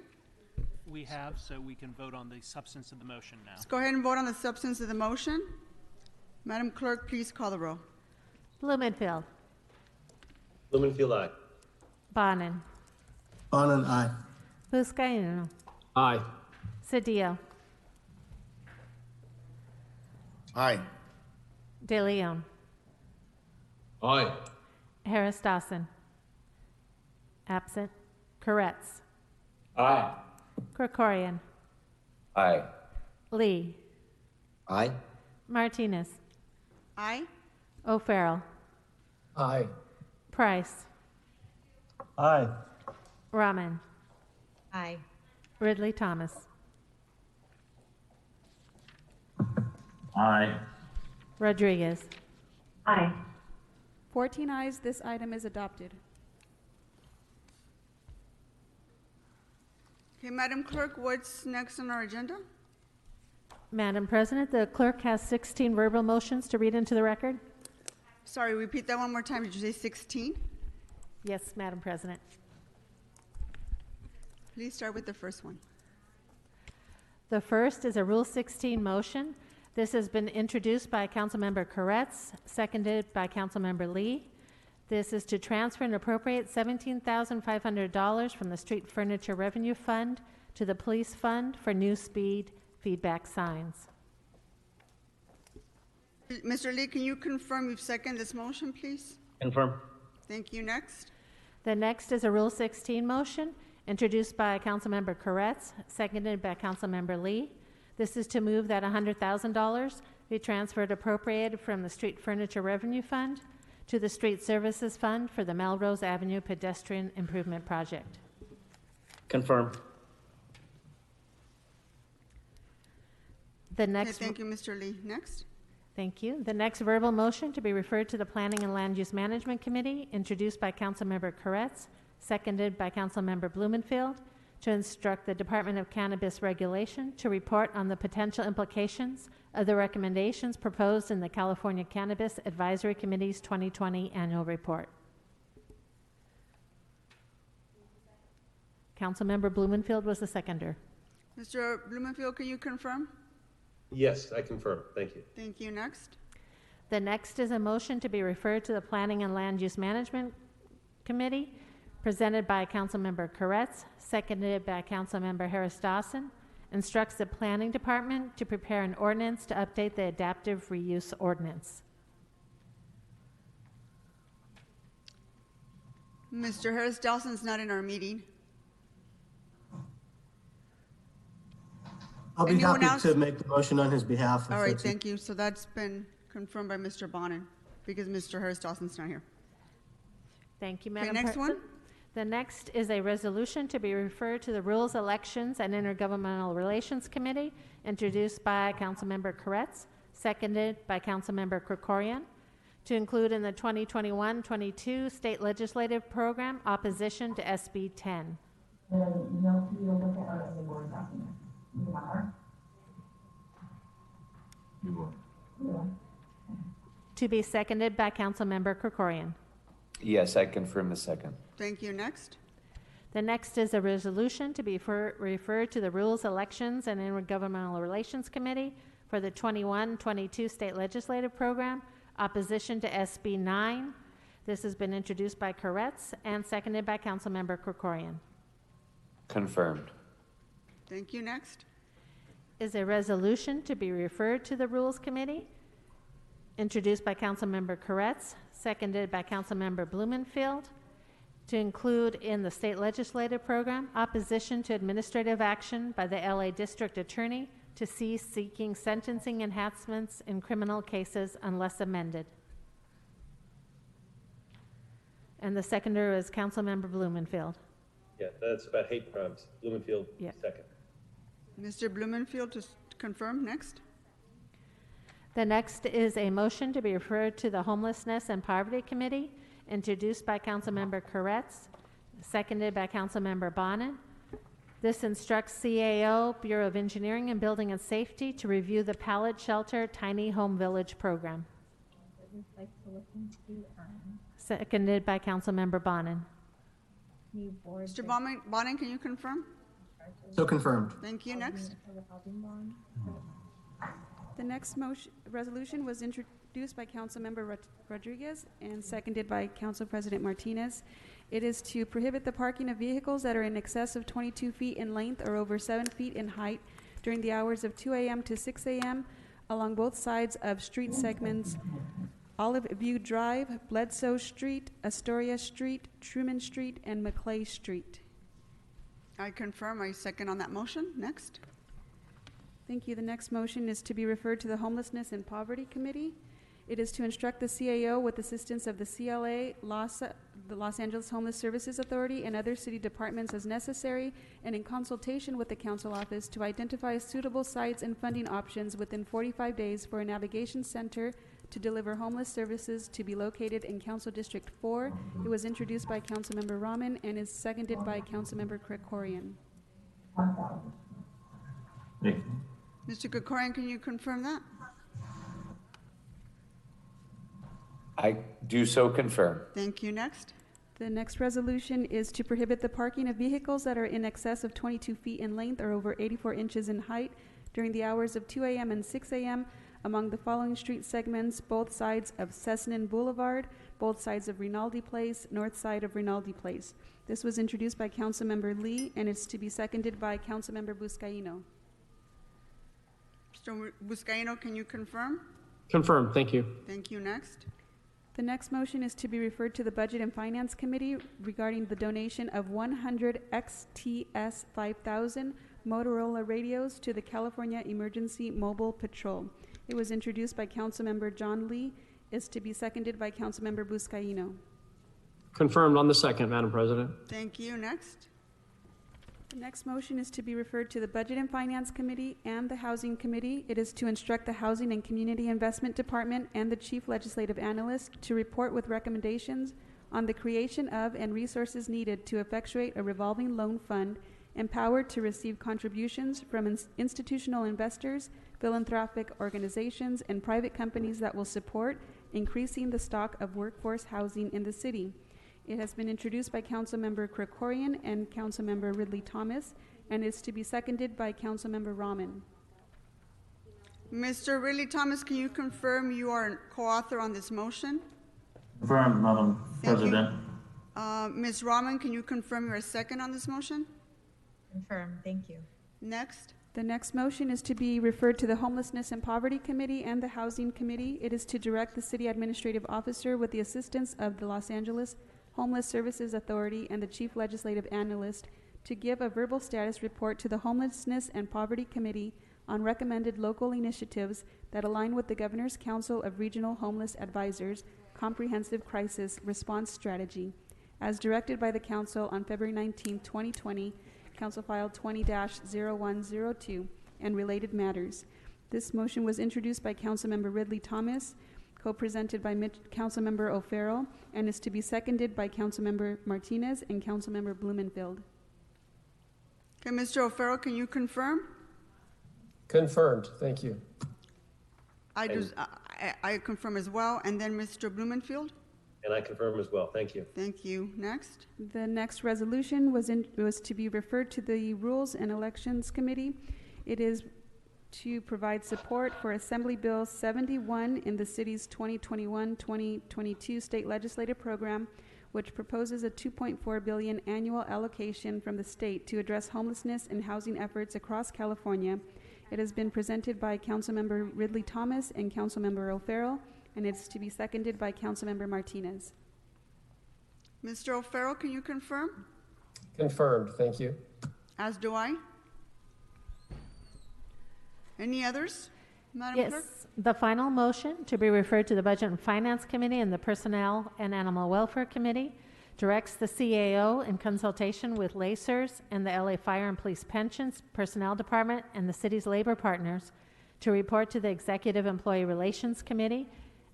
We have, so we can vote on the substance of the motion now. Let's go ahead and vote on the substance of the motion. Madam Clerk, please call the roll. Blumenfield. Blumenfield, aye. Bonin. Bonin, aye. Buscaino. Aye. Cedillo. Aye. De Leon. Aye. Harris Dawson. Absent. Koretz. Aye. Krikorian. Aye. Lee. Aye. Martinez. Aye. O'Farrell. Aye. Price. Aye. Rahman. Aye. Ridley Thomas. Aye. Rodriguez. Aye. 14 ayes, this item is adopted. Okay, Madam Clerk, what's next on our agenda? Madam President, the clerk has 16 verbal motions to read into the record. Sorry, repeat that one more time. Did you say 16? Yes, Madam President. Please start with the first one. The first is a Rule 16 motion. This has been introduced by Councilmember Koretz, seconded by Councilmember Lee. This is to transfer and appropriate $17,500 from the Street Furniture Revenue Fund to the Police Fund for new speed feedback signs. Mr. Lee, can you confirm you've seconded this motion, please? Confirm. Thank you. Next. The next is a Rule 16 motion introduced by Councilmember Koretz, seconded by Councilmember Lee. This is to move that $100,000 be transferred appropriated from the Street Furniture Revenue Fund to the Street Services Fund for the Melrose Avenue Pedestrian Improvement Project. Confirm. The next. Okay, thank you, Mr. Lee. Next. Thank you. The next verbal motion to be referred to the Planning and Land Use Management Committee, introduced by Councilmember Koretz, seconded by Councilmember Blumenfield, to instruct the Department of Cannabis Regulation to report on the potential implications of the recommendations proposed in the California Cannabis Advisory Committee's 2020 annual report. Councilmember Blumenfield was the seconder. Mr. Blumenfield, can you confirm? Yes, I confirm. Thank you. Thank you. Next. The next is a motion to be referred to the Planning and Land Use Management Committee, presented by Councilmember Koretz, seconded by Councilmember Harris Dawson, instructs the Planning Department to prepare an ordinance to update the Adaptive Reuse Ordinance. Mr. Harris Dawson's not in our meeting. I'll be Anyone happy else? to make the motion on his behalf. All right, thank you. So that's been confirmed by Mr. Bonin because Mr. Harris Dawson's not here. Thank you, Okay, Madam next President. one. The next is a resolution to be referred to the Rules, Elections, and Intergovernmental Relations Committee, introduced by Councilmember Koretz, seconded by Councilmember Krikorian, to include in the 2021-22 state legislative program opposition to SB 10. To be seconded by Councilmember Krikorian. Yes, I confirm the second. Thank you. Next. The next is a resolution to be referred to the Rules, Elections, and Intergovernmental Relations Committee for the 21-22 state legislative program, opposition to SB 9. This has been introduced by Koretz and seconded by Councilmember Krikorian. Confirmed. Thank you. Next. Is a resolution to be referred to the Rules Committee, introduced by Councilmember Koretz, seconded by Councilmember Blumenfield, to include in the state legislative program opposition to administrative action by the LA District Attorney to cease seeking sentencing enhancements in criminal cases unless amended. And the seconder is Councilmember Blumenfield. Yeah, that's about hate crimes. Blumenfield, Yeah. second. Mr. Blumenfield to confirm. Next. The next is a motion to be referred to the Homelessness and Poverty Committee, introduced by Councilmember Koretz, seconded by Councilmember Bonin. This instructs CAO, Bureau of Engineering and Building and Safety, to review the Pallet Shelter Tiny Home Village program. Seconded by Councilmember Bonin. Mr. Bonin, can you confirm? So confirmed. Thank you. Next. The next resolution was introduced by Councilmember Rodriguez and seconded by Council President Martinez. It is to prohibit the parking of vehicles that are in excess of 22 feet in length or over 7 feet in height during the hours of 2 a.m. to 6 a.m. along both sides of street segments Olive View Drive, Bledsoe Street, Astoria Street, Truman Street, and McClay Street. I confirm. I second on that motion. Next. Thank you. The next motion is to be referred to the Homelessness and Poverty Committee. It is to instruct the CAO with assistance of the CLA, the Los Angeles Homeless Services Authority, and other city departments as necessary, and in consultation with the council office, to identify suitable sites and funding options within 45 days for a navigation center to deliver homeless services to be located in Council District 4. It was introduced by Councilmember Rahman and is seconded by Councilmember Koreatown. Mr. Koreatown, can you confirm that? I do so confirm. Thank you. Next. The next resolution is to prohibit the parking of vehicles that are in excess of 22 feet in length or over 84 inches in height during the hours of 2 a.m. and 6 a.m. among the following street segments: both sides of Cessnan Boulevard, both sides of Rinaldi Place, north side of Rinaldi Place. This was introduced by Councilmember Lee and is to be seconded by Councilmember Buscaino. Mr. Buscaino, can you confirm? Confirm. Thank you. Thank you. Next. The next motion is to be referred to the Budget and Finance Committee regarding the donation of 100 XTS 5000 Motorola radios to the California Emergency Mobile Patrol. It was introduced by Councilmember John Lee, is to be seconded by Councilmember Buscaino. Confirmed on the second, Madam President. Thank you. Next. The next motion is to be referred to the Budget and Finance Committee and the Housing Committee. It is to instruct the Housing and Community Investment Department and the Chief Legislative Analyst to report with recommendations on the creation of and resources needed to effectuate a revolving loan fund empowered to receive contributions from institutional investors, philanthropic organizations, and private companies that will support increasing the stock of workforce housing in the city. It has been introduced by Councilmember Koreatown and Councilmember Ridley Thomas, and is to be seconded by Councilmember Rahman. Mr. Ridley Thomas, can you confirm you are a co-author on this motion? Confirmed, Madam President. Ms. Rahman, can you confirm you're a second on this motion? Confirm. Thank you. Next. The next motion is to be referred to the Homelessness and Poverty Committee and the Housing Committee. It is to direct the City Administrative Officer with the assistance of the Los Angeles Homeless Services Authority and the Chief Legislative Analyst to give a verbal status report to the Homelessness and Poverty Committee on recommended local initiatives that align with the Governor's Council of Regional Homeless Advisors Comprehensive Crisis Response Strategy, as directed by the Council on February 19, 2020, Council File 20-0102, and related matters. This motion was introduced by Councilmember Ridley Thomas, co-presented by Councilmember O'Farrell, and is to be seconded by Councilmember Martinez and Councilmember Blumenfield. Okay, Mr. O'Farrell, can you confirm? Confirmed. Thank you. I confirm as well. And then Mr. Blumenfield? And I confirm as well. Thank you. Thank you. Next. The next resolution was to be referred to the Rules and Elections Committee. It is to provide support for Assembly Bill 71 in the city's 2021-2022 state legislative program, which proposes a $2.4 billion annual allocation from the state to address homelessness and housing efforts across California. It has been presented by Councilmember Ridley Thomas and Councilmember O'Farrell, and it's to be seconded by Councilmember Martinez. Mr. O'Farrell, can you confirm? Confirmed. Thank you. As do I. Any others, Madam Clerk? Yes, the final motion to be referred to the Budget and Finance Committee and the Personnel and Animal Welfare Committee directs the CAO in consultation with LACERS and the LA Fire and Police Pensions Personnel Department and the city's labor partners to report to the Executive Employee Relations Committee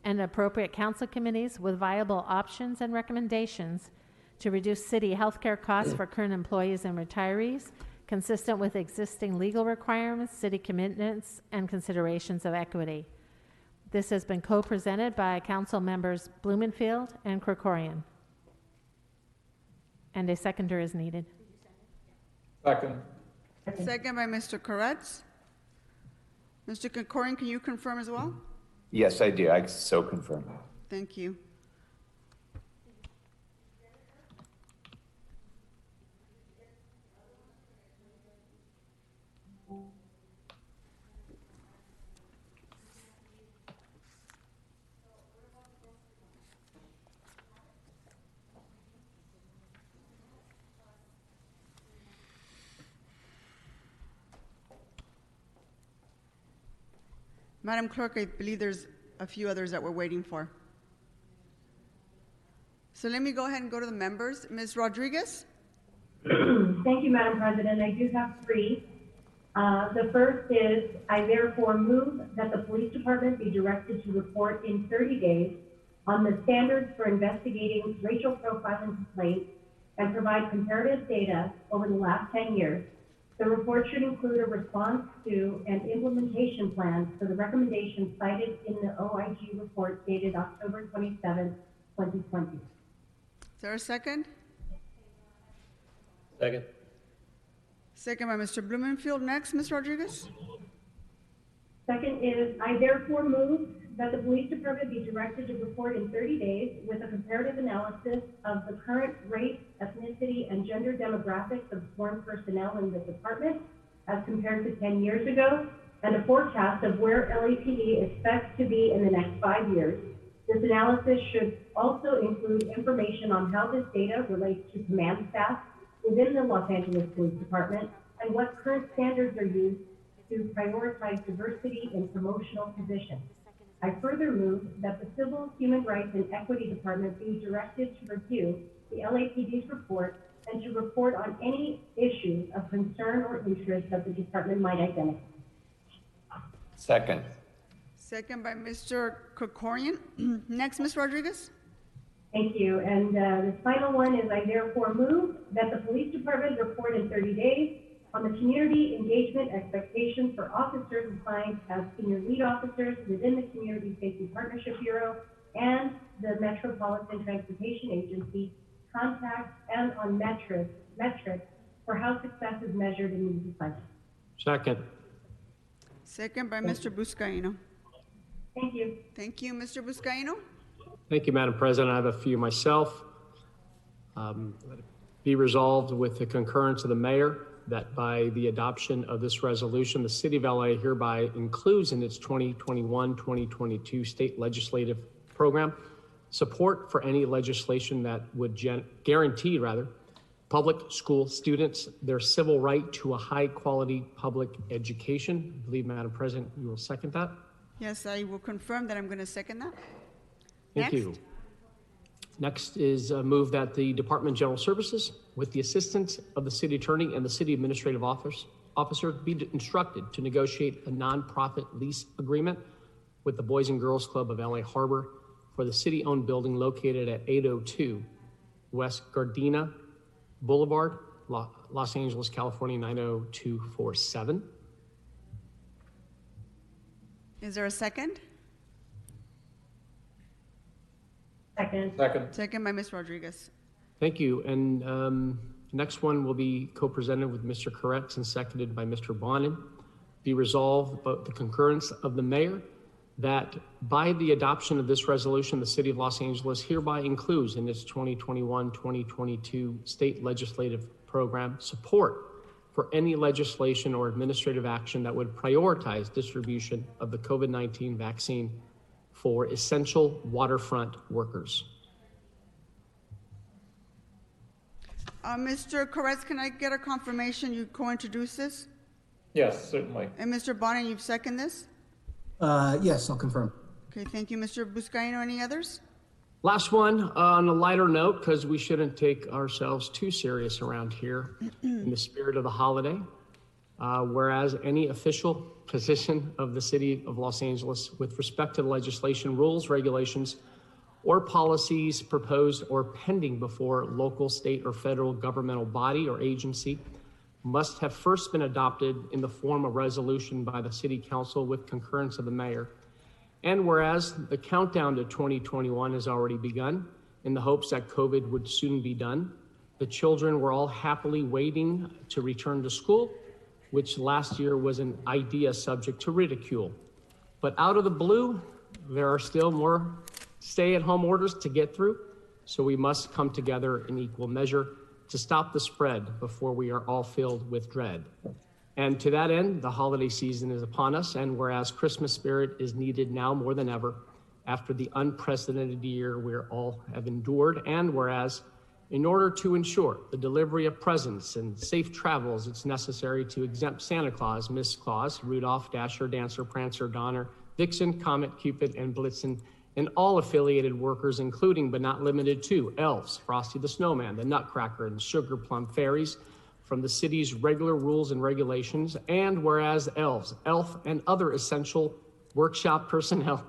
and appropriate council committees with viable options and recommendations to reduce city healthcare costs for current employees and retirees, consistent with existing legal requirements, city commitments, and considerations of equity. This has been co-presented by Council members Blumenfield and Koreatown. And a seconder is needed. Second. Second by Mr. Koretz. Mr. Koreatown, can you confirm as well? Yes, I do. I so confirm. Thank you. Madam Clerk, I believe there's a few others that we're waiting for. So let me go ahead and go to the members. Ms. Rodriguez? Thank you, Madam President. I do have three. The first is, I therefore move that the police department be directed to report in 30 days on the standards for investigating racial profiling complaints and provide comparative data over the last 10 years. The report should include a response to and implementation plans for the recommendations cited in the OIG report dated October 27, 2020. Is there a second? Second. Second by Mr. Blumenfield. Next, Ms. Rodriguez? Second is, I therefore move that the police department be directed to report in 30 days with a comparative analysis of the current race, ethnicity, and gender demographics of sworn personnel in the department as compared to 10 years ago, and a forecast of where LAPD expects to be in the next 5 years. This analysis should also include information on how this data relates to command staff within the Los Angeles Police Department and what current standards are used to prioritize diversity in promotional positions. I further move that the Civil, Human Rights, and Equity Department be directed to review the LAPD's report and to report on any issues of concern or interest that the department might identify. Second. Second by Mr. Koreatown. Next, Ms. Rodriguez? Thank you. And the final one is, I therefore move that the police department report in 30 days on the community engagement expectations for officers assigned as senior lead officers within the Community Safety Partnership Bureau and the Metropolitan Transportation Agency, contacts, and on metrics for how success is measured in these assignments. Second. Second by Mr. Buscaino. Thank you. Thank you, Mr. Buscaino. Thank you, Madam President. I have a few myself. Be resolved with the concurrence of the mayor that by the adoption of this resolution, the City of LA hereby includes in its 2021-2022 state legislative program support for any legislation that would guarantee public school students their civil right to a high quality public education. I believe, Madam President, you will second that. Yes, I will confirm that I'm going to second that. Thank you. Next is a move that the Department of General Services, with the assistance of the City Attorney and the City Administrative Officer, be instructed to negotiate a nonprofit lease agreement with the Boys and Girls Club of LA Harbor for the city-owned building located at 802 West Gardena Boulevard, Los Angeles, California, 90247. Is there a second? Second. Second by Ms. Rodriguez. Thank you. And next one will be co-presented with Mr. Koretz and seconded by Mr. Bonin. Be resolved about the concurrence of the mayor that by the adoption of this resolution, the City of Los Angeles hereby includes in its 2021-2022 state legislative program support for any legislation or administrative action that would prioritize distribution of the COVID-19 vaccine for essential waterfront workers. Mr. Koretz, can I get a confirmation you co-introduced this? Yes, certainly. And Mr. Bonin, you've seconded this? Yes, I'll confirm. Okay, thank you. Mr. Buscaino, any others? Last one, on a lighter note, because we shouldn't take ourselves too serious around here in the spirit of the holiday. Whereas any official position of the City of Los Angeles with respect to the legislation, rules, regulations, or policies proposed or pending before local, state, or federal governmental body or agency must have first been adopted in the form of resolution by the City Council with concurrence of the mayor. And whereas the countdown to 2021 has already begun in the hopes that COVID would soon be done, the children were all happily waiting to return to school, which last year was an idea subject to ridicule. But out of the blue, there are still more stay-at-home orders to get through, so we must come together in equal measure to stop the spread before we are all filled with dread. And to that end, the holiday season is upon us, and whereas Christmas spirit is needed now more than ever, after the unprecedented year we all have endured, and whereas in order to ensure the delivery of presents and safe travels, it's necessary to exempt Santa Claus, Miss Claus, Rudolph, Dasher, Dancer, Prancer, Donner, Vixen, Comet, Cupid, and Blitzen, and all affiliated workers, including but not limited to elves, Frosty the Snowman, the Nutcracker, and Sugar Plum Fairies, from the city's regular rules and regulations, and whereas elves, elf, and other essential workshop personnel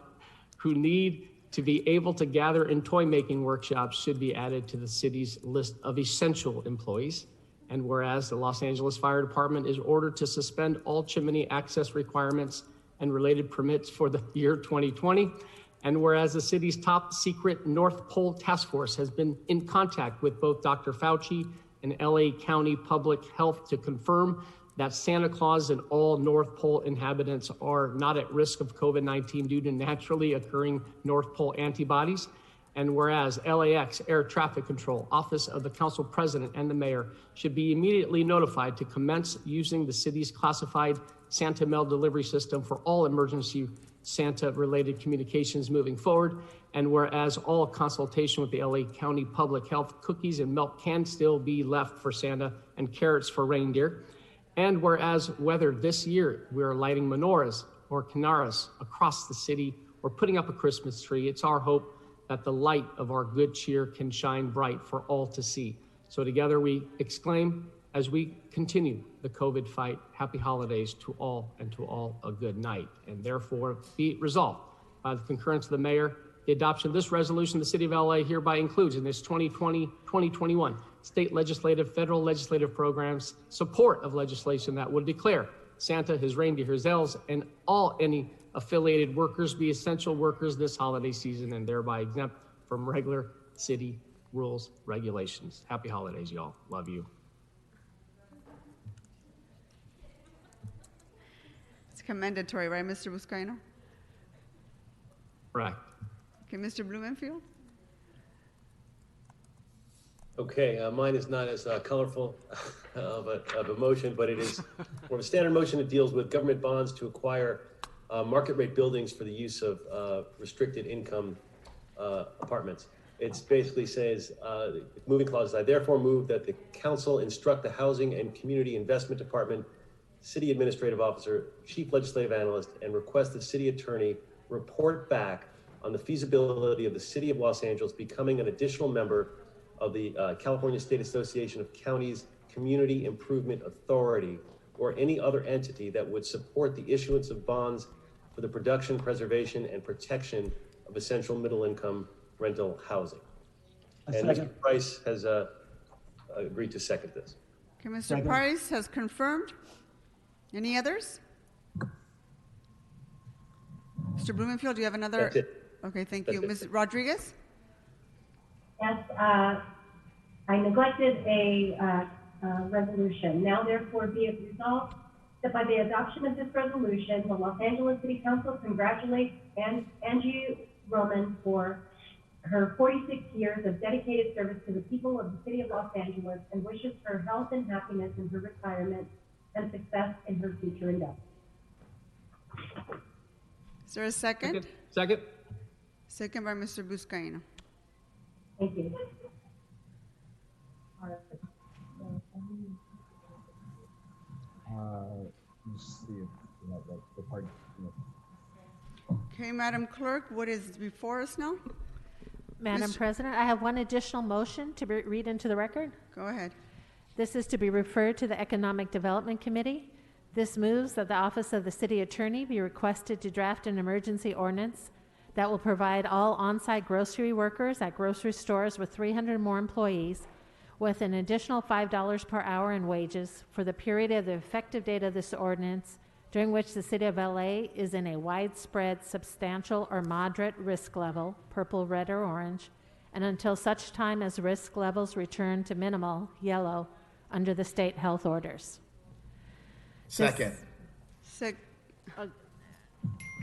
who need to be able to gather in toy-making workshops should be added to the city's list of essential employees. And whereas the Los Angeles Fire Department is ordered to suspend all chimney access requirements and related permits for the year 2020, and whereas the city's top secret North Pole Task Force has been in contact with both Dr. Fauci and LA County Public Health to confirm that Santa Claus and all North Pole inhabitants are not at risk of COVID-19 due to naturally occurring North Pole antibodies. And whereas LAX Air Traffic Control, Office of the Council President and the Mayor should be immediately notified to commence using the city's classified Santa mail delivery system for all emergency Santa-related communications moving forward. And whereas all consultation with the LA County Public Health, cookies and milk can still be left for Santa and carrots for reindeer. And whereas whether this year we're lighting menorahs or kinaras across the city or putting up a Christmas tree, it's our hope that the light of our good cheer can shine bright for all to see. So together we exclaim as we continue the COVID fight, happy holidays to all, and to all a good night. And therefore be it resolved by the concurrence of the mayor, the adoption of this resolution, the city of LA hereby includes in this 2020-2021 state legislative, federal legislative programs, support of legislation that would declare Santa, his reindeer, his elves, and all any affiliated workers be essential workers this holiday season and thereby exempt from regular city rules, regulations. Happy holidays, y'all. Love you. It's commendatory, right, Mr. Buscaino? Right. Okay, Mr. Blumenfield? Okay, mine is not as colorful of a motion, but it is more of a standard motion that deals with government bonds to acquire market rate buildings for the use of restricted income apartments. It basically says, moving clause, I therefore move that the council instruct the Housing and Community Investment Department, City Administrative Officer, Chief Legislative Analyst, and request the City Attorney report back on the feasibility of the City of Los Angeles becoming an additional member of the California State Association of Counties Community Improvement Authority, or any other entity that would support the issuance of bonds for the production, preservation, and protection of essential middle-income rental housing. And Mr. Price has agreed to second this. Okay, Mr. Price has confirmed. Any others? Mr. Blumenfield, do you have another? That's it. Okay, thank you. Ms. Rodriguez? Yes, I neglected a resolution. Now therefore be it resolved that by the adoption of this resolution, the Los Angeles City Council congratulates Angie Roman for her 46 years of dedicated service to the people of the city of Los Angeles and wishes her health and happiness in her retirement and success in her future endeavors. Is there a second? Second. Second by Mr. Buscaino. Thank you. Let's see if the part. Okay, Madam Clerk, what is before us now? Madam President, I have one additional motion to read into the record. Go ahead. This is to be referred to the Economic Development Committee. This moves that the Office of the City Attorney be requested to draft an emergency ordinance that will provide all on-site grocery workers at grocery stores with 300 or more employees with an additional $5 per hour in wages for the period of the effective date of this ordinance, during which the City of LA is in a widespread, substantial, or moderate risk level, purple, red, or orange, and until such time as risk levels return to minimal, yellow, under the state health orders. Second.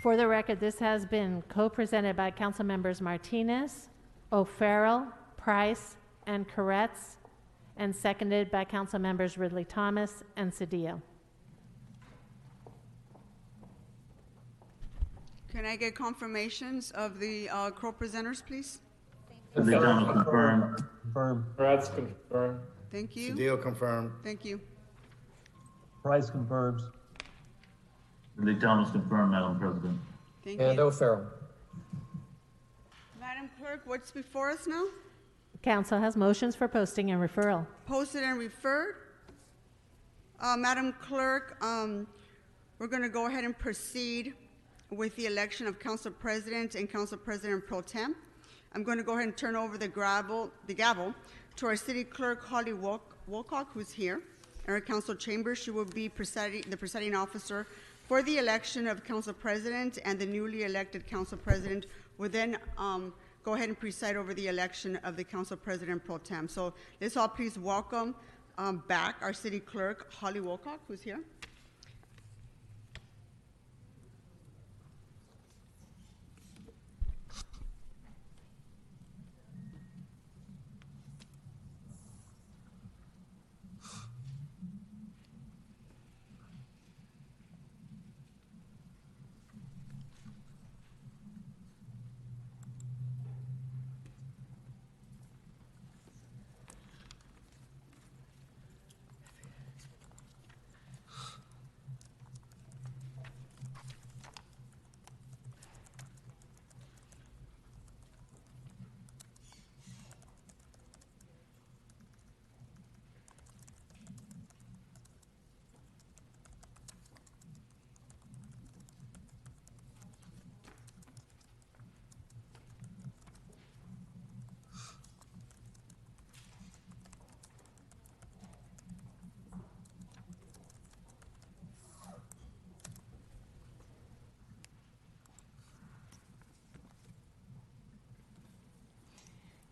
For the record, this has been co-presented by Council Members Martinez, O'Farrell, Price, and Koretz, and seconded by Council Members Ridley Thomas and Cedillo. Can I get confirmations of the co-presenters, please? Lgbt confirmed. Confirm. Koretz confirmed. Thank you. Cedillo confirmed. Thank you. Price confirms. Lgbt confirmed, Madam President. Thank And you. O'Farrell. Madam Clerk, what's before us now? Council has motions for posting and referral. Posted and referred. Madam Clerk, we're going to go ahead and proceed with the election of Council President and Council President Pro Tem. I'm going to go ahead and turn over the gavel to our City Clerk, Holly Wilcock, who's here in our council chamber. She will be the presiding officer for the election of Council President, and the newly elected Council President will then go ahead and preside over the election of the Council President Pro Tem. So let's all please welcome back our City Clerk, Holly Wilcock, who's here.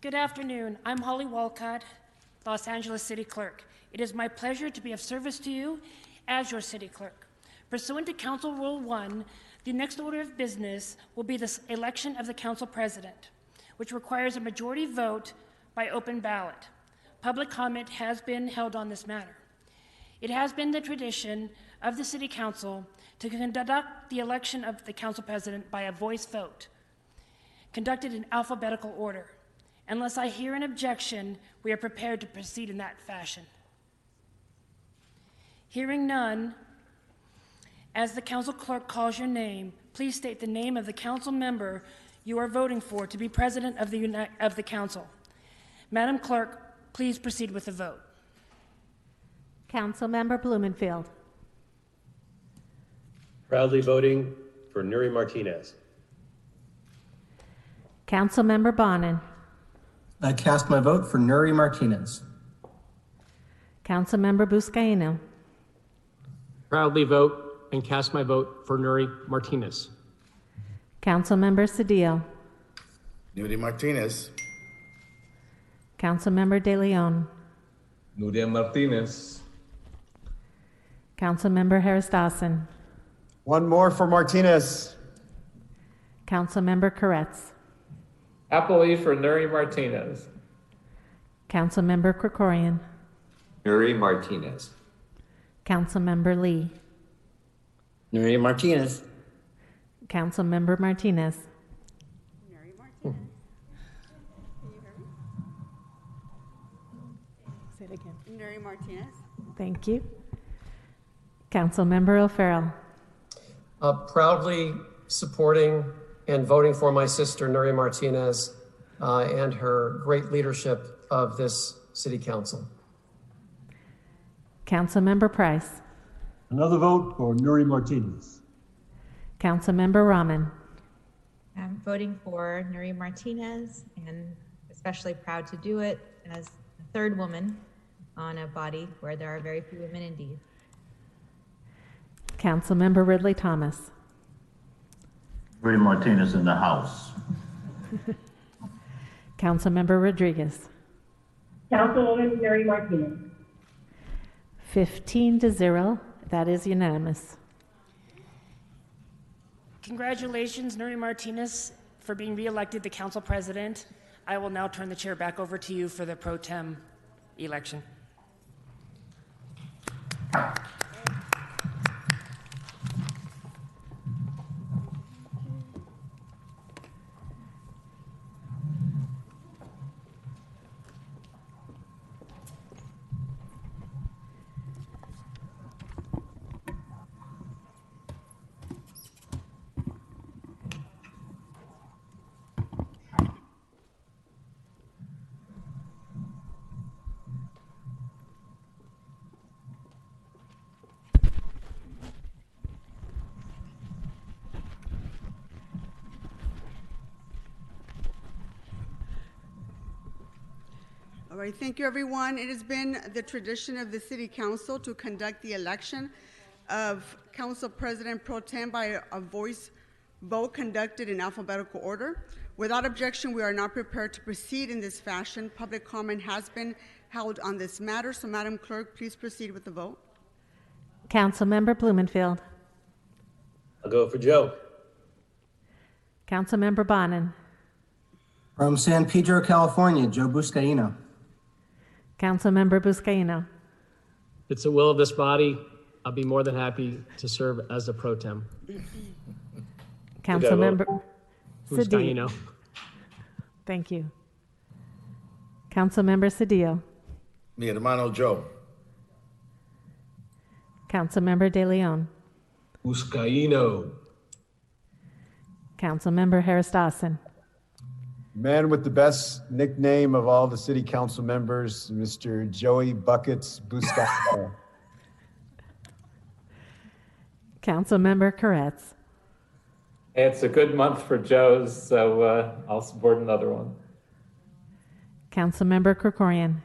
Good afternoon. I'm Holly Walcott, Los Angeles City Clerk. It is my pleasure to be of service to you as your City Clerk. Pursuant to Council Rule 1, the next order of business will be the election of the Council President, which requires a majority vote by open ballot. Public comment has been held on this matter. It has been the tradition of the City Council to conduct the election of the Council President by a voice vote, conducted in alphabetical order. Unless I hear an objection, we are prepared to proceed in that fashion. Hearing none, as the council clerk calls your name, please state the name of the council member you are voting for to be president of the council. Madam Clerk, please proceed with the vote. Councilmember Blumenfield. Proudly voting for Nuri Martinez. Councilmember Bonin. I cast my vote for Nuri Martinez. Councilmember Buscaino. Proudly vote and cast my vote for Nuri Martinez. Councilmember Cedillo. Nuri Martinez. Councilmember De Leon. Nuria Martinez. Councilmember Harris Dawson. One more for Martinez. Councilmember Koretz. Happily for Nuri Martinez. Councilmember Krikorian. Nuri Martinez. Councilmember Lee. Nuri Martinez. Councilmember Martinez. Nuri Martinez. Can you hear me? Say it again. Nuri Martinez. Thank you. Councilmember O'Farrell. Proudly supporting and voting for my sister, Nuri Martinez, and her great leadership of this city council. Councilmember Price. Another vote for Nuri Martinez. Councilmember Rahman. I'm voting for Nuri Martinez, and especially proud to do it as the third woman on a body where there are very few women indeed. Councilmember Ridley Thomas. Brady Martinez in the house. Councilmember Rodriguez. Councilwoman Nuri Martinez. 15-0. That is unanimous. Congratulations, Nuri Martinez, for being reelected the council president. I will now turn the chair back over to you for the pro tem election. All right, thank you, everyone. It has been the tradition of the City Council to conduct the election of Council President Pro Tem by a voice vote conducted in alphabetical order. Without objection, we are not prepared to proceed in this fashion. Public comment has been held on this matter, so Madam Clerk, please proceed with the vote. Councilmember Blumenfield. I'll go for Joe. Councilmember Bonin. From San Pedro, California, Joe Buscaino. Councilmember Buscaino. It's the will of this body. I'll be more than happy to serve as a pro tem. Councilmember Buscaino. Thank you. Councilmember Cedillo. Mi hermano Joe. Councilmember De Leon. Buscaino. Councilmember Harris Dawson. Man with the best nickname of all the city council members, Mr. Joey Buckets Buscaino. Councilmember Koretz. It's a good month for Joe's, so I'll support another one. Councilmember Krikorian.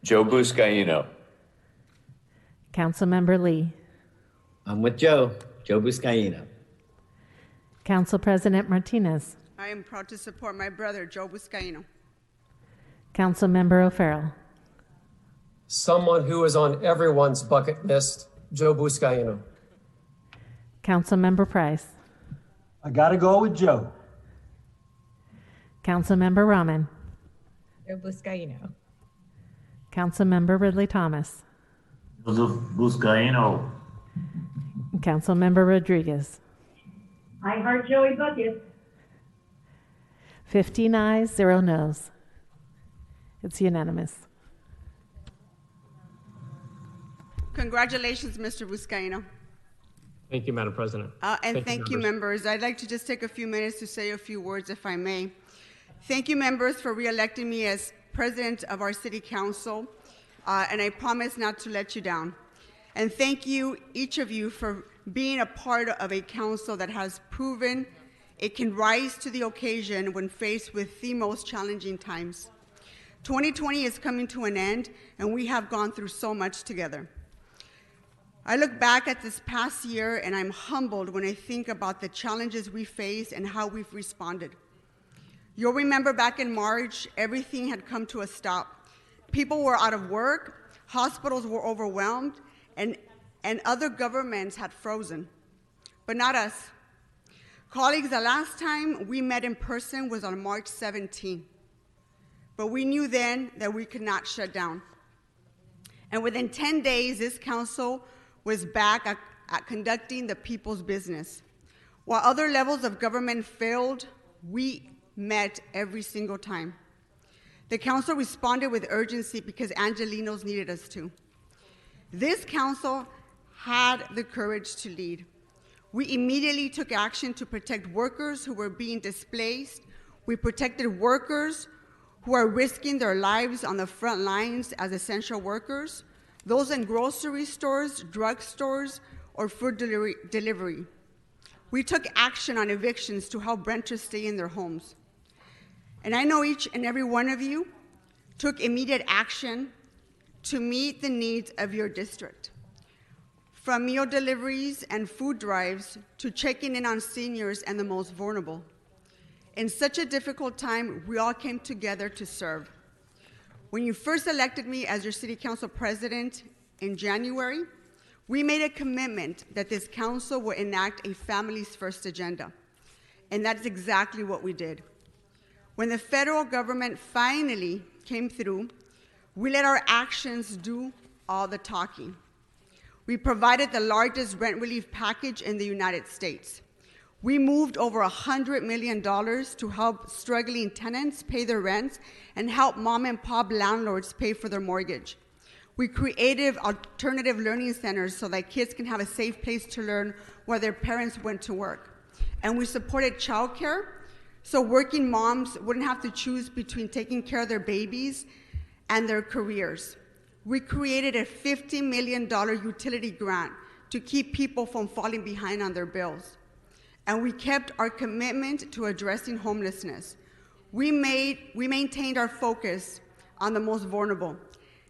Joe Buscaino. Councilmember Lee. I'm with Joe Buscaino. Council President Martinez. I am proud to support my brother, Joe Buscaino. Councilmember O'Farrell. Someone who is on everyone's bucket list, Joe Buscaino. Councilmember Price. I gotta go with Joe. Councilmember Rahman. Joe Buscaino. Councilmember Ridley Thomas. Joseph Buscaino. Councilmember Rodriguez. I heart Joey Bucket. 15 ayes, 0 noes. It's unanimous. Congratulations, Mr. Buscaino. Thank you, Madam President. And thank you, members. I'd like to just take a few minutes to say a few words, if I may. Thank you, members, for re-electing me as president of our city council, and I promise not to let you down. And thank you, each of you, for being a part of a council that has proven it can rise to the occasion when faced with the most challenging times. 2020 is coming to an end, and we have gone through so much together. I look back at this past year, and I'm humbled when I think about the challenges we faced and how we've responded. You'll remember back in March, everything had come to a stop. People were out of work, hospitals were overwhelmed, and other governments had frozen, but not us. Colleagues, the last time we met in person was on March 17, but we knew then that we could not shut down. And within 10 days, this council was back at conducting the people's business. While other levels of government failed, we met every single time. The council responded with urgency because Angelinos needed us to. This council had the courage to lead. We immediately took action to protect workers who were being displaced. We protected workers who are risking their lives on the front lines as essential workers, those in grocery stores, drugstores, or food delivery. We took action on evictions to help renters stay in their homes. And I know each and every one of you took immediate action to meet the needs of your district. From meal deliveries and food drives to checking in on seniors and the most vulnerable. In such a difficult time, we all came together to serve. When you first elected me as your city council president in January, We made a commitment that this council will enact a families first agenda, and that's exactly what we did. When the federal government finally came through, we let our actions do all the talking. We provided the largest rent relief package in the United States. We moved over $100 million to help struggling tenants pay their rents and help mom and pop landlords pay for their mortgage. We created alternative learning centers so that kids can have a safe place to learn while their parents went to work. And we supported childcare so working moms wouldn't have to choose between taking care of their babies and their careers. We created a $50 million utility grant to keep people from falling behind on their bills. And we kept our commitment to addressing homelessness. We maintained our focus on the most vulnerable,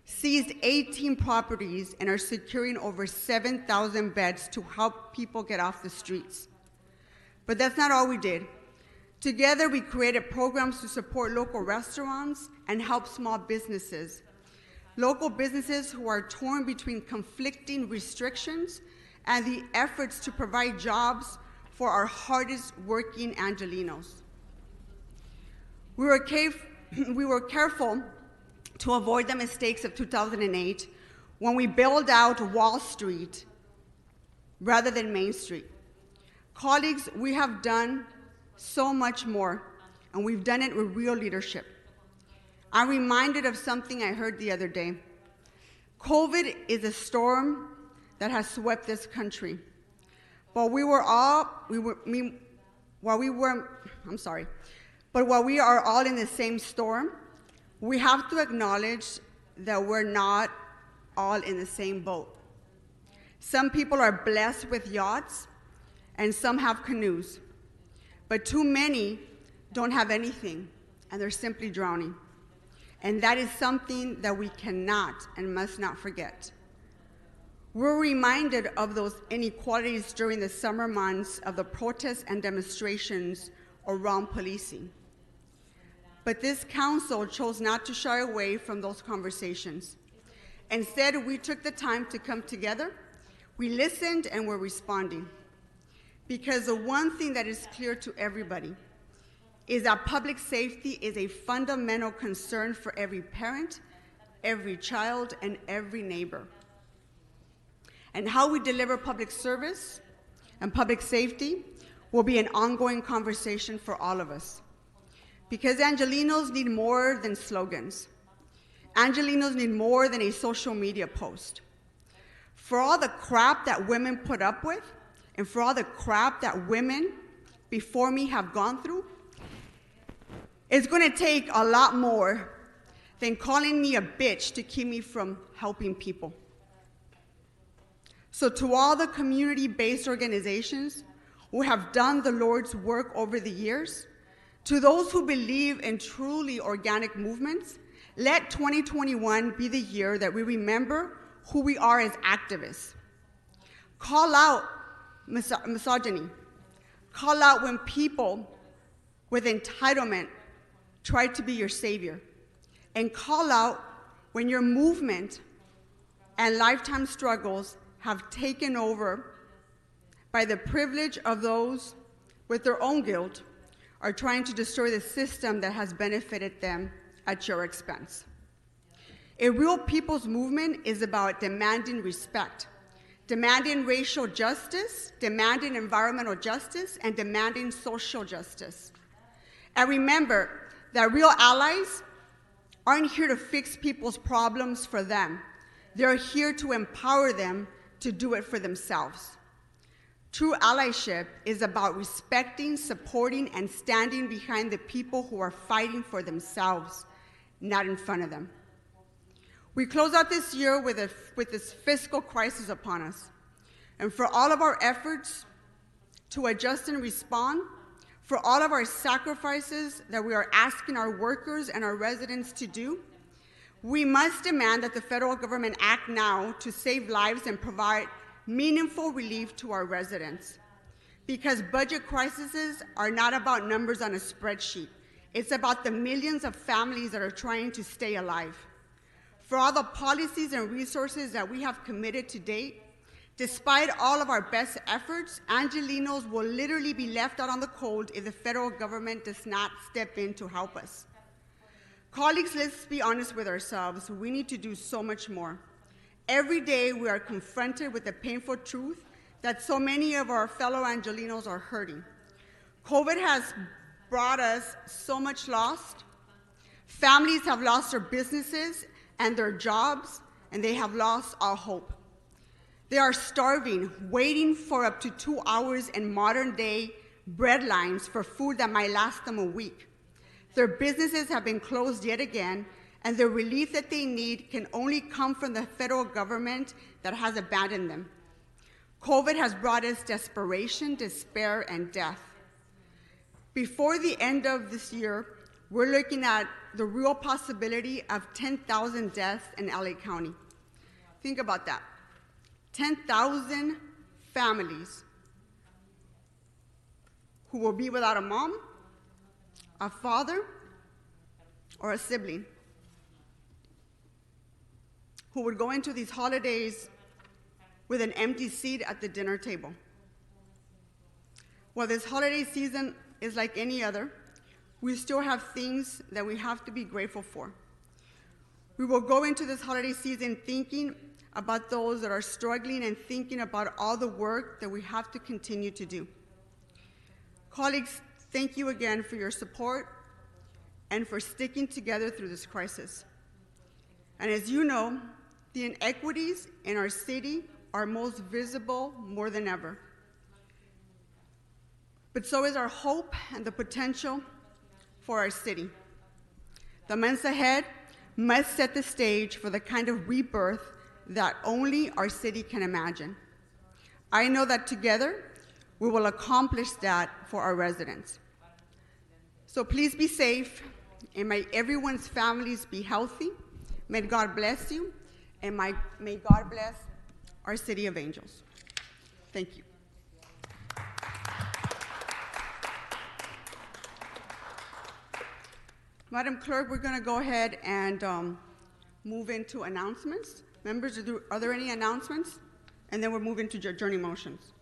seized 18 properties, and are securing over 7,000 beds to help people get off the streets. But that's not all we did. Together, we created programs to support local restaurants and help small businesses. Local businesses who are torn between conflicting restrictions and the efforts to provide jobs for our hardest working Angelenos. We were careful to avoid the mistakes of 2008 when we bailed out Wall Street rather than Main Street. Colleagues, we have done so much more, and we've done it with real leadership. I'm reminded of something I heard the other day. COVID is a storm that has swept this country. But while we are all in the same storm, we have to acknowledge that we're not all in the same boat. Some people are blessed with yachts, and some have canoes. But too many don't have anything, and they're simply drowning. And that is something that we cannot and must not forget. We're reminded of those inequalities during the summer months of the protests and demonstrations around policing. But this council chose not to shy away from those conversations. Instead, we took the time to come together, we listened, and we're responding. Because the one thing that is clear to everybody is that public safety is a fundamental concern for every parent, every child, and every neighbor. And how we deliver public service and public safety will be an ongoing conversation for all of us. Because Angelenos need more than slogans. Angelenos need more than a social media post. For all the crap that women put up with, and for all the crap that women before me have gone through, it's going to take a lot more than calling me a bitch to keep me from helping people. So to all the community-based organizations who have done the Lord's work over the years, to those who believe in truly organic movements, let 2021 be the year that we remember who we are as activists. Call out misogyny. Call out when people with entitlement try to be your savior. And call out when your movement and lifetime struggles have taken over by the privilege of those with their own guilt are trying to destroy the system that has benefited them at your expense. A real people's movement is about demanding respect, demanding racial justice, demanding environmental justice, and demanding social justice. And remember that real allies aren't here to fix people's problems for them. They're here to empower them to do it for themselves. True allyship is about respecting, supporting, and standing behind the people who are fighting for themselves, not in front of them. We close out this year with this fiscal crisis upon us. And for all of our efforts to adjust and respond, for all of our sacrifices that we are asking our workers and our residents to do, we must demand that the federal government act now to save lives and provide meaningful relief to our residents. Because budget crises are not about numbers on a spreadsheet. It's about the millions of families that are trying to stay alive. For all the policies and resources that we have committed to date, Despite all of our best efforts, Angelenos will literally be left out on the cold if the federal government does not step in to help us. Colleagues, let's be honest with ourselves. We need to do so much more. Every day we are confronted with the painful truth that so many of our fellow Angelenos are hurting. COVID has brought us so much loss. Families have lost their businesses and their jobs, and they have lost all hope. They are starving, waiting for up to 2 hours in modern-day bread lines for food that might last them a week. Their businesses have been closed yet again, and the relief that they need can only come from the federal government that has abandoned them. COVID has brought us desperation, despair, and death. Before the end of this year, we're looking at the real possibility of 10,000 deaths in LA County. Think about that. 10,000 families who will be without a mom, a father, or a sibling, who would go into these holidays with an empty seat at the dinner table. While this holiday season is like any other, we still have things that we have to be grateful for. We will go into this holiday season thinking about those that are struggling and thinking about all the work that we have to continue to do. Colleagues, thank you again for your support and for sticking together through this crisis. And as you know, the inequities in our city are most visible more than ever. But so is our hope and the potential for our city. The months ahead must set the stage for the kind of rebirth that only our city can imagine. I know that together we will accomplish that for our residents. So please be safe, and may everyone's families be healthy. May God bless you, and may God bless our City of Angels. Thank you. Madam Clerk, we're going to go ahead and move into announcements. Members, are there any announcements? And then we'll move into adjourning motions.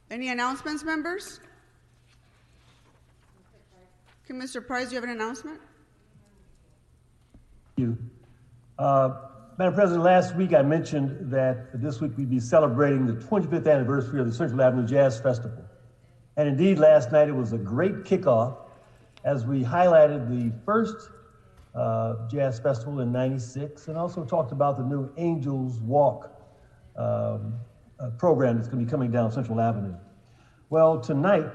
Any announcements, members? Okay, Mr. Price, do you have an announcement? Thank you. Madam President, last week I mentioned that this week we'd be celebrating the 25th anniversary of the Central Avenue Jazz Festival. And indeed, last night it was a great kickoff as we highlighted the first Jazz Festival in '96 and also talked about the new Angels Walk program that's going to be coming down Central Avenue. Well, tonight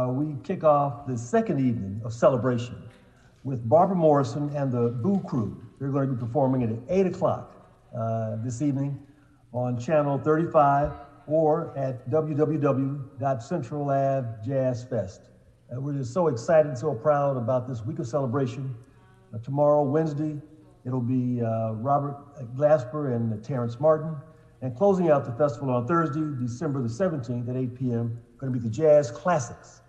we kick off the second evening of celebration with Barbara Morrison and the Boo Crew. They're going to be performing at 8 o'clock this evening on Channel 35 or at www.centralavjazzfest. We're just so excited and so proud about this week of celebration. Tomorrow, Wednesday, it'll be Robert Glasper and Terrence Martin. And closing out the festival on Thursday, December the 17th at 8 p.m., going to be the Jazz Classics,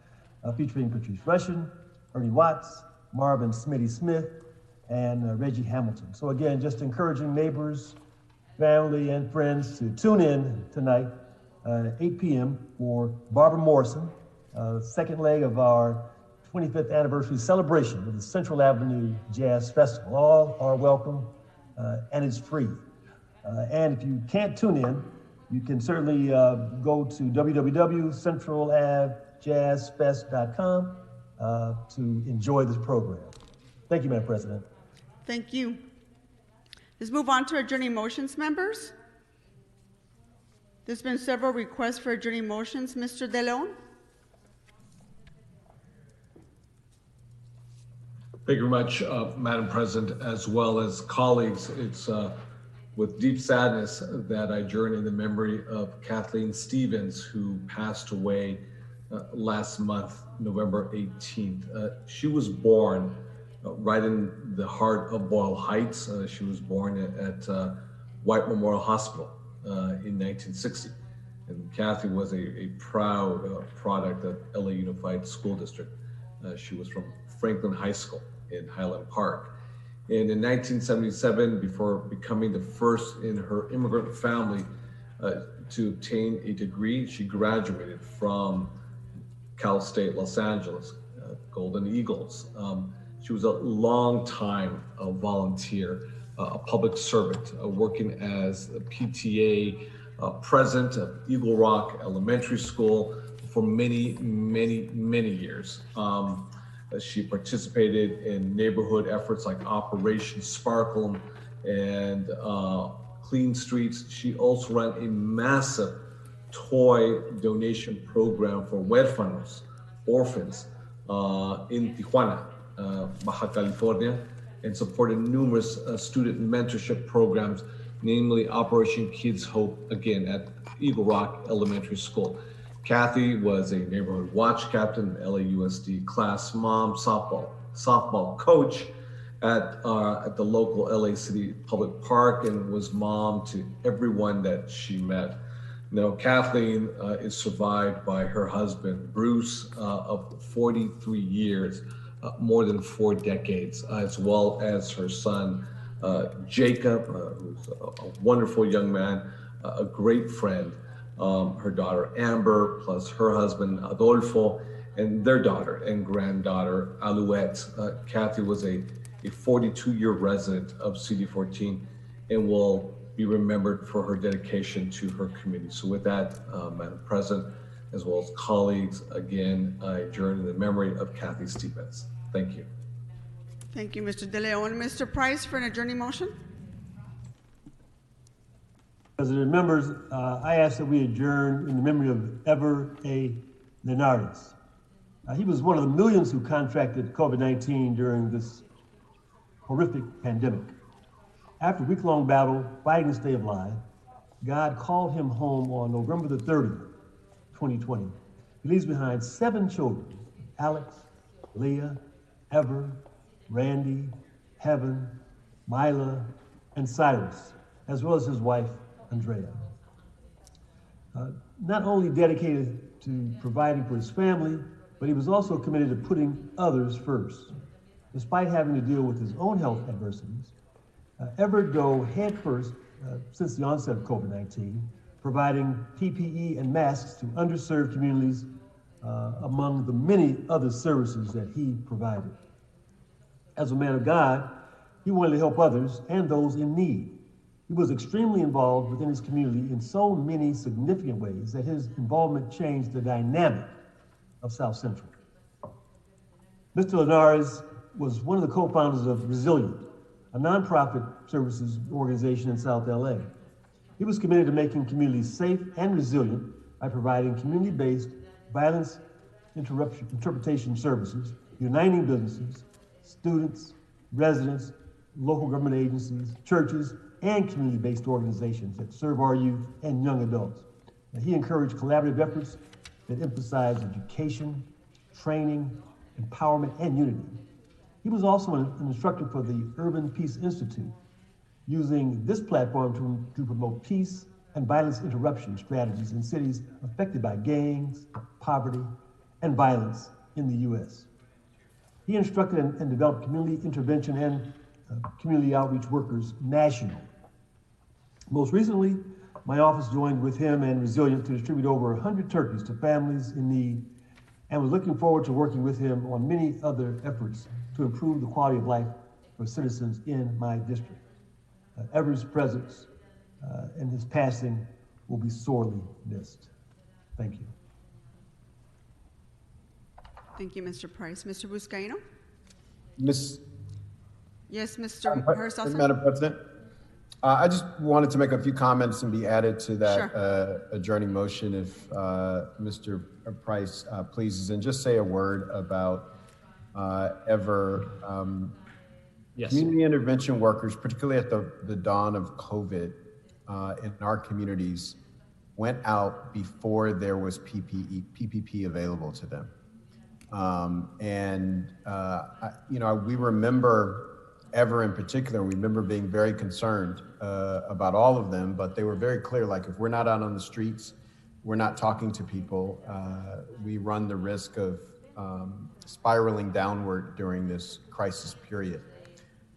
featuring Patrice Rushen, Ernie Watts, Marvin Smitty Smith, and Reggie Hamilton. So again, just encouraging neighbors, family, and friends to tune in tonight at 8 p.m. for Barbara Morrison, second leg of our 25th anniversary celebration of the Central Avenue Jazz Festival. All are welcome, and it's free. And if you can't tune in, you can certainly go to www.centralavjazzfest.com to enjoy this program. Thank you, Madam President. Thank you. Let's move on to adjourning motions, members. There's been several requests for adjourning motions. Mr. De Leon? Thank you very much, Madam President, as well as colleagues. It's with deep sadness that I journey in the memory of Kathleen Stevens, who passed away last month, November 18th. She was born right in the heart of Boyle Heights. She was born at White Memorial Hospital in 1960. And Kathy was a proud product of LA Unified School District. She was from Franklin High School in Highland Park. And in 1977, before becoming the first in her immigrant family to obtain a degree, she graduated from Cal State Los Angeles, Golden Eagles. She was a long time volunteer, a public servant, working as a PTA president of Eagle Rock Elementary School for many, many, many years. She participated in neighborhood efforts like Operation Sparkle and Clean Streets. She also ran a massive toy donation program for huérfanos, orphans, in Tijuana, Baja California, and supported numerous student mentorship programs, namely Operation Kids Hope, again, at Eagle Rock Elementary School. Kathy was a neighborhood watch captain, LAUSD class mom, softball coach at the local LA City Public Park, and was mom to everyone that she met. Now, Kathleen is survived by her husband, Bruce, of 43 years, more than 4 decades, as well as her son, Jacob, who's a wonderful young man, a great friend, her daughter, Amber, plus her husband, Adolfo, and their daughter and granddaughter, Alouette. Kathy was a 42-year resident of CD14 and will be remembered for her dedication to her community. So with that, Madam President, as well as colleagues, again, I adjourn in the memory of Kathy Stevens. Thank you. Thank you, Mr. De Leon. Mr. Price for an adjourning motion. President, members, I ask that we adjourn in the memory of Ever A. Linares. He was one of the millions who contracted COVID-19 during this horrific pandemic. After a week-long battle fighting to stay alive, God called him home on November the 30th, 2020. He leaves behind 7 children: Alex, Leah, Ever, Randy, Heaven, Mila, and Cyrus, as well as his wife, Andrea. Not only dedicated to providing for his family, but he was also committed to putting others first. Despite having to deal with his own health adversities, Ever dove headfirst since the onset of COVID-19, providing PPE and masks to underserved communities among the many other services that he provided. As a man of God, he wanted to help others and those in need. He was extremely involved within his community in so many significant ways that his involvement changed the dynamic of South Central. Mr. Linares was one of the co-founders of Resilient, a nonprofit services organization in South LA. He was committed to making communities safe and resilient by providing community-based violence interpretation services, uniting businesses, students, residents, local government agencies, churches, and community-based organizations that serve our youth and young adults. He encouraged collaborative efforts that emphasize education, training, empowerment, and unity. He was also an instructor for the Urban Peace Institute, using this platform to promote peace and violence interruption strategies in cities affected by gangs, poverty, and violence in the U.S. He instructed and developed community intervention and community outreach workers nationally. Most recently, my office joined with him and Resilient to distribute over 100 turkeys to families in need, and was looking forward to working with him on many other efforts to improve the quality of life for citizens in my district. Ever's presence and his passing will be sorely missed. Thank you. Thank you, Mr. Price. Mr. Buscaino? Miss. Yes, Mr. Herzog. Madam President, I just wanted to make a few comments and be added to that adjourning motion if Mr. Price pleases, and just say a word about Ever. Yes. Community intervention workers, particularly at the dawn of COVID in our communities, went out before there was PPP available to them. We remember Ever in particular, we remember being very concerned about all of them, but they were very clear, like, if we're not out on the streets, we're not talking to people, we run the risk of spiraling downward during this crisis period.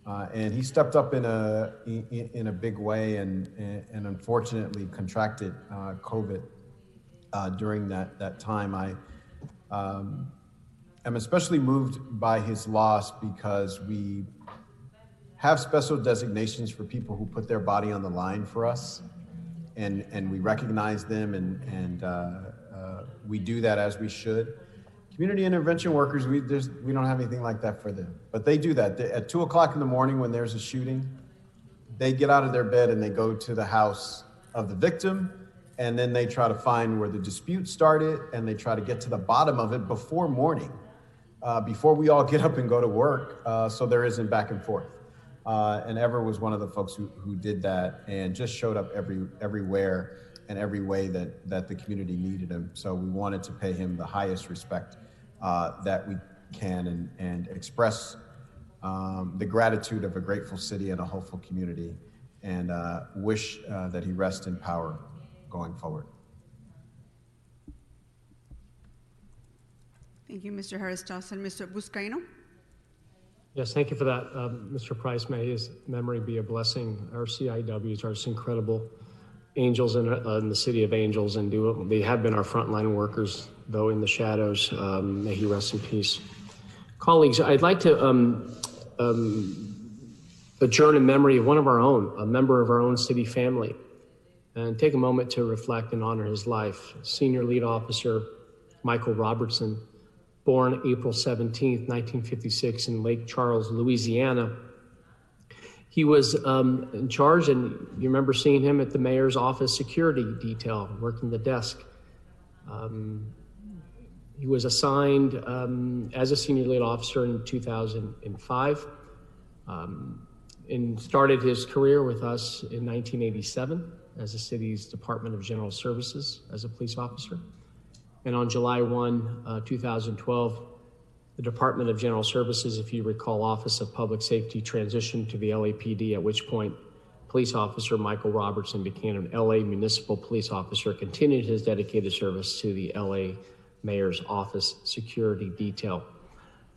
And he stepped up in a big way and unfortunately contracted COVID during that time. I am especially moved by his loss because we have special designations for people who put their body on the line for us, and we recognize them, and we do that as we should. Community intervention workers, we don't have anything like that for them, but they do that. At 2 o'clock in the morning when there's a shooting, they get out of their bed and they go to the house of the victim, and then they try to find where the dispute started, and they try to get to the bottom of it before morning, before we all get up and go to work, so there isn't back and forth. And Ever was one of the folks who did that and just showed up everywhere and every way that the community needed him. So we wanted to pay him the highest respect that we can and express the gratitude of a grateful city and a hopeful community, and wish that he rest in power going forward. Thank you, Mr. Harris-Dawson. Mr. Buscaino? Yes, thank you for that, Mr. Price. May his memory be a blessing. Our CIWs are just incredible angels in the city of angels, and they have been our frontline workers, though in the shadows. May he rest in peace. Colleagues, I'd like to adjourn in memory of one of our own, a member of our own city family, and take a moment to reflect and honor his life. Senior Lead Officer Michael Robertson, born April 17th, 1956 in Lake Charles, Louisiana. He was in charge, and you remember seeing him at the mayor's office security detail, working the desk. He was assigned as a senior lead officer in 2005 and started his career with us in 1987 as the city's Department of General Services as a police officer. And on July 1, 2012, the Department of General Services, if you recall, Office of Public Safety transitioned to the LAPD, at which point police officer Michael Robertson became an LA municipal police officer, continued his dedicated service to the LA Mayor's Office Security Detail.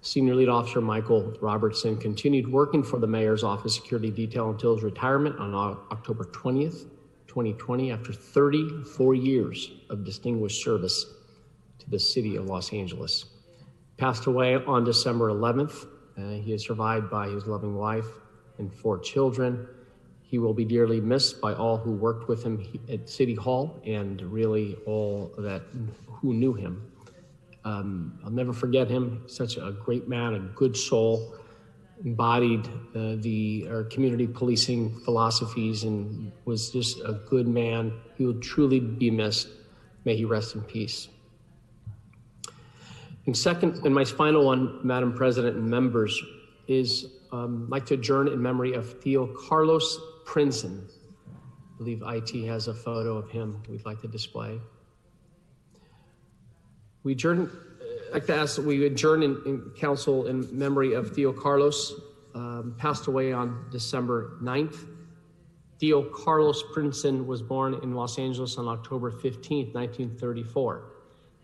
Senior Lead Officer Michael Robertson continued working for the Mayor's Office Security Detail until his retirement on October 20th, 2020, after 34 years of distinguished service to the city of Los Angeles. Passed away on December 11th. He is survived by his loving wife and 4 children. He will be dearly missed by all who worked with him at City Hall and really all that who knew him. I'll never forget him. Such a great man, a good soul, embodied our community policing philosophies, and was just a good man. He will truly be missed. May he rest in peace. And second, and my final one, Madam President and members, is I'd like to adjourn in memory of Theo Carlos Prinzin. I believe IT has a photo of him we'd like to display. We adjourn, I'd like to ask that we adjourn in council in memory of Theo Carlos, passed away on December 9th. Theo Carlos Prinzin was born in Los Angeles on October 15th, 1934.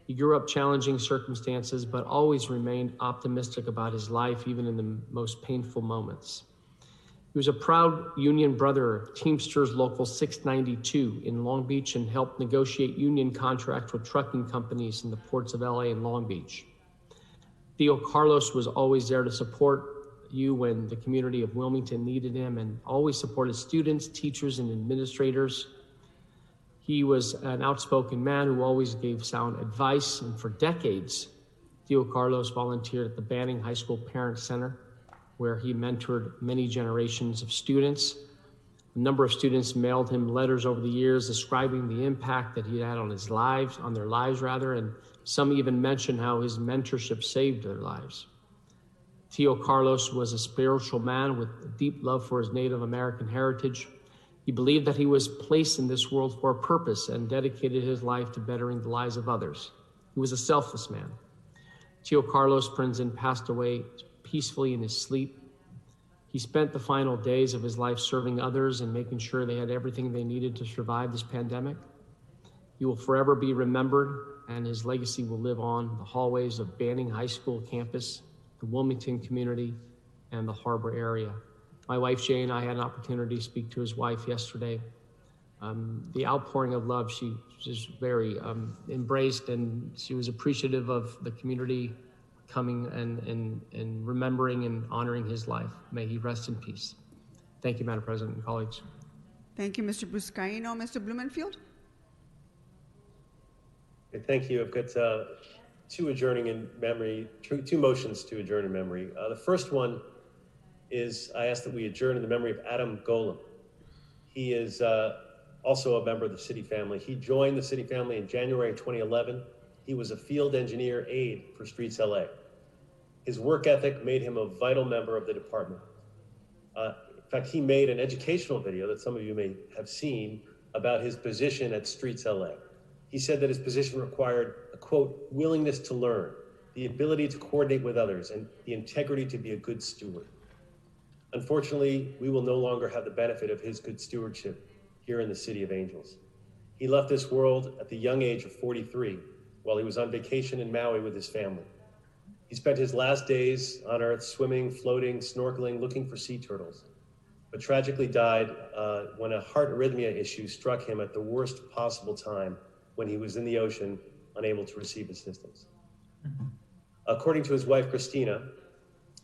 He grew up challenging circumstances, but always remained optimistic about his life, even in the most painful moments. He was a proud union brother of Teamsters Local 692 in Long Beach and helped negotiate union contracts with trucking companies in the ports of LA and Long Beach. Theo Carlos was always there to support you when the community of Wilmington needed him, and always supported students, teachers, and administrators. He was an outspoken man who always gave sound advice, and for decades, Theo Carlos volunteered at the Banning High School Parent Center, where he mentored many generations of students. A number of students mailed him letters over the years describing the impact that he had on their lives, and some even mentioned how his mentorship saved their lives. Theo Carlos was a spiritual man with a deep love for his Native American heritage. He believed that he was placed in this world for a purpose and dedicated his life to bettering the lives of others. He was a selfless man. Theo Carlos Prinzin passed away peacefully in his sleep. He spent the final days of his life serving others and making sure they had everything they needed to survive this pandemic. He will forever be remembered and his legacy will live on the hallways of Banning High School campus, the Wilmington community, and the Harbor area. My wife, Jay, and I had an opportunity to speak to his wife yesterday. The outpouring of love, she was very embraced, and she was appreciative of the community coming and remembering and honoring his life. May he rest in peace. Thank you, Madam President and colleagues. Thank you, Mr. Buscaino. Mr. Blumenfield? Okay, thank you. I've got two adjourning in memory, two motions to adjourn in memory. The first one is I ask that we adjourn in the memory of Adam Golem. He is also a member of the city family. He joined the city family in January 2011. He was a field engineer aide for Streets LA. His work ethic made him a vital member of the department. In fact, he made an educational video that some of you may have seen about his position at Streets LA. He said that his position required a, quote, willingness to learn, the ability to coordinate with others, and the integrity to be a good steward. Unfortunately, we will no longer have the benefit of his good stewardship here in the City of Angels. He left this world at the young age of 43 while he was on vacation in Maui with his family. He spent his last days on Earth swimming, floating, snorkeling, looking for sea turtles, but tragically died when a heart arrhythmia issue struck him at the worst possible time when he was in the ocean, unable to receive assistance. According to his wife, Christina,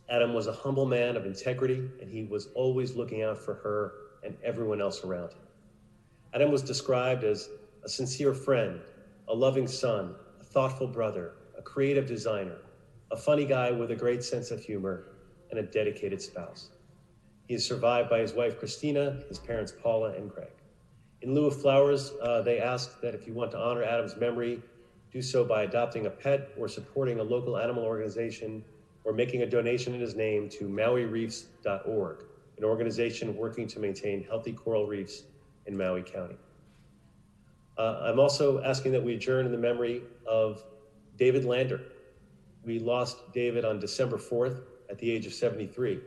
Adam was a humble man of integrity, and he was always looking out for her and everyone else around him. Adam was described as a sincere friend, a loving son, a thoughtful brother, a creative designer, a funny guy with a great sense of humor, and a dedicated spouse. He is survived by his wife, Christina, his parents, Paula and Greg. In lieu of flowers, they ask that if you want to honor Adam's memory, do so by adopting a pet or supporting a local animal organization or making a donation in his name to MauiReefs.org, an organization working to maintain healthy coral reefs in Maui County. I'm also asking that we adjourn in the memory of David Lander. We lost David on December 4th at the age of 73.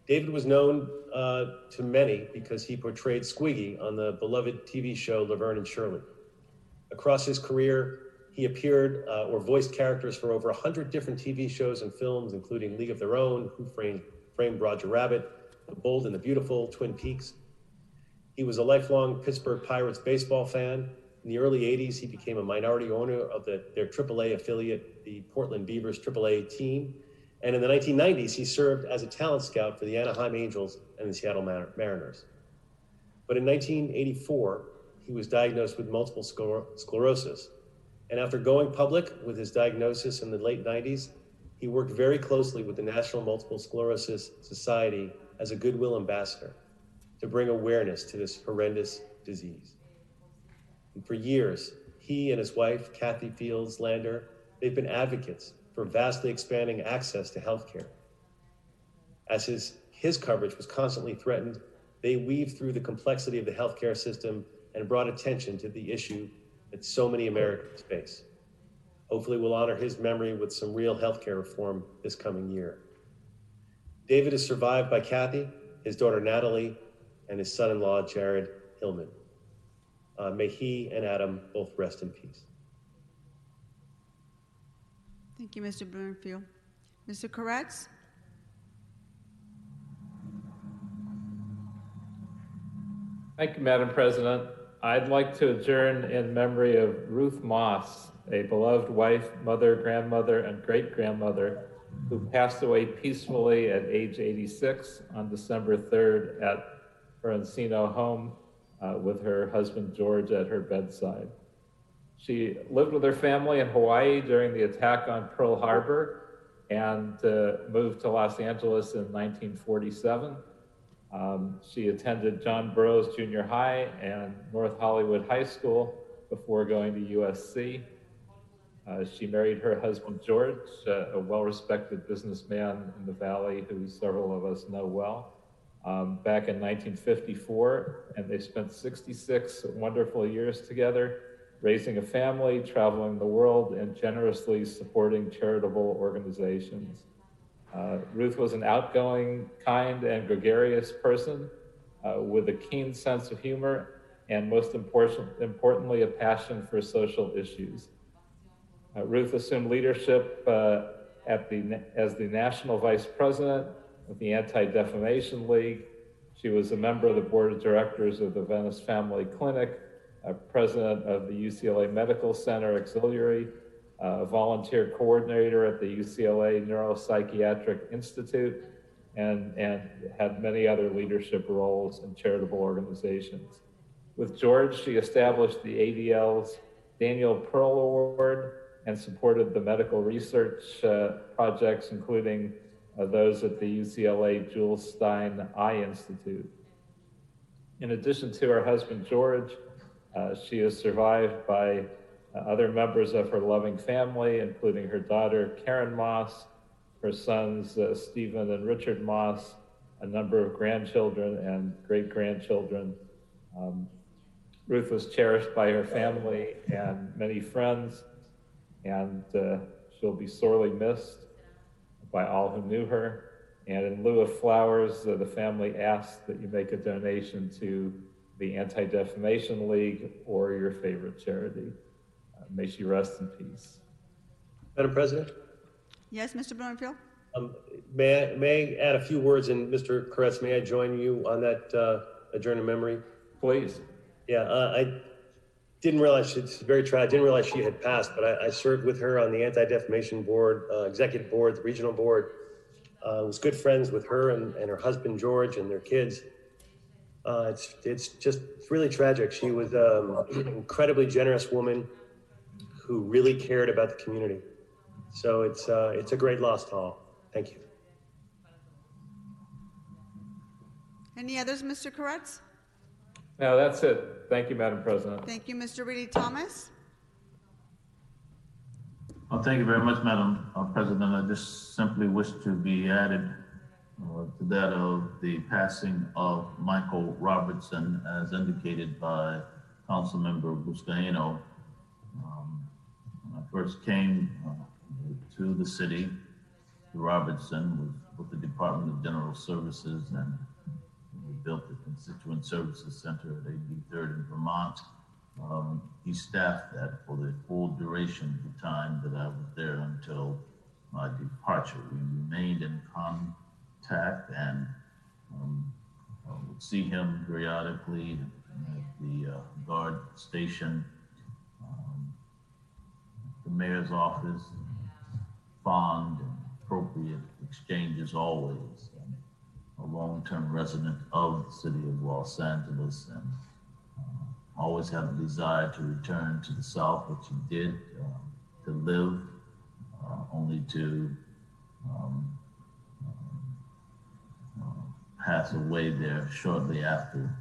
David was known to many because he portrayed Squiggy on the beloved TV show Laverne and Shirley. Across his career, he appeared or voiced characters for over 100 different TV shows and films, including League of Their Own, Who Framed Roger Rabbit, The Bold and the Beautiful, Twin Peaks. He was a lifelong Pittsburgh Pirates baseball fan. In the early 80s, he became a minority owner of their AAA affiliate, the Portland Beavers AAA team. And in the 1990s, he served as a talent scout for the Anaheim Angels and the Seattle Mariners. But in 1984, he was diagnosed with multiple sclerosis. And after going public with his diagnosis in the late 90s, he worked very closely with the National Multiple Sclerosis Society as a goodwill ambassador to bring awareness to this horrendous disease. And for years, he and his wife, Kathy Fields Lander, they've been advocates for vastly expanding access to healthcare. As his coverage was constantly threatened, they weaved through the complexity of the healthcare system and brought attention to the issue that so many Americans face. Hopefully we'll honor his memory with some real healthcare reform this coming year. David is survived by Kathy, his daughter Natalie, and his son-in-law Jared Hillman. May he and Adam both rest in peace. Thank you, Mr. Blumenfield. Mr. Koretz? Thank you, Madam President. I'd like to adjourn in memory of Ruth Moss, a beloved wife, mother, grandmother, and great-grandmother who passed away peacefully at age 86 on December 3rd at her Encino home with her husband, George, at her bedside. She lived with her family in Hawaii during the attack on Pearl Harbor and moved to Los Angeles in 1947. She attended John Burroughs Junior High and North Hollywood High School before going to USC. She married her husband, George, a well-respected businessman in the Valley who several of us know well, back in 1954, and they spent 66 wonderful years together, raising a family, traveling the world, and generously supporting charitable organizations. Ruth was an outgoing, kind, and gregarious person with a keen sense of humor and most importantly, a passion for social issues. Ruth assumed leadership as the National Vice President of the Anti-Defamation League. She was a member of the Board of Directors of the Venice Family Clinic, President of the UCLA Medical Center Auxiliary, a volunteer coordinator at the UCLA Neuropsychiatric Institute, and had many other leadership roles in charitable organizations. With George, she established the ADL's Daniel Pearl Award and supported the medical research projects, including those at the UCLA Jules Stein Eye Institute. In addition to her husband, George, she is survived by other members of her loving family, including her daughter, Karen Moss, her sons, Stephen and Richard Moss, a number of grandchildren and great-grandchildren. Ruth was cherished by her family and many friends, and she'll be sorely missed by all who knew her. And in lieu of flowers, the family asks that you make a donation to the Anti-Defamation League or your favorite charity. May she rest in peace. Madam President? Yes, Mr. Blumenfield? May I add a few words, and Mr. Koretz, may I join you on that adjourned memory? Please. Yeah, I didn't realize, it's very tragic, I didn't realize she had passed, but I served with her on the Anti-Defamation Board, Executive Board, the Regional Board. Was good friends with her and her husband, George, and their kids. It's really tragic. She was an incredibly generous woman who really cared about the community. So it's a great loss to all. Thank you. Any others, Mr. Koretz? No, that's it. Thank you, Madam President. Thank you, Mr. Reedy Thomas. Well, thank you very much, Madam President. I just simply wish to be added to that of the passing of Michael Robertson, as indicated by Councilmember Buscaino. When I first came to the city, to Robertson, was with the Department of General Services, and we built the Constituent Services Center at 83rd in Vermont. He staffed that for the full duration of the time that I was there until my departure. We remained in contact and would see him periodically at the guard station, the mayor's office, fond and appropriate exchanges always. A long-term resident of the city of Los Angeles, and always had a desire to return to the South, which he did, to live, only to pass away there shortly after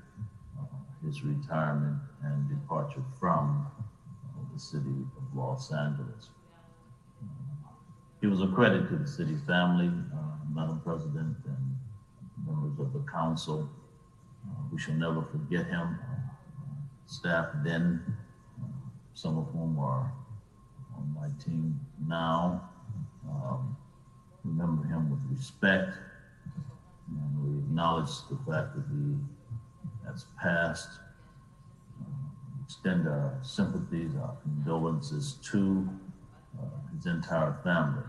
his retirement and departure from the city of Los Angeles. He was a credit to the city family, Madam President, and members of the council. We shall never forget him. Staff then, some of whom are on my team now, remember him with respect, and we acknowledge the fact that he has passed. Extend our sympathies, our condolences to his entire family.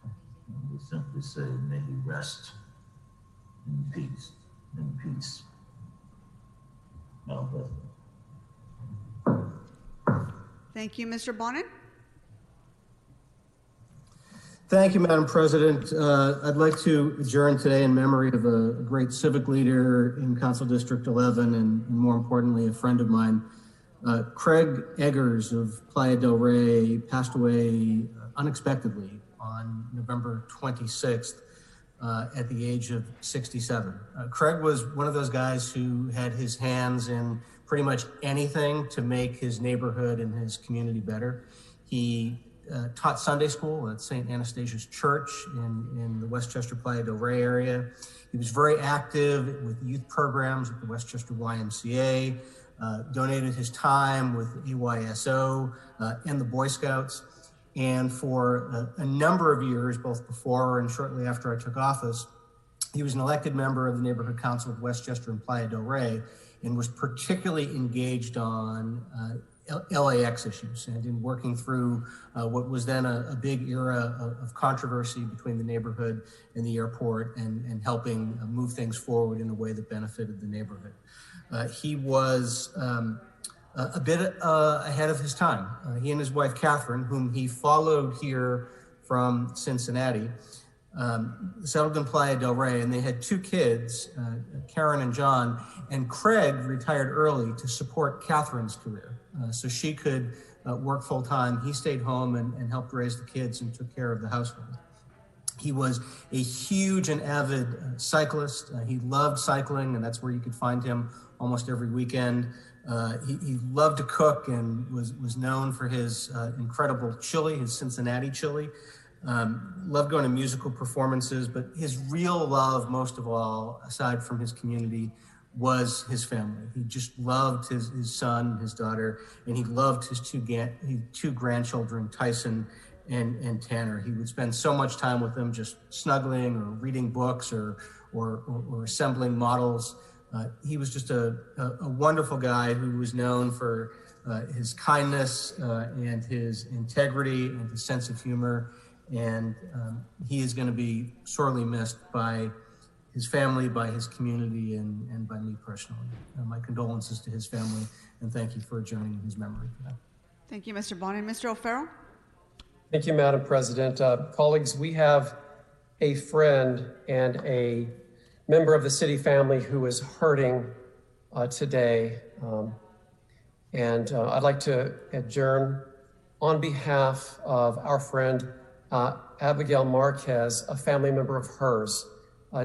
And we simply say, may he rest in peace, Madam President. Thank you, Mr. Bonin. Thank you, Madam President. I'd like to adjourn today in memory of a great civic leader in Council District 11, and more importantly, a friend of mine. Craig Eggers of Playa del Rey passed away unexpectedly on November 26th at the age of 67. Craig was one of those guys who had his hands in pretty much anything to make his neighborhood and his community better. He taught Sunday school at St. Anastasia's Church in the Westchester Playa del Rey area. He was very active with youth programs at the Westchester YMCA, donated his time with AYSO and the Boy Scouts. And for a number of years, both before and shortly after I took office, he was an elected member of the Neighborhood Council of Westchester and Playa del Rey, and was particularly engaged on LAX issues and in working through what was then a big era of controversy between the neighborhood and the airport and helping move things forward in a way that benefited the neighborhood. He was a bit ahead of his time. He and his wife, Catherine, whom he followed here from Cincinnati, settled in Playa del Rey, and they had 2 kids, Karen and John, and Craig retired early to support Catherine's career. So she could work full time. He stayed home and helped raise the kids and took care of the household. He was a huge and avid cyclist. He loved cycling, and that's where you could find him almost every weekend. He loved to cook and was known for his incredible chili, his Cincinnati chili. Loved going to musical performances, but his real love, most of all, aside from his community, was his family. He just loved his son, his daughter, and he loved his 2 grandchildren, Tyson and Tanner. He would spend so much time with them, just snuggling or reading books or assembling models. He was just a wonderful guy who was known for his kindness and his integrity and his sense of humor. And he is going to be sorely missed by his family, by his community, and by me personally. My condolences to his family, and thank you for adjourning in his memory today. Thank you, Mr. Bonin. Mr. O'Farrell? Thank you, Madam President. Colleagues, we have a friend and a member of the city family who is hurting today. I'd like to adjourn on behalf of our friend, Abigail Marquez, a family member of hers,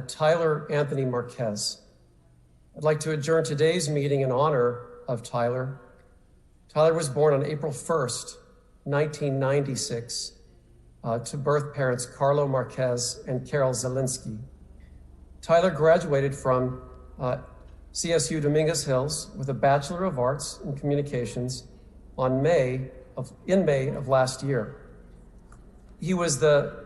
Tyler Anthony Marquez. I'd like to adjourn today's meeting in honor of Tyler. Tyler was born on April 1st, 1996, to birth parents Carlo Marquez and Carol Zielinski. Tyler graduated from CSU Dominguez Hills with a Bachelor of Arts in Communications in May of last year. He was the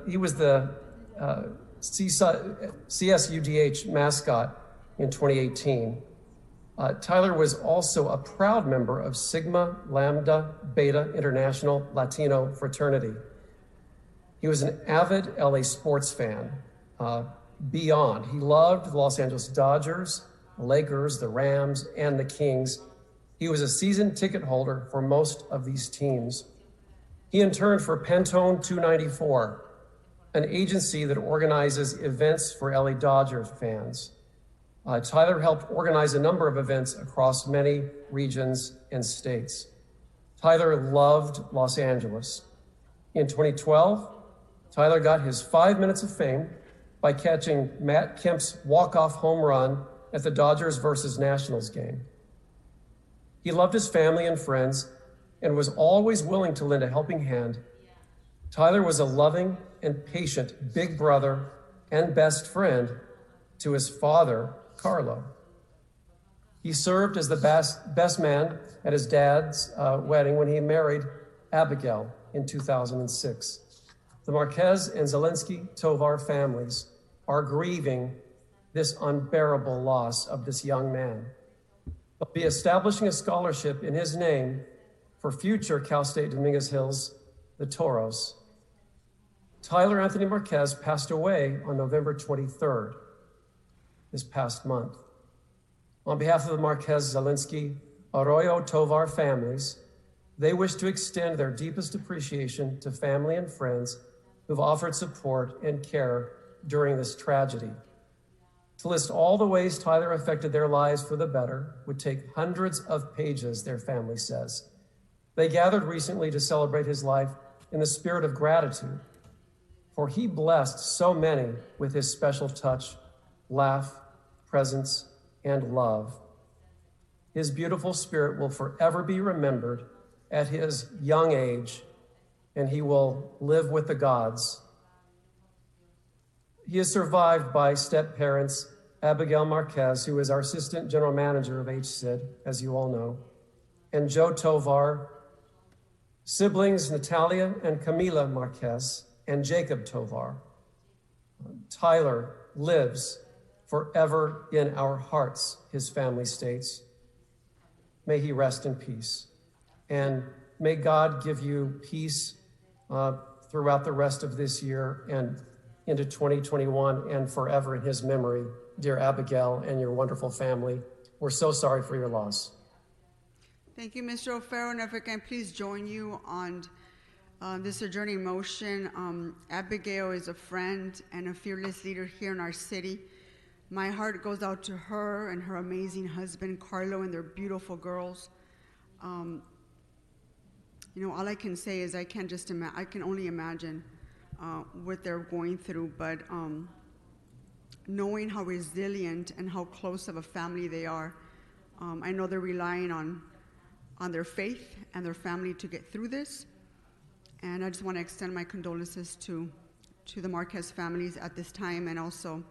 CSUDH mascot in 2018. Tyler was also a proud member of Sigma Lambda Beta International Latino Fraternity. He was an avid LA sports fan. Beyond, he loved the Los Angeles Dodgers, the Lakers, the Rams, and the Kings. He was a season ticket holder for most of these teams. He interned for Pantone 294, an agency that organizes events for LA Dodgers fans. Tyler helped organize a number of events across many regions and states. Tyler loved Los Angeles. In 2012, Tyler got his 5 minutes of fame by catching Matt Kemp's walk-off home run at the Dodgers versus Nationals game. He loved his family and friends and was always willing to lend a helping hand. Tyler was a loving and patient big brother and best friend to his father, Carlo. He served as the best man at his dad's wedding when he married Abigail in 2006. The Marquez and Zielinski Tovar families are grieving this unbearable loss of this young man. They'll be establishing a scholarship in his name for future Cal State Dominguez Hills, the Toros. Tyler Anthony Marquez passed away on November 23rd, this past month. On behalf of the Marquez, Zielinski, Arroyo Tovar families, they wish to extend their deepest appreciation to family and friends who've offered support and care during this tragedy. To list all the ways Tyler affected their lives for the better would take hundreds of pages, their family says. They gathered recently to celebrate his life in the spirit of gratitude, for he blessed so many with his special touch, laugh, presence, and love. His beautiful spirit will forever be remembered at his young age, and he will live with the gods. He is survived by step-parents Abigail Marquez, who is our assistant general manager of HSID, as you all know, and Joe Tovar, siblings Natalia and Camila Marquez, and Jacob Tovar. Tyler lives forever in our hearts, his family states. May he rest in peace. And may God give you peace throughout the rest of this year and into 2021 and forever in his memory, dear Abigail and your wonderful family. We're so sorry for your loss. Thank you, Mr. O'Farrell. And if I can please join you on this adjourning motion. Abigail is a friend and a fearless leader here in our city. My heart goes out to her and her amazing husband, Carlo, and their beautiful girls. You know, all I can say is I can only imagine what they're going through, but knowing how resilient and how close of a family they are, I know they're relying on their faith and their family to get through this. And I just want to extend my condolences to the Marquez families at this time, and also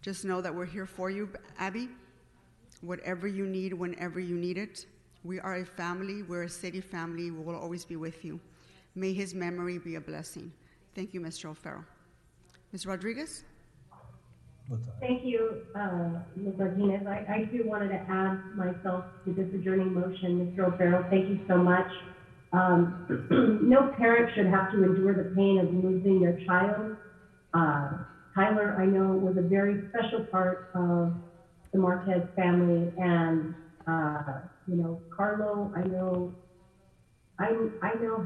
just know that we're here for you, Abby. Whatever you need, whenever you need it. We are a family. We're a city family. We will always be with you. May his memory be a blessing. Thank you, Mr. O'Farrell. Ms. Rodriguez? Thank you, Ms. Martinez. I too wanted to add myself to this adjourning motion. Mr. O'Farrell, thank you so much. No parent should have to endure the pain of losing their child. Tyler, I know, was a very special part of the Marquez family, and you know, Carlo, I know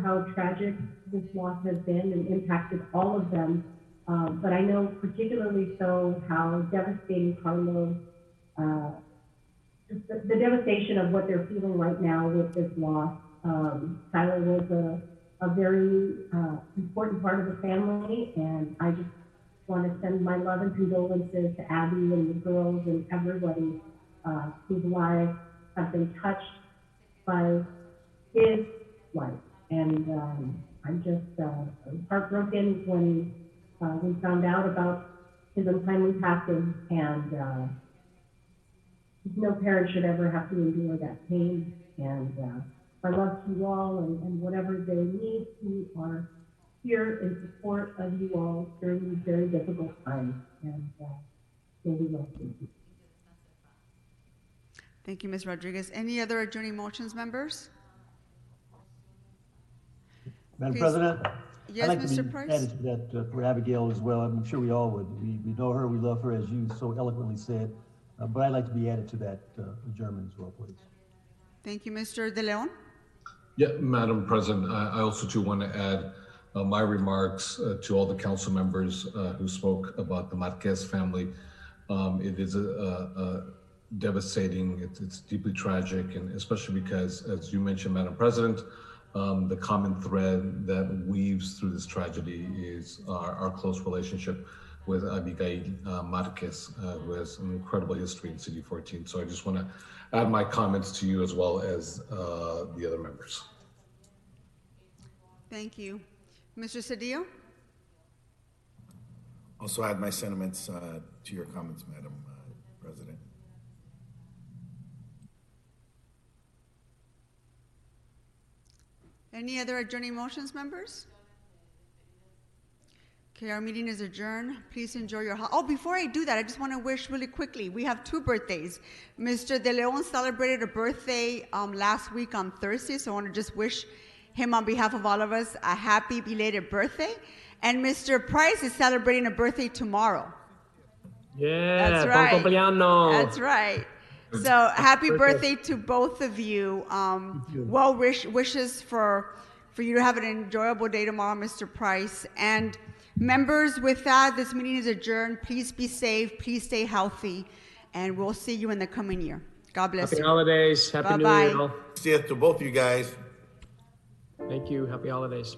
how tragic this loss has been and impacted all of them, but I know particularly so how devastating Carlo, just the devastation of what they're feeling right now with this loss. Tyler was a very important part of the family, and I just want to send my love and condolences to Abby and the girls and everybody whose lives have been touched by his life. And I'm just heartbroken when we found out about his untimely passing, and no parent should ever have to endure that pain. And my love to you all, and whatever they need, we are here in support of you all during these very difficult times. And may we love you. Thank you, Ms. Rodriguez. Any other adjourning motions, members? Madam Please. President? Yes, I'd like Mr. to be Price? added to that for Abigail as well. I'm sure we all would. We know her, we love her, as you so eloquently said. But I'd like to be added to that adjournment as well, please. Thank you, Mr. De Leon. Yeah, Madam President, I also too want to add my remarks to all the council members who spoke about the Marquez family. It is a devastating, it's deeply tragic, and especially because, as you mentioned, Madam President, the common thread that weaves through this tragedy is our close relationship with Abigail Marquez, who has an incredible history in City 14. So I just want to add my comments to you as well as the other members. Thank you. Mr. Cedillo? Also add my sentiments to your comments, Madam President. Any other adjourning motions, members? Okay, our meeting is adjourned. Please enjoy your Oh, before I do that, I just want to wish really quickly. We have 2 birthdays. Mr. De Leon celebrated a birthday last week on Thursday, so I want to just wish him on behalf of all of us a happy belated birthday. And Mr. Price is celebrating a birthday tomorrow. Yeah, that's right. Buon compleanno. That's right. So happy birthday to both of you. Well wishes for you to have an enjoyable day tomorrow, Mr. Price. And members, with that, this meeting is adjourned. Please be safe. Please stay healthy. And we'll see you in the coming year. God bless you. Happy holidays. Happy New Year. See you to both of you guys. Thank you. Happy holidays.